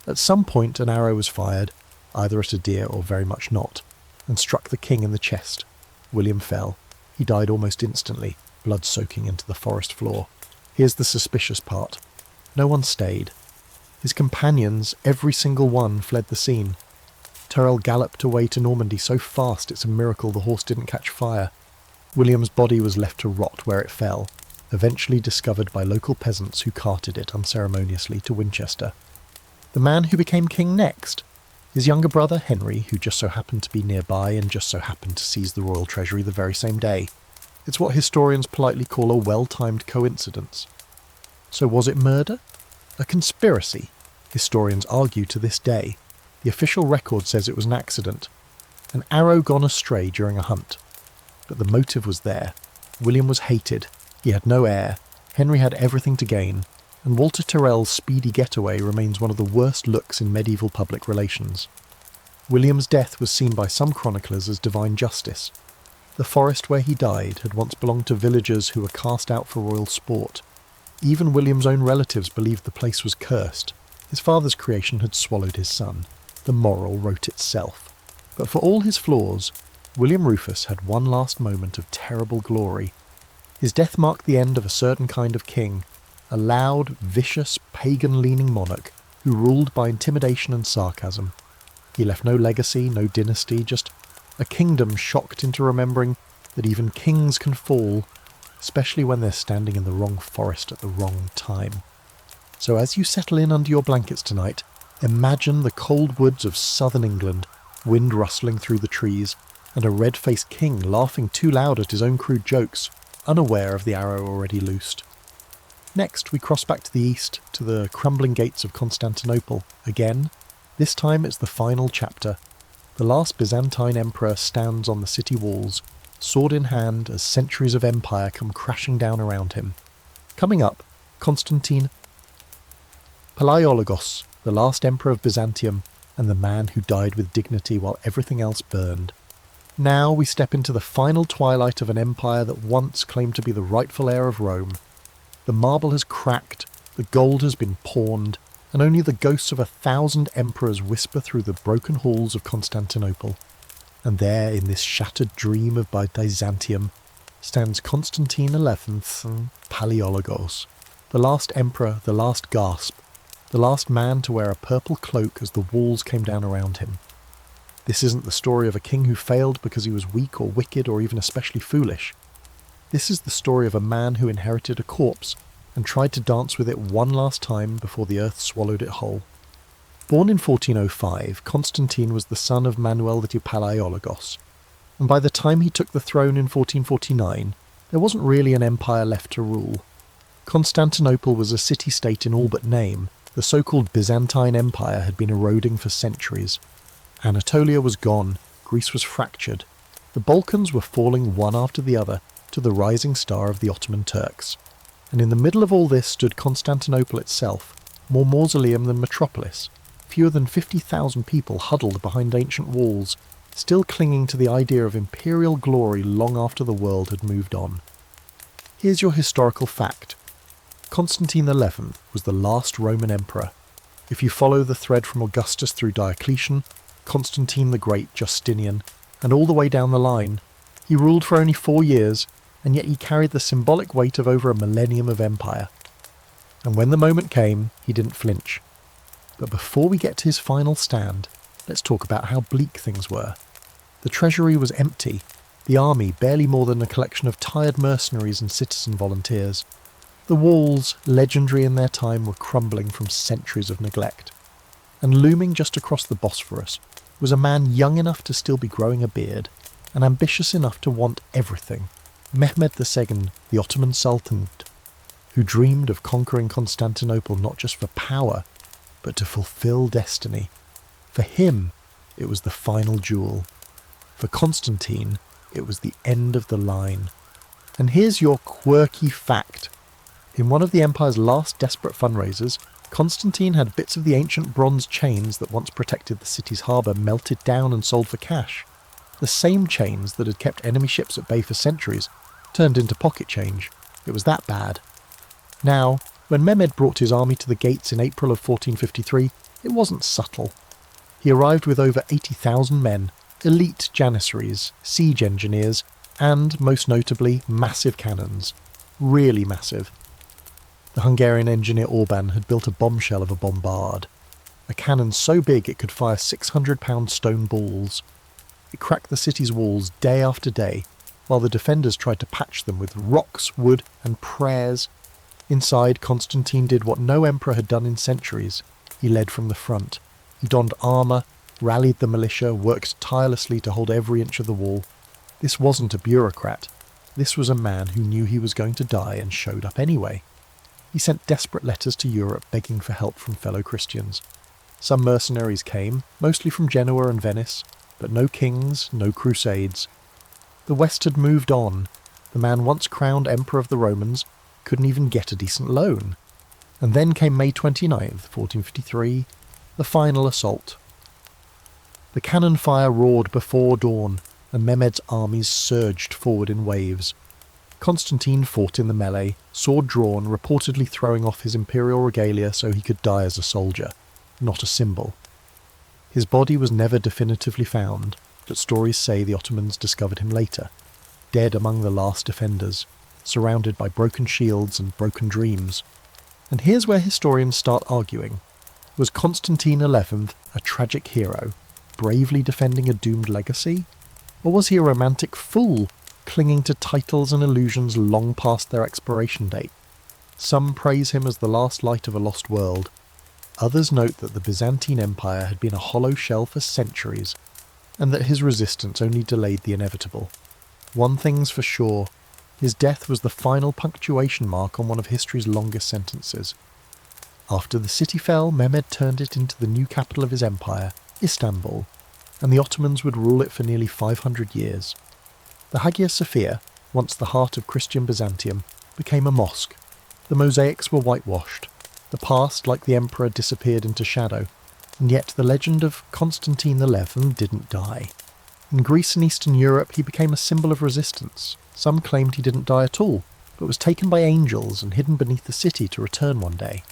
At some point an arrow was fired, either at a deer or very much not, and struck the king in the chest. William fell. He died almost instantly, blood soaking into the forest floor. Here's the suspicious part. No one stayed. His companions, every single one, fled the scene. Tyrrell galloped away to Normandy so fast it's a miracle the horse didn't catch fire. William's body was left to rot where it fell, eventually discovered by local peasants who carted it unceremoniously to Winchester. The man who became king next? His younger brother, Henry, who just so happened to be nearby and just so happened to seize the royal treasury the very same day. It's what historians politely call a well-timed coincidence. So was it murder? A conspiracy? Historians argue to this day. The official record says it was an accident. An arrow gone astray during a hunt. But the motive was there. William was hated. He had no heir. Henry had everything to gain. And Walter Tyrrell's speedy getaway remains one of the worst looks in medieval public relations. William's death was seen by some chroniclers as divine justice. The forest where he died had once belonged to villagers who were cast out for royal sport. Even William's own relatives believed the place was cursed. His father's creation had swallowed his son. The moral wrote itself. But for all his flaws, William Rufus had one last moment of terrible glory. His death marked the end of a certain kind of king, a loud, vicious, pagan-leaning monarch who ruled by intimidation and sarcasm. He left no legacy, no dynasty, just a kingdom shocked into remembering that even kings can fall, especially when they're standing in the wrong forest at the wrong time. So as you settle in under your blankets tonight, imagine the cold woods of southern England, wind rustling through the trees, and a red-faced king laughing too loud at his own crude jokes, unaware of the arrow already loosed. Next, we cross back to the east, to the crumbling gates of Constantinople. Again, this time it's the final chapter. The last Byzantine emperor stands on the city walls, sword in hand, as centuries of empire come crashing down around him. Coming up, Constantine Palaiologos, the last emperor of Byzantium, and the man who died with dignity while everything else burned. Now we step into the final twilight of an empire that once claimed to be the rightful heir of Rome. The marble has cracked, the gold has been pawned, and only the ghosts of 1,000 emperors whisper through the broken halls of Constantinople. And there, in this shattered dream of Byzantium, stands Constantine XI Palaiologos, the last emperor, the last gasp, the last man to wear a purple cloak as the walls came down around him. This isn't the story of a king who failed because he was weak or wicked or even especially foolish. This is the story of a man who inherited a corpse and tried to dance with it one last time before the earth swallowed it whole. Born in 1405, Constantine was the son of Manuel the Palaiologos, and by the time he took the throne in 1449, there wasn't really an empire left to rule. Constantinople was a city-state in all but name. The so-called Byzantine Empire had been eroding for centuries. Anatolia was gone, Greece was fractured. The Balkans were falling one after the other to the rising star of the Ottoman Turks. And in the middle of all this stood Constantinople itself, more mausoleum than metropolis, fewer than 50,000 people huddled behind ancient walls, still clinging to the idea of imperial glory long after the world had moved on. Here's your historical fact. Constantine XI was the last Roman emperor. If you follow the thread from Augustus through Diocletian, Constantine the Great, Justinian, and all the way down the line, he ruled for only 4 years, and yet he carried the symbolic weight of over a millennium of empire. And when the moment came, he didn't flinch. But before we get to his final stand, let's talk about how bleak things were. The treasury was empty, the army barely more than a collection of tired mercenaries and citizen volunteers. The walls, legendary in their time, were crumbling from centuries of neglect. And looming just across the Bosphorus was a man young enough to still be growing a beard, and ambitious enough to want everything. Mehmed II, the Ottoman Sultan, who dreamed of conquering Constantinople not just for power, but to fulfill destiny. For him, it was the final jewel. For Constantine, it was the end of the line. And here's your quirky fact. In one of the empire's last desperate fundraisers, Constantine had bits of the ancient bronze chains that once protected the city's harbour melted down and sold for cash. The same chains that had kept enemy ships at bay for centuries turned into pocket change. It was that bad. Now, when Mehmed brought his army to the gates in April of 1453, it wasn't subtle. He arrived with over 80,000 men, elite janissaries, siege engineers, and, most notably, massive cannons. Really massive. The Hungarian engineer Orban had built a bombshell of a bombard, a cannon so big it could fire 600-pound stone balls. It cracked the city's walls day after day, while the defenders tried to patch them with rocks, wood, and prayers. Inside, Constantine did what no emperor had done in centuries. He led from the front. He donned armour, rallied the militia, worked tirelessly to hold every inch of the wall. This wasn't a bureaucrat. This was a man who knew he was going to die and showed up anyway. He sent desperate letters to Europe begging for help from fellow Christians. Some mercenaries came, mostly from Genoa and Venice, but no kings, no crusades. The West had moved on. The man once crowned Emperor of the Romans couldn't even get a decent loan. And then came May 29th, 1453, the final assault. The cannon fire roared before dawn, and Mehmed's armies surged forward in waves. Constantine fought in the melee, sword drawn, reportedly throwing off his imperial regalia so he could die as a soldier, not a symbol. His body was never definitively found, but stories say the Ottomans discovered him later, dead among the last defenders, surrounded by broken shields and broken dreams. And here's where historians start arguing. Was Constantine XI a tragic hero, bravely defending a doomed legacy? Or was he a romantic fool, clinging to titles and illusions long past their expiration date? Some praise him as the last light of a lost world. Others note that the Byzantine Empire had been a hollow shell for centuries, and that his resistance only delayed the inevitable. One thing's for sure, his death was the final punctuation mark on one of history's longest sentences. After the city fell, Mehmed turned it into the new capital of his empire, Istanbul, and the Ottomans would rule it for nearly 500 years. The Hagia Sophia, once the heart of Christian Byzantium, became a mosque. The mosaics were whitewashed. The past, like the emperor, disappeared into shadow, and yet the legend of Constantine XI didn't die. In Greece and Eastern Europe he became a symbol of resistance. Some claimed he didn't die at all, but was taken by angels and hidden beneath the city to return one day.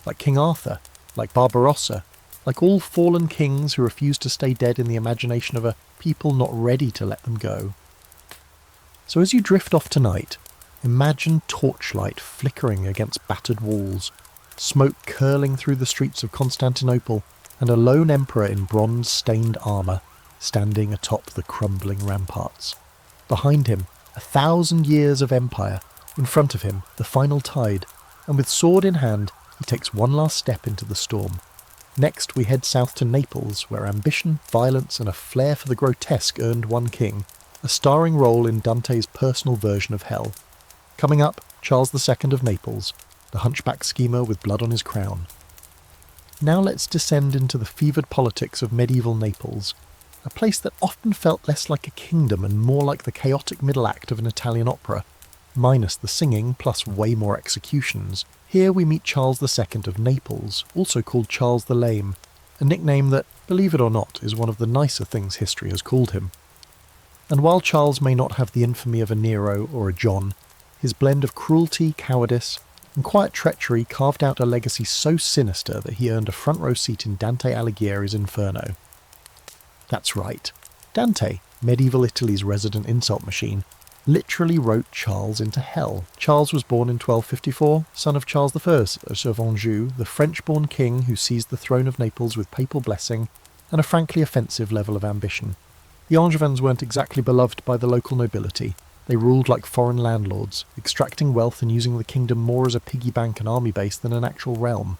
Like King Arthur, like Barbarossa, like all fallen kings who refuse to stay dead in the imagination of a people not ready to let them go. So as you drift off tonight, imagine torchlight flickering against battered walls, smoke curling through the streets of Constantinople, and a lone emperor in bronze-stained armour standing atop the crumbling ramparts. Behind him, 1,000 years of empire. In front of him, the final tide, and with sword in hand, he takes one last step into the storm. Next, we head south to Naples, where ambition, violence, and a flair for the grotesque earned one king, a starring role in Dante's personal version of hell. Coming up, Charles II of Naples, the hunchback schemer with blood on his crown. Now let's descend into the fevered politics of medieval Naples, a place that often felt less like a kingdom and more like the chaotic middle act of an Italian opera, minus the singing plus way more executions. Here we meet Charles II of Naples, also called Charles the Lame, a nickname that, believe it or not, is one of the nicer things history has called him. And while Charles may not have the infamy of a Nero or a John, his blend of cruelty, cowardice, and quiet treachery carved out a legacy so sinister that he earned a front row seat in Dante Alighieri's Inferno. That's right, Dante, medieval Italy's resident insult machine, literally wrote Charles into hell. Charles was born in 1254, son of Charles I of Anjou, the French-born king who seized the throne of Naples with papal blessing and a frankly offensive level of ambition. The Angevins weren't exactly beloved by the local nobility. They ruled like foreign landlords, extracting wealth and using the kingdom more as a piggy bank and army base than an actual realm.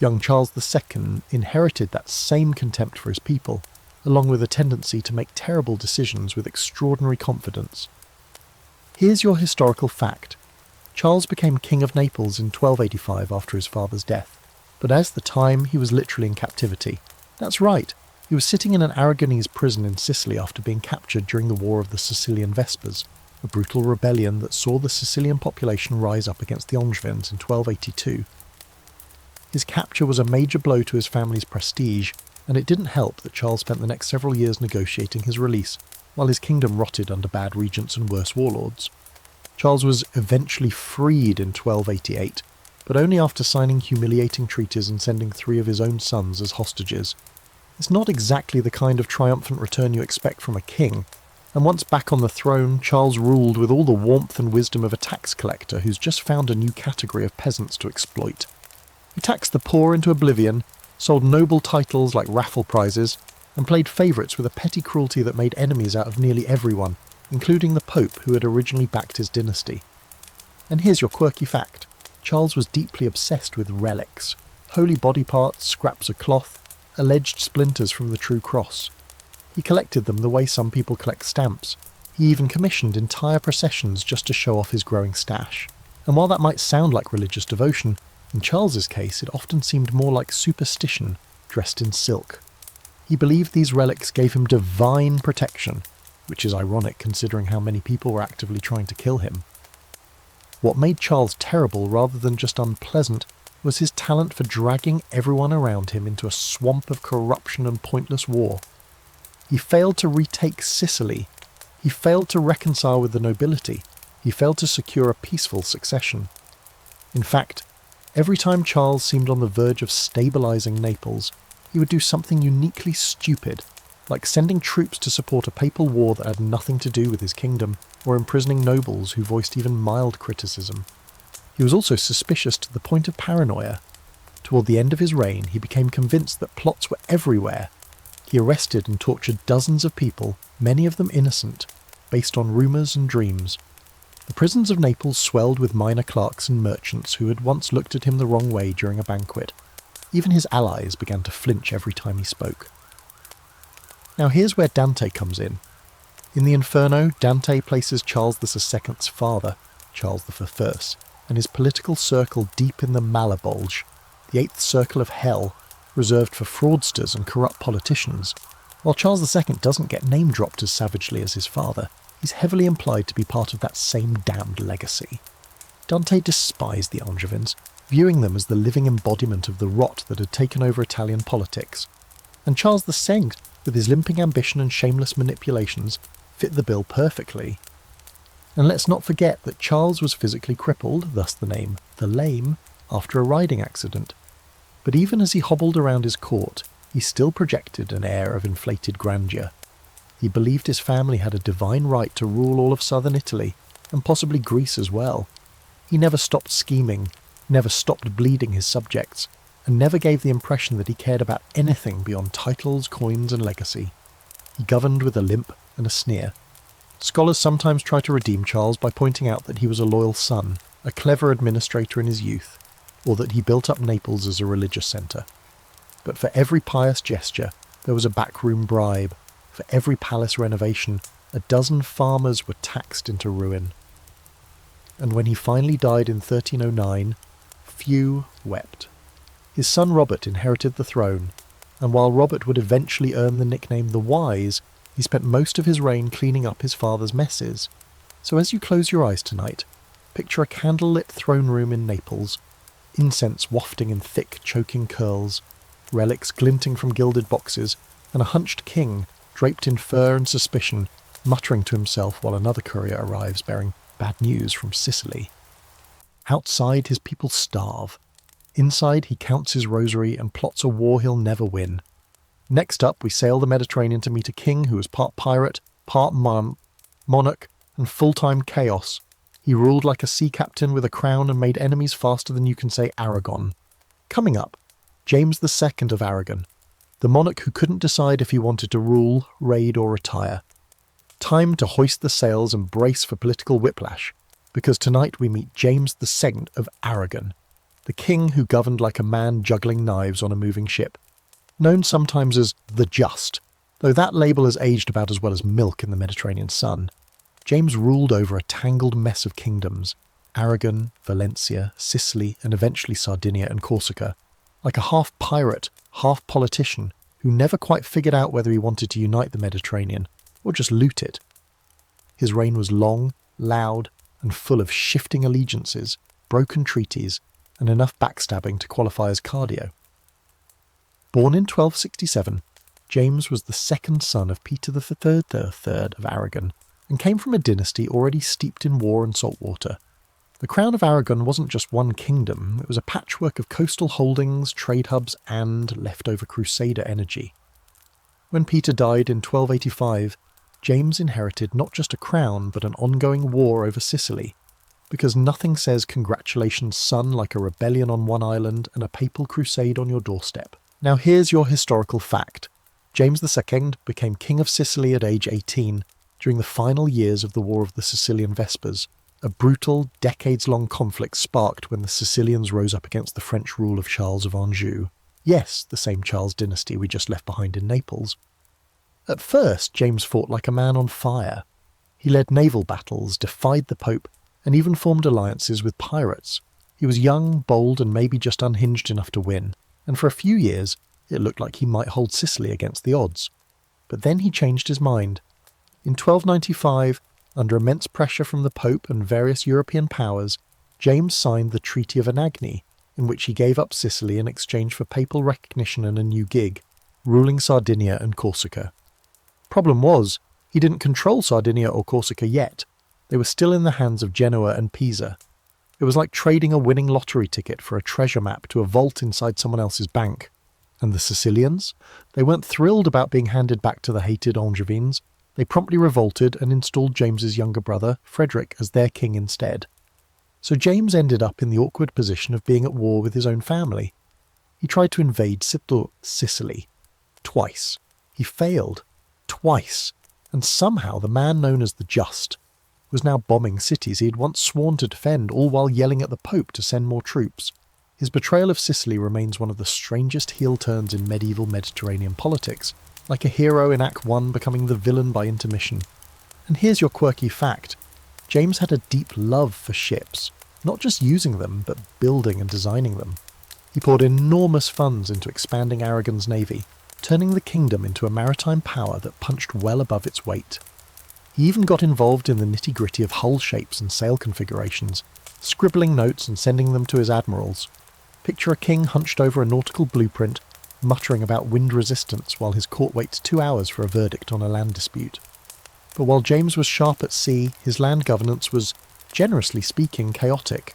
Young Charles II inherited that same contempt for his people, along with a tendency to make terrible decisions with extraordinary confidence. Here's your historical fact. Charles became King of Naples in 1285 after his father's death, but at the time he was literally in captivity. That's right, he was sitting in an Aragonese prison in Sicily after being captured during the War of the Sicilian Vespers, a brutal rebellion that saw the Sicilian population rise up against the Angevins in 1282. His capture was a major blow to his family's prestige, and it didn't help that Charles spent the next several years negotiating his release, while his kingdom rotted under bad regents and worse warlords. Charles was eventually freed in 1288, but only after signing humiliating treaties and sending 3 of his own sons as hostages. It's not exactly the kind of triumphant return you expect from a king, and once back on the throne, Charles ruled with all the warmth and wisdom of a tax collector who's just found a new category of peasants to exploit. He taxed the poor into oblivion, sold noble titles like raffle prizes, and played favourites with a petty cruelty that made enemies out of nearly everyone, including the Pope who had originally backed his dynasty. And here's your quirky fact. Charles was deeply obsessed with relics, holy body parts, scraps of cloth, alleged splinters from the true cross. He collected them the way some people collect stamps. He even commissioned entire processions just to show off his growing stash. And while that might sound like religious devotion, in Charles's case it often seemed more like superstition, dressed in silk. He believed these relics gave him divine protection, which is ironic considering how many people were actively trying to kill him. What made Charles terrible rather than just unpleasant was his talent for dragging everyone around him into a swamp of corruption and pointless war. He failed to retake Sicily. He failed to reconcile with the nobility. He failed to secure a peaceful succession. In fact, every time Charles seemed on the verge of stabilising Naples, he would do something uniquely stupid, like sending troops to support a papal war that had nothing to do with his kingdom, or imprisoning nobles who voiced even mild criticism. He was also suspicious to the point of paranoia. Toward the end of his reign, he became convinced that plots were everywhere. He arrested and tortured dozens of people, many of them innocent, based on rumours and dreams. The prisons of Naples swelled with minor clerks and merchants who had once looked at him the wrong way during a banquet. Even his allies began to flinch every time he spoke. Now here's where Dante comes in. In the Inferno, Dante places Charles II's father, Charles I, and his political circle deep in the Malabulge, the 8th circle of hell, reserved for fraudsters and corrupt politicians. While Charles II doesn't get name-dropped as savagely as his father, he's heavily implied to be part of that same damned legacy. Dante despised the Angevins, viewing them as the living embodiment of the rot that had taken over Italian politics. And Charles II, with his limping ambition and shameless manipulations, fit the bill perfectly. And let's not forget that Charles was physically crippled, thus the name the Lame, after a riding accident. But even as he hobbled around his court, he still projected an air of inflated grandeur. He believed his family had a divine right to rule all of southern Italy, and possibly Greece as well. He never stopped scheming, never stopped bleeding his subjects, and never gave the impression that he cared about anything beyond titles, coins, and legacy. He governed with a limp and a sneer. Scholars sometimes try to redeem Charles by pointing out that he was a loyal son, a clever administrator in his youth, or that he built up Naples as a religious centre. But for every pious gesture, there was a backroom bribe. For every palace renovation, a dozen farmers were taxed into ruin. And when he finally died in 1309, few wept. His son Robert inherited the throne, and while Robert would eventually earn the nickname the Wise, he spent most of his reign cleaning up his father's messes. So as you close your eyes tonight, picture a candlelit throne room in Naples, incense wafting in thick, choking curls, relics glinting from gilded boxes, and a hunched king, draped in fur and suspicion, muttering to himself while another courier arrives bearing bad news from Sicily. Outside, his people starve. Inside, he counts his rosary and plots a war he'll never win. Next up, we sail the Mediterranean to meet a king who was part pirate, part monarch, and full-time chaos. He ruled like a sea captain with a crown and made enemies faster than you can say Aragon. Coming up, James II of Aragon, the monarch who couldn't decide if he wanted to rule, raid, or retire. Time to hoist the sails and brace for political whiplash, because tonight we meet James II of Aragon, the king who governed like a man juggling knives on a moving ship. Known sometimes as the Just, though that label has aged about as well as milk in the Mediterranean sun. James ruled over a tangled mess of kingdoms, Aragon, Valencia, Sicily, and eventually Sardinia and Corsica, like a half pirate, half politician who never quite figured out whether he wanted to unite the Mediterranean or just loot it. His reign was long, loud, and full of shifting allegiances, broken treaties, and enough backstabbing to qualify as cardio. Born in 1267, James was the second son of Peter III of Aragon, and came from a dynasty already steeped in war and salt water. The crown of Aragon wasn't just one kingdom, it was a patchwork of coastal holdings, trade hubs, and leftover crusader energy. When Peter died in 1285, James inherited not just a crown, but an ongoing war over Sicily, because nothing says congratulations son like a rebellion on one island and a papal crusade on your doorstep. Now here's your historical fact. James II became King of Sicily at age 18 during the final years of the War of the Sicilian Vespers, a brutal, decades-long conflict sparked when the Sicilians rose up against the French rule of Charles of Anjou. Yes, the same Charles dynasty we just left behind in Naples. At first, James fought like a man on fire. He led naval battles, defied the Pope, and even formed alliances with pirates. He was young, bold, and maybe just unhinged enough to win, and for a few years, it looked like he might hold Sicily against the odds. But then he changed his mind. In 1295, under immense pressure from the Pope and various European powers, James signed the Treaty of Anagni, in which he gave up Sicily in exchange for papal recognition and a new gig, ruling Sardinia and Corsica. Problem was, he didn't control Sardinia or Corsica yet. They were still in the hands of Genoa and Pisa. It was like trading a winning lottery ticket for a treasure map to a vault inside someone else's bank. And the Sicilians? They weren't thrilled about being handed back to the hated Angevines. They promptly revolted and installed James's younger brother, Frederick, as their king instead. So James ended up in the awkward position of being at war with his own family. He tried to invade Sicily. Twice. He failed. Twice. And somehow the man known as the Just was now bombing cities he had once sworn to defend, all while yelling at the Pope to send more troops. His betrayal of Sicily remains one of the strangest heel turns in medieval Mediterranean politics, like a hero in Act 1 becoming the villain by intermission. And here's your quirky fact. James had a deep love for ships, not just using them, but building and designing them. He poured enormous funds into expanding Aragon's navy, turning the kingdom into a maritime power that punched well above its weight. He even got involved in the nitty-gritty of hull shapes and sail configurations, scribbling notes and sending them to his admirals. Picture a king hunched over a nautical blueprint, muttering about wind resistance while his court waits 2 hours for a verdict on a land dispute. But while James was sharp at sea, his land governance was, generously speaking, chaotic.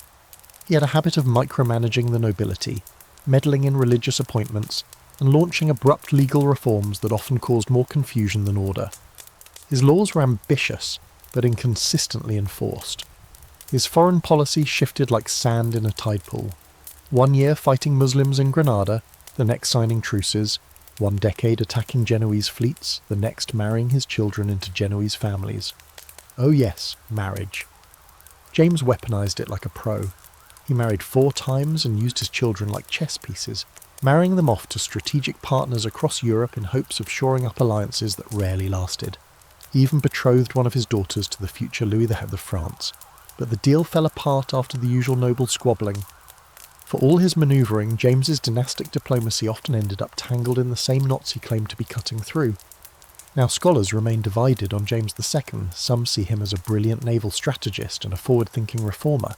He had a habit of micromanaging the nobility, meddling in religious appointments, and launching abrupt legal reforms that often caused more confusion than order. His laws were ambitious, but inconsistently enforced. His foreign policy shifted like sand in a tide pool. One year fighting Muslims in Granada, the next signing truces, one decade attacking Genoese fleets, the next marrying his children into Genoese families. Oh yes, marriage. James weaponized it like a pro. He married 4 times and used his children like chess pieces, marrying them off to strategic partners across Europe in hopes of shoring up alliances that rarely lasted. He even betrothed one of his daughters to the future Louis the Head of France. But the deal fell apart after the usual noble squabbling. For all his manoeuvring, James's dynastic diplomacy often ended up tangled in the same knots he claimed to be cutting through. Now scholars remain divided on James II. Some see him as a brilliant naval strategist and a forward-thinking reformer.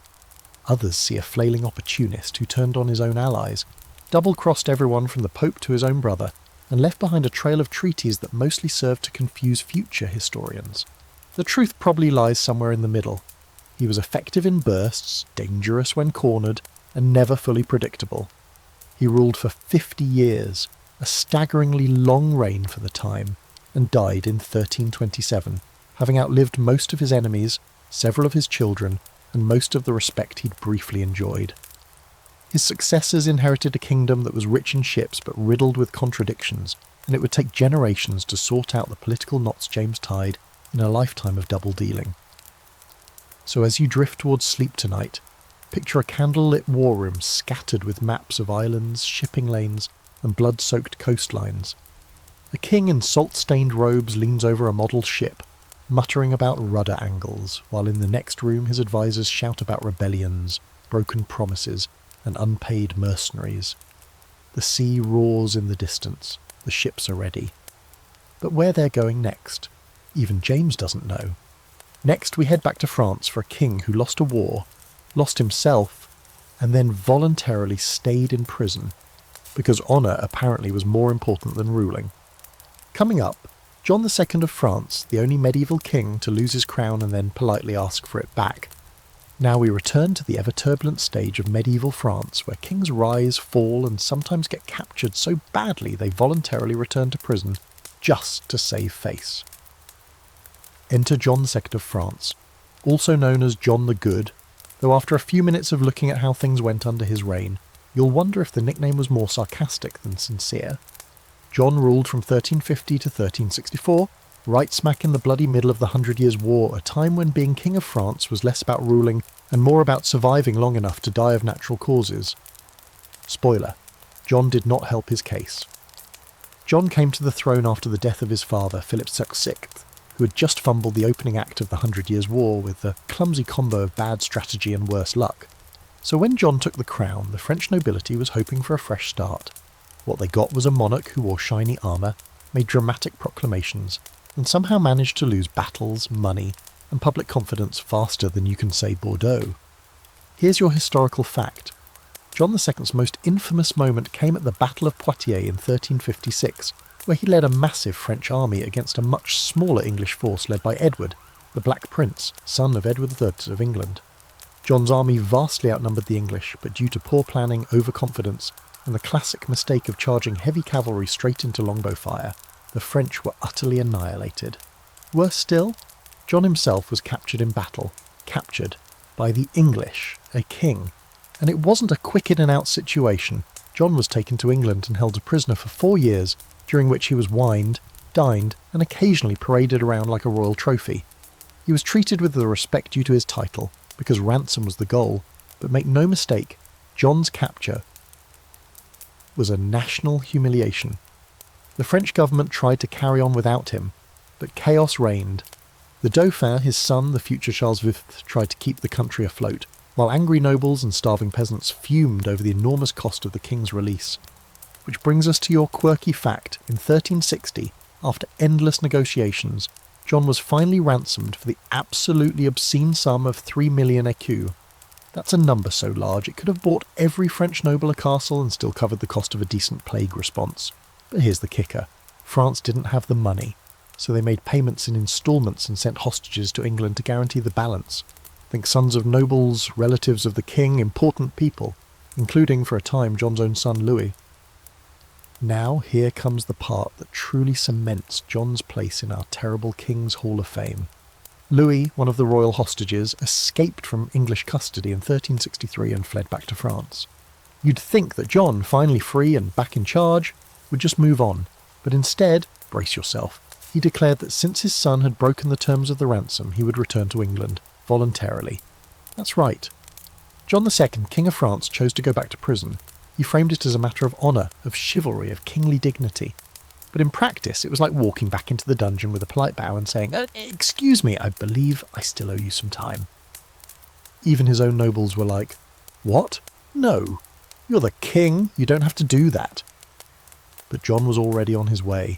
Others see a flailing opportunist who turned on his own allies, double-crossed everyone from the Pope to his own brother, and left behind a trail of treaties that mostly served to confuse future historians. The truth probably lies somewhere in the middle. He was effective in bursts, dangerous when cornered, and never fully predictable. He ruled for 50 years, a staggeringly long reign for the time, and died in 1327, having outlived most of his enemies, several of his children, and most of the respect he'd briefly enjoyed. His successors inherited a kingdom that was rich in ships but riddled with contradictions, and it would take generations to sort out the political knots James tied in a lifetime of double-dealing. So as you drift towards sleep tonight, picture a candle-lit war room scattered with maps of islands, shipping lanes, and blood-soaked coastlines. A king in salt-stained robes leans over a model ship, muttering about rudder angles, while in the next room his advisors shout about rebellions, broken promises, and unpaid mercenaries. The sea roars in the distance. The ships are ready. But where they're going next, even James doesn't know. Next we head back to France for a king who lost a war, lost himself, and then voluntarily stayed in prison, because honour apparently was more important than ruling. Coming up, John II of France, the only medieval king to lose his crown and then politely ask for it back. Now we return to the ever-turbulent stage of medieval France, where kings rise, fall, and sometimes get captured so badly they voluntarily return to prison, just to save face. Enter John II of France, also known as John the Good, though after a few minutes of looking at how things went under his reign, you'll wonder if the nickname was more sarcastic than sincere. John ruled from 1350 to 1364, right smack in the bloody middle of the 100 Years' War, a time when being King of France was less about ruling and more about surviving long enough to die of natural causes. Spoiler, John did not help his case. John came to the throne after the death of his father, Philip VI, who had just fumbled the opening act of the 100 Years' War with the clumsy combo of bad strategy and worse luck. So when John took the crown, the French nobility was hoping for a fresh start. What they got was a monarch who wore shiny armour, made dramatic proclamations, and somehow managed to lose battles, money, and public confidence faster than you can say Bordeaux. Here's your historical fact. John II's most infamous moment came at the Battle of Poitiers in 1356, where he led a massive French army against a much smaller English force led by Edward, the Black Prince, son of Edward III of England. John's army vastly outnumbered the English, but due to poor planning, overconfidence, and the classic mistake of charging heavy cavalry straight into longbow fire, the French were utterly annihilated. Worse still, John himself was captured in battle, captured by the English, a king. And it wasn't a quick in-and-out situation. John was taken to England and held a prisoner for 4 years, during which he was wined, dined, and occasionally paraded around like a royal trophy. He was treated with the respect due to his title, because ransom was the goal, but make no mistake, John's capture was a national humiliation. The French government tried to carry on without him, but chaos reigned. The Dauphin, his son, the future Charles V, tried to keep the country afloat, while angry nobles and starving peasants fumed over the enormous cost of the king's release. Which brings us to your quirky fact. In 1360, after endless negotiations, John was finally ransomed for the absolutely obscene sum of 3 million écus. That's a number so large it could have bought every French noble a castle and still covered the cost of a decent plague response. But here's the kicker. France didn't have the money, so they made payments in instalments and sent hostages to England to guarantee the balance. Think sons of nobles, relatives of the king, important people. including for a time John's own son Louis. Now here comes the part that truly cements John's place in our terrible King's Hall of Fame. Louis, one of the royal hostages, escaped from English custody in 1363 and fled back to France. You'd think that John, finally free and back in charge, would just move on, but instead, brace yourself, he declared that since his son had broken the terms of the ransom, he would return to England, voluntarily. That's right. John II, King of France, chose to go back to prison. He framed it as a matter of honour, of chivalry, of kingly dignity. But in practice, it was like walking back into the dungeon with a polite bow and saying, "Excuse me, I believe I still owe you some time." Even his own nobles were like, "What? No. You're the king, you don't have to do that." But John was already on his way.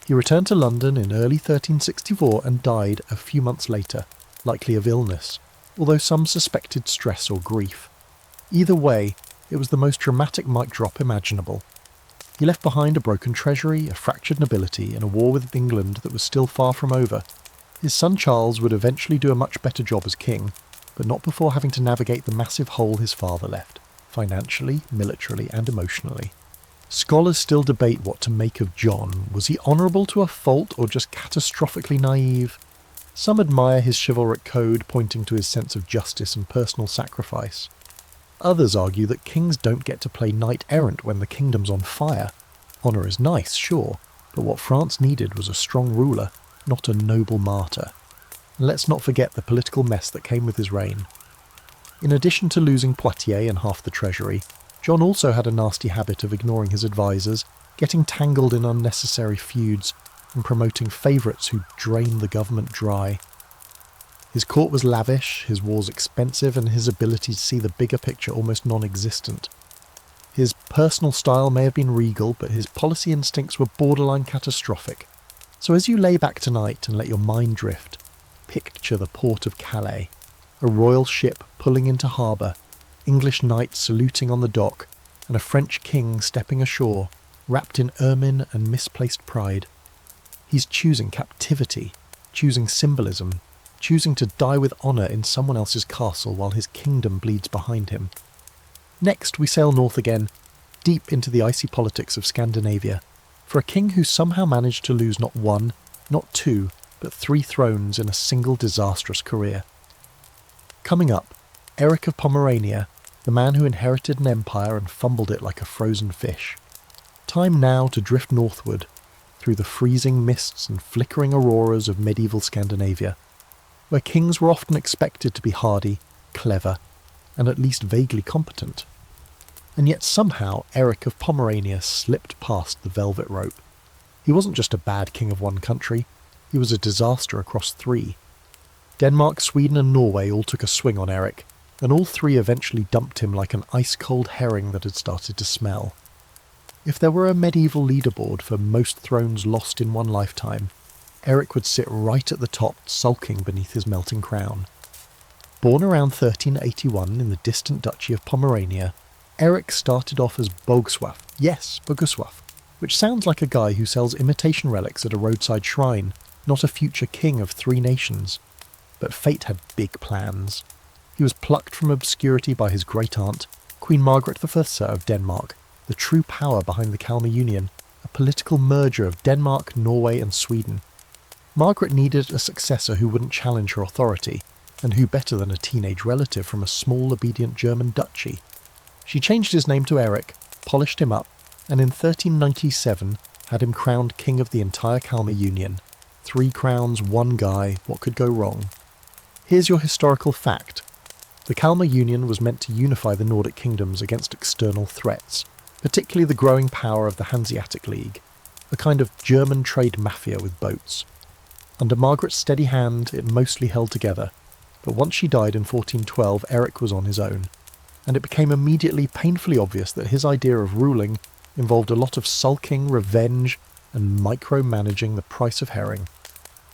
He returned to London in early 1364 and died a few months later, likely of illness, although some suspected stress or grief. Either way, it was the most dramatic mic drop imaginable. He left behind a broken treasury, a fractured nobility, and a war with England that was still far from over. His son Charles would eventually do a much better job as king, but not before having to navigate the massive hole his father left, financially, militarily, and emotionally. Scholars still debate what to make of John. Was he honourable to a fault or just catastrophically naive? Some admire his chivalric code, pointing to his sense of justice and personal sacrifice. Others argue that kings don't get to play knight-errant when the kingdom's on fire. Honour is nice, sure, but what France needed was a strong ruler, not a noble martyr. And let's not forget the political mess that came with his reign. In addition to losing Poitiers and half the treasury, John also had a nasty habit of ignoring his advisors, getting tangled in unnecessary feuds, and promoting favourites who drained the government dry. His court was lavish, his wars expensive, and his ability to see the bigger picture almost non-existent. His personal style may have been regal, but his policy instincts were borderline catastrophic. So as you lay back tonight and let your mind drift, picture the port of Calais, a royal ship pulling into harbour, English knights saluting on the dock, and a French king stepping ashore, wrapped in ermine and misplaced pride. He's choosing captivity, choosing symbolism, choosing to die with honour in someone else's castle while his kingdom bleeds behind him. Next, we sail north again, deep into the icy politics of Scandinavia, for a king who somehow managed to lose not one, not two, but 3 thrones in a single disastrous career. Coming up, Eric of Pomerania, the man who inherited an empire and fumbled it like a frozen fish. Time now to drift northward, through the freezing mists and flickering auroras of medieval Scandinavia, where kings were often expected to be hardy, clever, and at least vaguely competent. And yet somehow Eric of Pomerania slipped past the velvet rope. He wasn't just a bad king of one country, he was a disaster across 3. Denmark, Sweden and Norway all took a swing on Eric, and all 3 eventually dumped him like an ice-cold herring that had started to smell. If there were a medieval leaderboard for most thrones lost in one lifetime, Eric would sit right at the top, sulking beneath his melting crown. Born around 1381 in the distant Duchy of Pomerania, Eric started off as Bogswaf, yes, Boguswaf, which sounds like a guy who sells imitation relics at a roadside shrine, not a future king of 3 nations. But fate had big plans. He was plucked from obscurity by his great-aunt, Queen Margaret I of Denmark, the true power behind the Kalmar Union, a political merger of Denmark, Norway and Sweden. Margaret needed a successor who wouldn't challenge her authority, and who better than a teenage relative from a small obedient German duchy. She changed his name to Eric, polished him up, and in 1397 had him crowned king of the entire Kalmar Union. 3 crowns, 1 guy, what could go wrong? Here's your historical fact. The Kalmar Union was meant to unify the Nordic kingdoms against external threats, particularly the growing power of the Hanseatic League, a kind of German trade mafia with boats. Under Margaret's steady hand, it mostly held together, but once she died in 1412, Eric was on his own, and it became immediately painfully obvious that his idea of ruling involved a lot of sulking, revenge, and micromanaging the price of herring.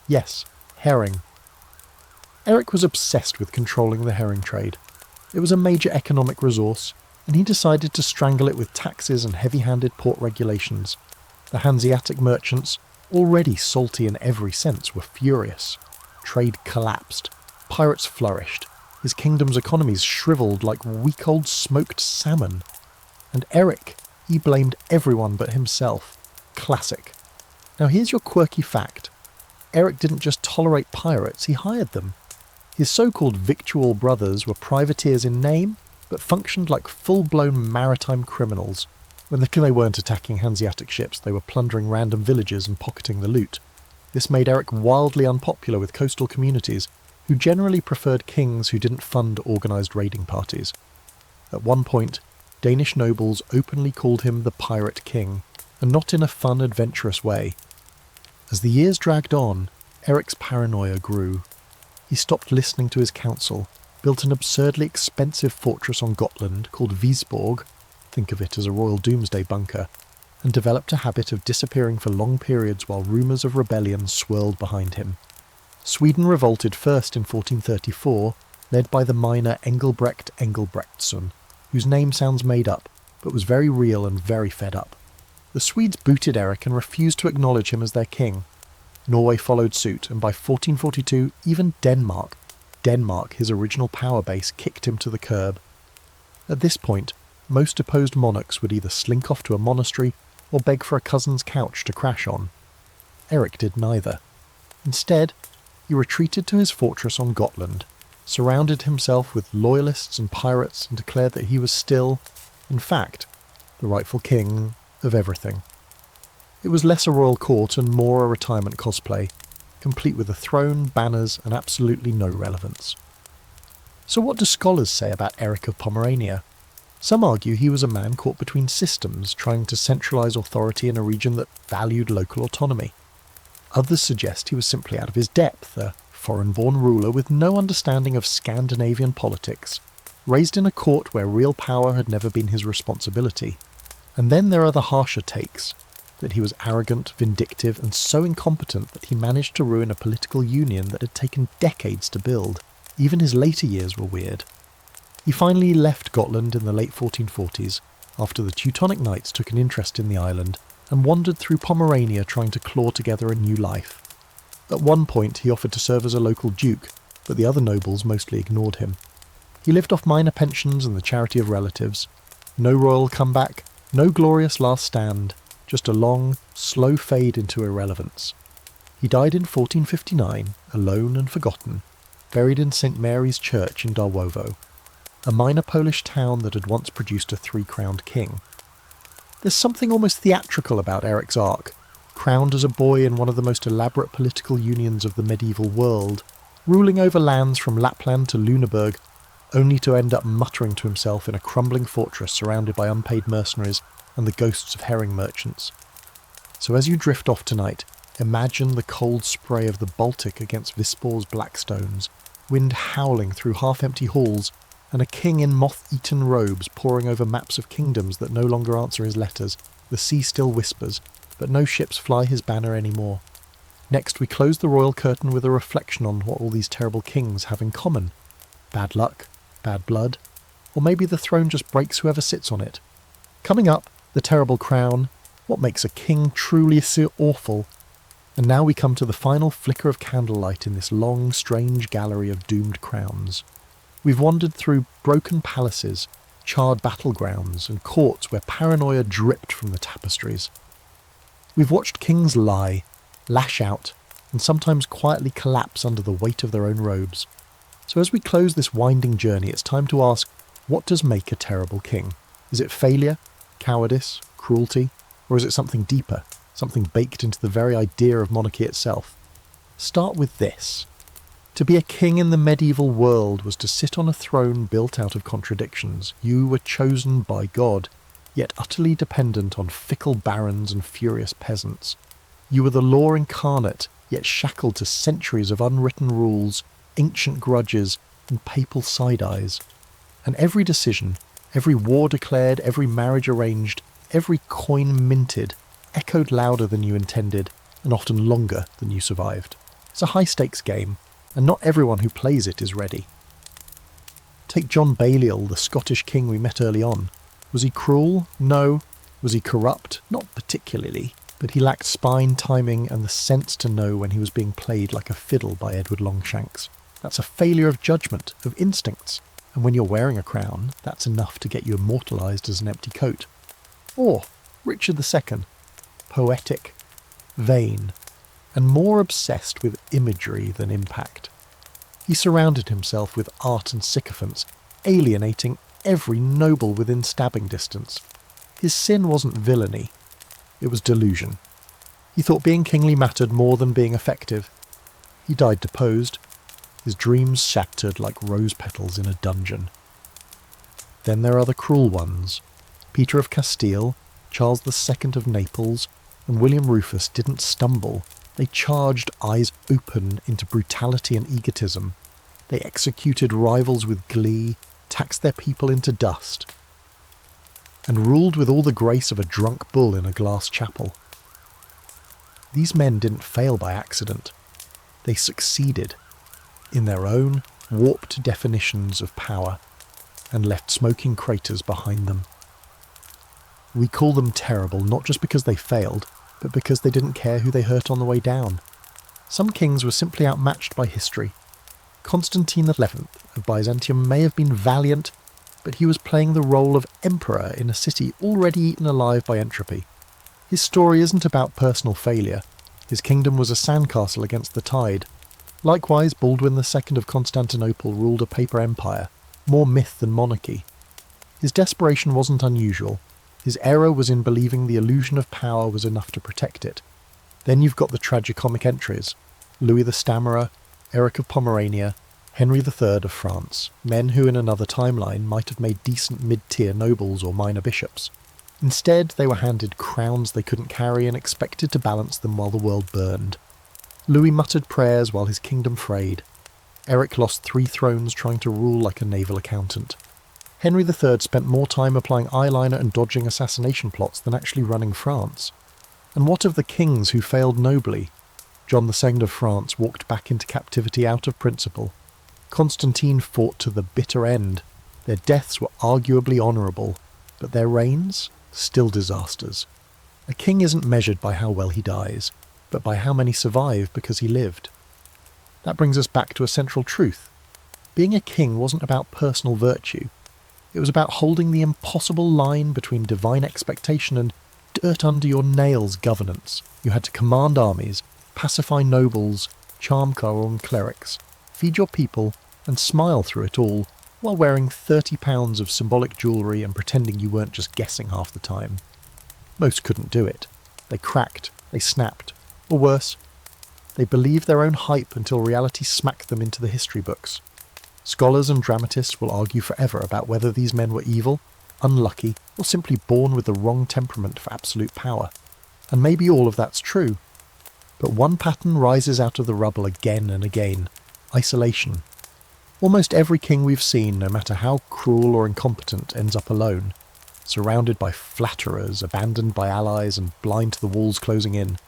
Yes, herring. Eric was obsessed with controlling the herring trade. It was a major economic resource, and he decided to strangle it with taxes and heavy-handed port regulations. The Hanseatic merchants, already salty in every sense, were furious. Trade collapsed. Pirates flourished. His kingdom's economies shriveled like week-old smoked salmon. And Eric, he blamed everyone but himself. Classic. Now here's your quirky fact. Eric didn't just tolerate pirates, he hired them. His so-called victual brothers were privateers in name, but functioned like full-blown maritime criminals. When they weren't attacking Hanseatic ships, they were plundering random villages and pocketing the loot. This made Eric wildly unpopular with coastal communities, who generally preferred kings who didn't fund organised raiding parties. At one point, Danish nobles openly called him the Pirate King, and not in a fun, adventurous way. As the years dragged on, Eric's paranoia grew. He stopped listening to his council, built an absurdly expensive fortress on Gotland called Visborg, think of it as a royal doomsday bunker, and developed a habit of disappearing for long periods while rumours of rebellion swirled behind him. Sweden revolted first in 1434, led by the miner Engelbrekt Engelbrektsson, whose name sounds made up, but was very real and very fed up. The Swedes booted Eric and refused to acknowledge him as their king. Norway followed suit, and by 1442 even Denmark, his original power base, kicked him to the curb. At this point, most deposed monarchs would either slink off to a monastery or beg for a cousin's couch to crash on. Eric did neither. Instead, he retreated to his fortress on Gotland, surrounded himself with loyalists and pirates, and declared that he was still, in fact, the rightful king of everything. It was less a royal court and more a retirement cosplay, complete with a throne, banners, and absolutely no relevance. So what do scholars say about Eric of Pomerania? Some argue he was a man caught between systems, trying to centralise authority in a region that valued local autonomy. Others suggest he was simply out of his depth, a foreign-born ruler with no understanding of Scandinavian politics, raised in a court where real power had never been his responsibility. And then there are the harsher takes, that he was arrogant, vindictive, and so incompetent that he managed to ruin a political union that had taken decades to build. Even his later years were weird. He finally left Gotland in the late 1440s, after the Teutonic Knights took an interest in the island, and wandered through Pomerania trying to claw together a new life. At one point he offered to serve as a local duke, but the other nobles mostly ignored him. He lived off minor pensions and the charity of relatives. No royal comeback, no glorious last stand, just a long, slow fade into irrelevance. He died in 1459, alone and forgotten, buried in St. Mary's Church in Darwovo, a minor Polish town that had once produced a three-crowned king. There's something almost theatrical about Eric's arc, crowned as a boy in one of the most elaborate political unions of the medieval world, ruling over lands from Lapland to Lüneburg, only to end up muttering to himself in a crumbling fortress surrounded by unpaid mercenaries and the ghosts of herring merchants. So as you drift off tonight, imagine the cold spray of the Baltic against Visborg's black stones, wind howling through half-empty halls, and a king in moth-eaten robes poring over maps of kingdoms that no longer answer his letters. The sea still whispers, but no ships fly his banner anymore. Next we close the royal curtain with a reflection on what all these terrible kings have in common. Bad luck, bad blood, or maybe the throne just breaks whoever sits on it. Coming up, the terrible crown, what makes a king truly so awful, and now we come to the final flicker of candlelight in this long, strange gallery of doomed crowns. We've wandered through broken palaces, charred battlegrounds, and courts where paranoia dripped from the tapestries. We've watched kings lie, lash out, and sometimes quietly collapse under the weight of their own robes. So as we close this winding journey, it's time to ask, what does make a terrible king? Is it failure, cowardice, cruelty, or is it something deeper, something baked into the very idea of monarchy itself? Start with this. To be a king in the medieval world was to sit on a throne built out of contradictions. You were chosen by God, yet utterly dependent on fickle barons and furious peasants. You were the law incarnate, yet shackled to centuries of unwritten rules, ancient grudges, and papal side-eyes. And every decision, every war declared, every marriage arranged, every coin minted, echoed louder than you intended, and often longer than you survived. It's a high-stakes game, and not everyone who plays it is ready. Take John Balliol, the Scottish king we met early on. Was he cruel? No. Was he corrupt? Not particularly, but he lacked spine, timing, and the sense to know when he was being played like a fiddle by Edward Longshanks. That's a failure of judgment, of instincts, and when you're wearing a crown, that's enough to get you immortalised as an empty coat. Or Richard II, poetic, vain, and more obsessed with imagery than impact. He surrounded himself with art and sycophants, alienating every noble within stabbing distance. His sin wasn't villainy, it was delusion. He thought being kingly mattered more than being effective. He died deposed, his dreams shattered like rose petals in a dungeon. Then there are the cruel ones. Peter of Castile, Charles II of Naples, and William Rufus didn't stumble. They charged eyes open into brutality and egotism. They executed rivals with glee, taxed their people into dust, and ruled with all the grace of a drunk bull in a glass chapel. These men didn't fail by accident. They succeeded in their own warped definitions of power and left smoking craters behind them. We call them terrible not just because they failed, but because they didn't care who they hurt on the way down. Some kings were simply outmatched by history. Constantine XI of Byzantium may have been valiant, but he was playing the role of emperor in a city already eaten alive by entropy. His story isn't about personal failure. His kingdom was a sandcastle against the tide. Likewise, Baldwin II of Constantinople ruled a paper empire, more myth than monarchy. His desperation wasn't unusual. His error was in believing the illusion of power was enough to protect it. Then you've got the tragicomic entries. Louis the Stammerer, Eric of Pomerania, Henry III of France, men who in another timeline might have made decent mid-tier nobles or minor bishops. Instead, they were handed crowns they couldn't carry and expected to balance them while the world burned. Louis muttered prayers while his kingdom frayed. Eric lost 3 thrones trying to rule like a naval accountant. Henry III spent more time applying eyeliner and dodging assassination plots than actually running France. And what of the kings who failed nobly? John II of France walked back into captivity out of principle. Constantine fought to the bitter end. Their deaths were arguably honourable, but their reigns? Still disasters. A king isn't measured by how well he dies, but by how many survive because he lived. That brings us back to a central truth. Being a king wasn't about personal virtue. It was about holding the impossible line between divine expectation and dirt-under-your-nails governance. You had to command armies, pacify nobles, charm corrupt clerics, feed your people, and smile through it all, while wearing 30 pounds of symbolic jewellery and pretending you weren't just guessing half the time. Most couldn't do it. They cracked, they snapped, or worse, they believed their own hype until reality smacked them into the history books. Scholars and dramatists will argue forever about whether these men were evil, unlucky, or simply born with the wrong temperament for absolute power. And maybe all of that's true. But one pattern rises out of the rubble again and again: isolation. Almost every king we've seen, no matter how cruel or incompetent, ends up alone, surrounded by flatterers, abandoned by allies, and blind to the walls closing in.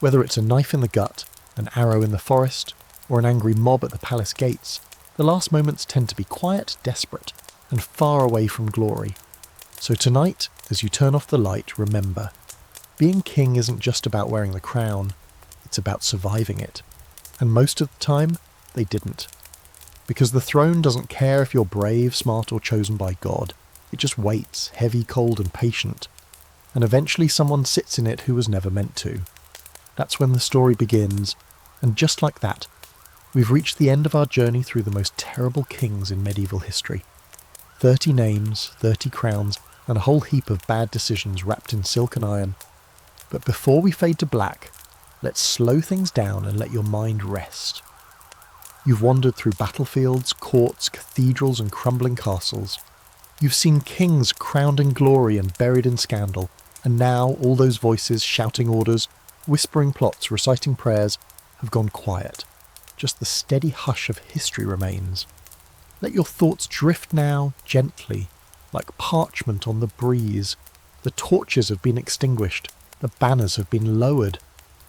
Whether it's a knife in the gut, an arrow in the forest, or an angry mob at the palace gates, the last moments tend to be quiet, desperate, and far away from glory. So tonight, as you turn off the light, remember, being king isn't just about wearing the crown, it's about surviving it. And most of the time, they didn't. Because the throne doesn't care if you're brave, smart, or chosen by God. It just waits, heavy, cold, and patient. And eventually someone sits in it who was never meant to. That's when the story begins, and just like that, we've reached the end of our journey through the most terrible kings in medieval history. 30 names, 30 crowns, and a whole heap of bad decisions wrapped in silk and iron. But before we fade to black, let's slow things down and let your mind rest. You've wandered through battlefields, courts, cathedrals, and crumbling castles. You've seen kings crowned in glory and buried in scandal, and now all those voices shouting orders, whispering plots, reciting prayers, have gone quiet. Just the steady hush of history remains. Let your thoughts drift now, gently, like parchment on the breeze. The torches have been extinguished, the banners have been lowered.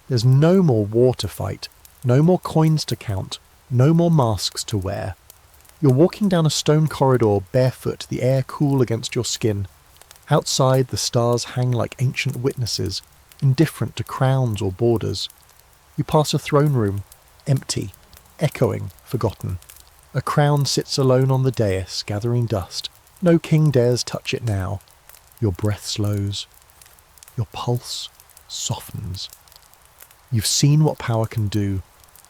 There's no more war to fight, no more coins to count, no more masks to wear. You're walking down a stone corridor barefoot, the air cool against your skin. Outside, the stars hang like ancient witnesses, indifferent to crowns or borders. You pass a throne room, empty. echoing, forgotten. A crown sits alone on the dais, gathering dust. No king dares touch it now. Your breath slows. Your pulse softens. You've seen what power can do,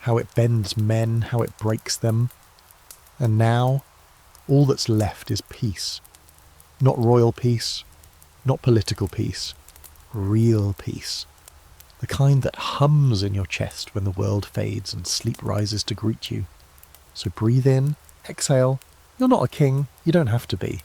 how it bends men, how it breaks them. And now, all that's left is peace. Not royal peace, not political peace. Real peace. The kind that hums in your chest when the world fades and sleep rises to greet you. So breathe in, exhale. You're not a king, you don't have to be.